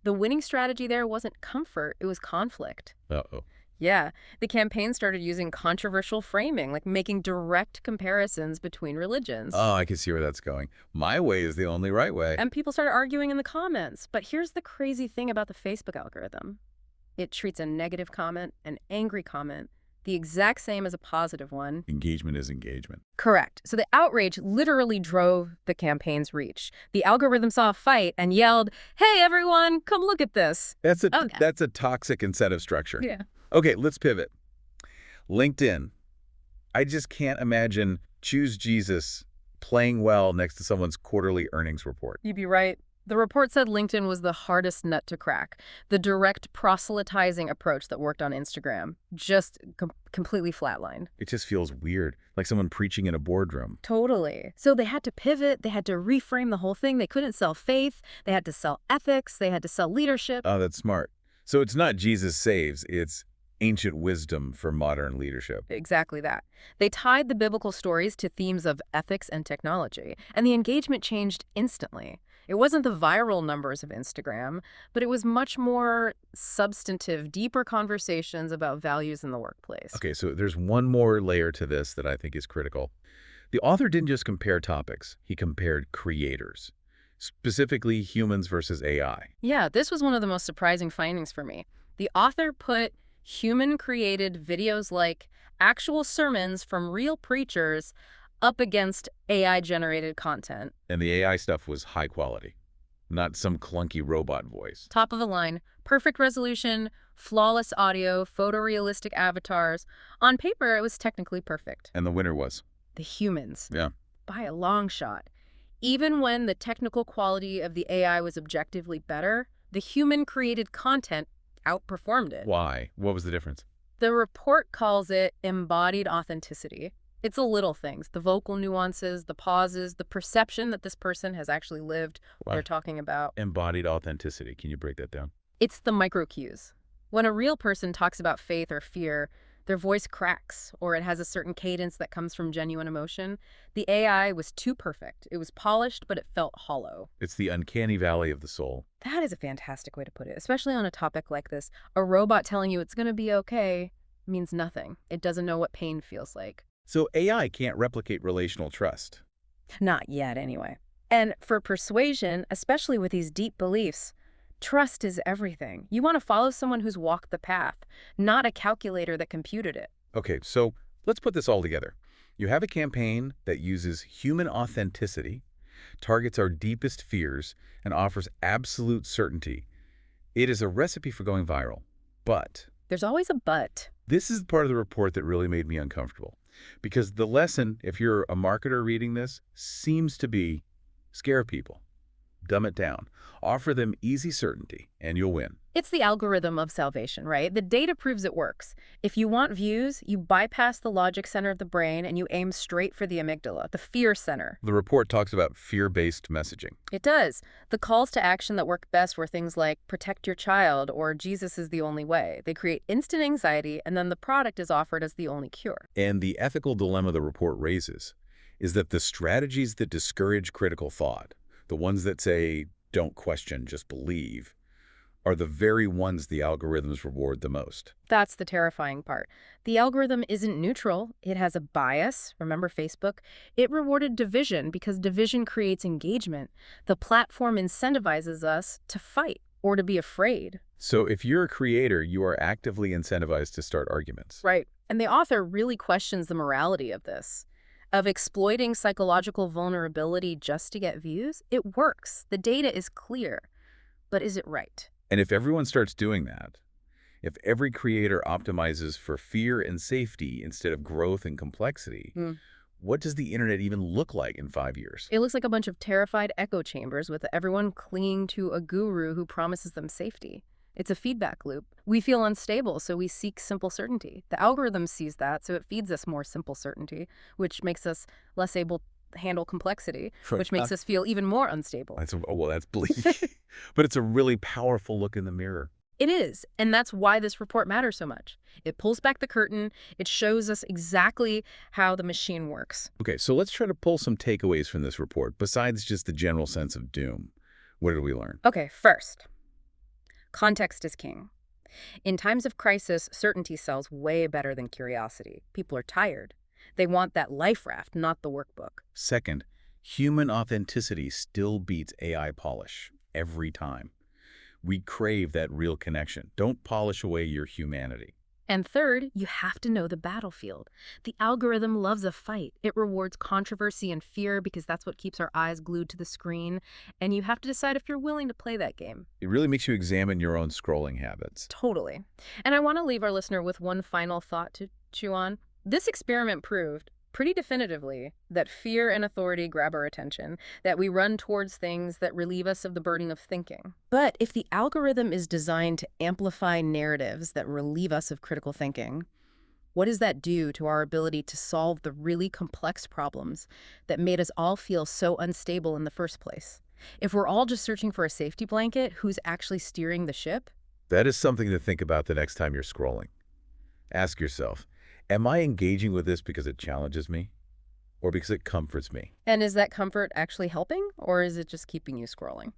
The winning strategy there wasn't comfort, it was conflict. Uh-oh. Yeah, the campaign started using controversial framing, like making direct comparisons between religions. Oh, I can see where that's going. My way is the only right way. And people started arguing in the comments. But here's the crazy thing about the Facebook algorithm. It treats a negative comment, an angry comment, the exact same as a positive one. Engagement is engagement. Correct. So the outrage literally drove the campaign's reach. The algorithm saw a fight and yelled, "Hey, everyone, come look at this." That's a toxic incentive structure. Yeah. Okay, let's pivot. LinkedIn. I just can't imagine Choose Jesus playing well next to someone's quarterly earnings report. You'd be right. The report said LinkedIn was the hardest nut to crack. The direct proselytizing approach that worked on Instagram just completely flatlined. It just feels weird, like someone preaching in a boardroom. Totally. So they had to pivot. They had to reframe the whole thing. They couldn't sell faith. They had to sell ethics. They had to sell leadership. Oh, that's smart. So it's not Jesus saves, it's ancient wisdom for modern leadership. Exactly that. They tied the biblical stories to themes of ethics and technology, and the engagement changed instantly. It wasn't the viral numbers of Instagram, but it was much more substantive, deeper conversations about values in the workplace. Okay, so there's one more layer to this that I think is critical. The author didn't just compare topics, he compared creators, specifically humans versus AI. Yeah, this was one of the most surprising findings for me. The author put human-created videos like actual sermons from real preachers up against AI-generated content. And the AI stuff was high quality, not some clunky robot voice. Top of the line, perfect resolution, flawless audio, photorealistic avatars. On paper, it was technically perfect. And the winner was? The humans. Yeah. By a long shot. Even when the technical quality of the AI was objectively better, the human-created content outperformed it. Why? What was the difference? The report calls it embodied authenticity. It's the little things, the vocal nuances, the pauses, the perception that this person has actually lived what they're talking about. Embodied authenticity. Can you break that down? It's the micro cues. When a real person talks about faith or fear, their voice cracks, or it has a certain cadence that comes from genuine emotion. The AI was too perfect. It was polished, but it felt hollow. It's the uncanny valley of the soul. That is a fantastic way to put it, especially on a topic like this. A robot telling you it's going to be okay means nothing. It doesn't know what pain feels like. So AI can't replicate relational trust. Not yet, anyway. And for persuasion, especially with these deep beliefs, trust is everything. You want to follow someone who's walked the path, not a calculator that computed it. Okay, so let's put this all together. You have a campaign that uses human authenticity, targets our deepest fears, and offers absolute certainty. It is a recipe for going viral. But there's always a but. This is the part of the report that really made me uncomfortable. Because the lesson, if you're a marketer reading this, seems to be scare people. Dumb it down. Offer them easy certainty, and you'll win. It's the algorithm of salvation, right? The data proves it works. If you want views, you bypass the logic center of the brain and you aim straight for the amygdala, the fear center. The report talks about fear-based messaging. It does. The calls to action that work best were things like protect your child or Jesus is the only way. They create instant anxiety, and then the product is offered as the only cure. And the ethical dilemma the report raises is that the strategies that discourage critical thought, the ones that say, don't question, just believe, are the very ones the algorithms reward the most. That's the terrifying part. The algorithm isn't neutral. It has a bias. Remember Facebook? It rewarded division because division creates engagement. The platform incentivizes us to fight or to be afraid. So if you're a creator, you are actively incentivized to start arguments. Right. And the author really questions the morality of this. Of exploiting psychological vulnerability just to get views. It works. The data is clear. But is it right? And if everyone starts doing that, if every creator optimizes for fear and safety instead of growth and complexity, what does the internet even look like in 5 years? It looks like a bunch of terrified echo chambers with everyone clinging to a guru who promises them safety. It's a feedback loop. We feel unstable, so we seek simple certainty. The algorithm sees that, so it feeds us more simple certainty, which makes us less able to handle complexity, which makes us feel even more unstable. Well, that's bleak. But it's a really powerful look in the mirror. It is, and that's why this report matters so much. It pulls back the curtain. It shows us exactly how the machine works. Okay, so let's try to pull some takeaways from this report, besides just the general sense of doom. What did we learn? Okay, first, context is king. In times of crisis, certainty sells way better than curiosity. People are tired. They want that life raft, not the workbook. Second, human authenticity still beats AI polish every time. We crave that real connection. Don't polish away your humanity. And third, you have to know the battlefield. The algorithm loves a fight. It rewards controversy and fear because that's what keeps our eyes glued to the screen. And you have to decide if you're willing to play that game. It really makes you examine your own scrolling habits. Totally. And I want to leave our listener with one final thought to chew on. This experiment proved pretty definitively that fear and authority grab our attention, that we run towards things that relieve us of the burden of thinking. But if the algorithm is designed to amplify narratives that relieve us of critical thinking, what does that do to our ability to solve the really complex problems that made us all feel so unstable in the first place? If we're all just searching for a safety blanket, who's actually steering the ship? That is something to think about the next time you're scrolling. Ask yourself, am I engaging with this because it challenges me or because it comforts me? And is that comfort actually helping, or is it just keeping you scrolling?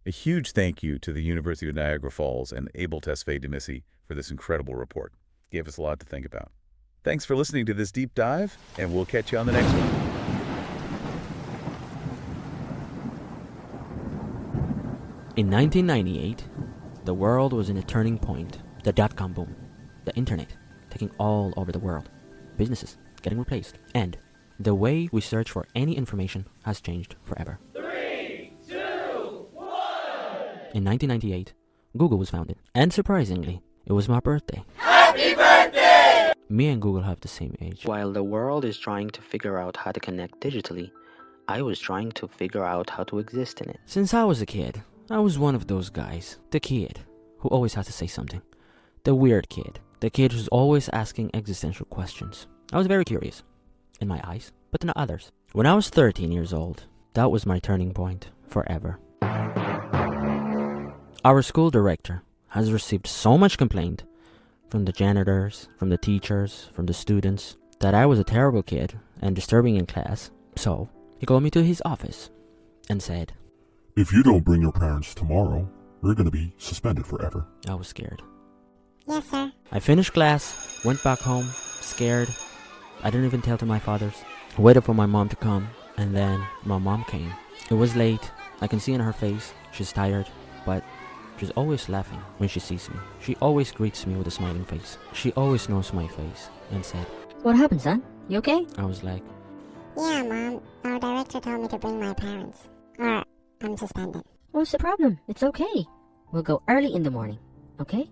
A huge thank you to the University of Niagara Falls and Abel Tesfaye-Demissy for this incredible report. It gave us a lot to think about. Thanks for listening to this deep dive, and we'll catch you on the next one. In 1998, the world was in a turning point. The dot-com boom, the internet, taking all over the world, businesses getting replaced, and the way we search for any information has changed forever. 3, 2, 1! In 1998, Google was founded, and surprisingly, it was my birthday. Happy birthday! Me and Google have the same age. While the world is trying to figure out how to connect digitally, I was trying to figure out how to exist in it. Since I was a kid, I was one of those guys, the kid who always has to say something, the weird kid. The kid who's always asking existential questions. I was very curious, in my eyes, but in others. When I was 13 years old, that was my turning point forever. Our school director has received so much complaint from the janitors, from the teachers, from the students, that I was a terrible kid and disturbing in class. So, he called me to his office and said, "If you don't bring your parents tomorrow, you're going to be suspended forever." I was scared. Yes, sir. I finished class, went back home, scared. I didn't even tell to my fathers. Waited for my mom to come, and then my mom came. It was late. I can see in her face she's tired, but she's always laughing when she sees me. She always greets me with a smiling face. She always knows my face and said, "What happened, son? You okay?" I was like, "Yeah, Mom. Our director told me to bring my parents. Or I'm suspended." What's the problem? It's okay. We'll go early in the morning, okay?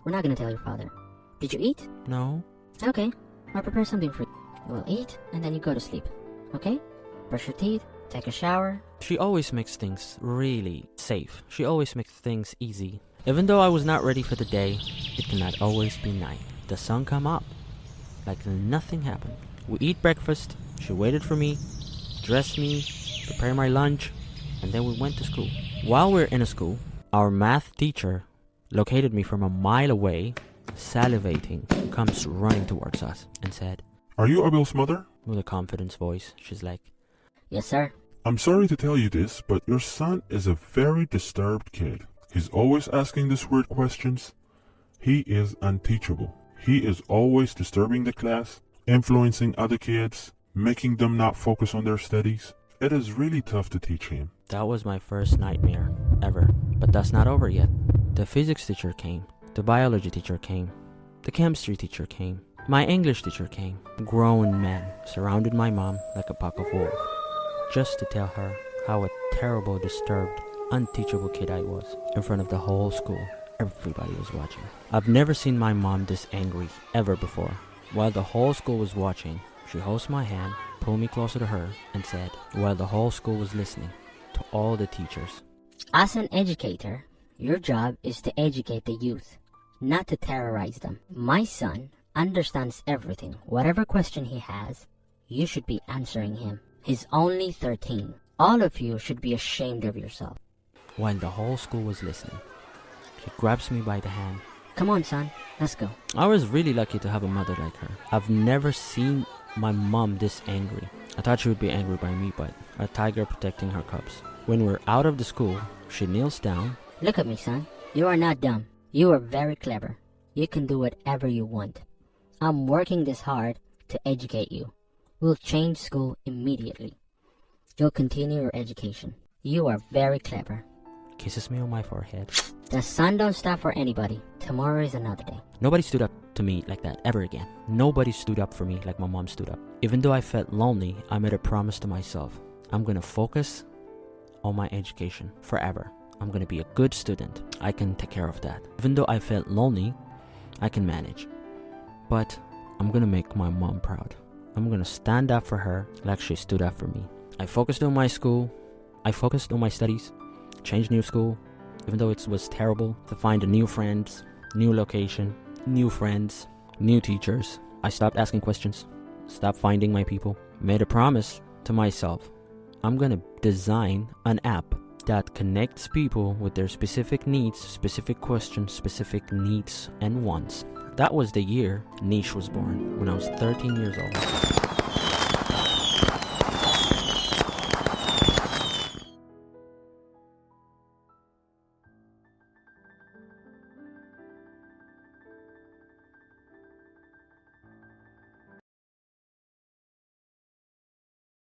We're not gonna tell your father. Did you eat? No. Okay, I'll prepare something for you. We'll eat, and then you go to sleep, okay? Brush your teeth, take a shower. She always makes things really safe. She always makes things easy. Even though I was not ready for the day, it cannot always be night. The sun come up, like nothing happened. We eat breakfast, she waited for me, dressed me, prepared my lunch, and then we went to school. While we're in a school, our math teacher located me from a mile away, salivating, comes running towards us and said, "Are you Abel's mother?" With a confident voice, she's like, "Yes, sir." "I'm sorry to tell you this, but your son is a very disturbed kid. He's always asking these weird questions. He is unteachable. He is always disturbing the class, influencing other kids, making them not focus on their studies. It is really tough to teach him." That was my first nightmare ever. But that's not over yet. The physics teacher came. The biology teacher came. The chemistry teacher came. My English teacher came. Grown men surrounded my mom like a pack of wolves, just to tell her how a terrible, disturbed, unteachable kid I was. In front of the whole school, everybody was watching. I've never seen my mom this angry ever before. While the whole school was watching, she holds my hand, pulled me closer to her, and said, while the whole school was listening, to all the teachers, "As an educator, your job is to educate the youth, not to terrorize them. My son understands everything. Whatever question he has, you should be answering him. He's only 13. All of you should be ashamed of yourself." While the whole school was listening, she He grabs me by the hand. Come on, son. Let's go. I was really lucky to have a mother like her. I've never seen my mom this angry. I thought she would be angry by me, but a tiger protecting her cubs. When we're out of the school, she kneels down. Look at me, son. You are not dumb. You are very clever. You can do whatever you want. I'm working this hard to educate you. We'll change school immediately. You'll continue your education. You are very clever. Kisses me on my forehead. The sun don't stop for anybody. Tomorrow is another day. Nobody stood up to me like that ever again. Nobody stood up for me like my mom stood up. Even though I felt lonely, I made a promise to myself. I'm gonna focus on my education forever. I'm gonna be a good student. I can take care of that. Even though I felt lonely, I can manage. But I'm gonna make my mom proud. I'm gonna stand up for her like she stood up for me. I focused on my school. I focused on my studies. Changed new school. Even though it was terrible to find new friends, new location, new friends, new teachers. I stopped asking questions. Stopped finding my people. Made a promise to myself. I'm gonna design an app that connects people with their specific needs, specific questions, specific needs and wants. That was the year Niche was born, when I was 13 years old.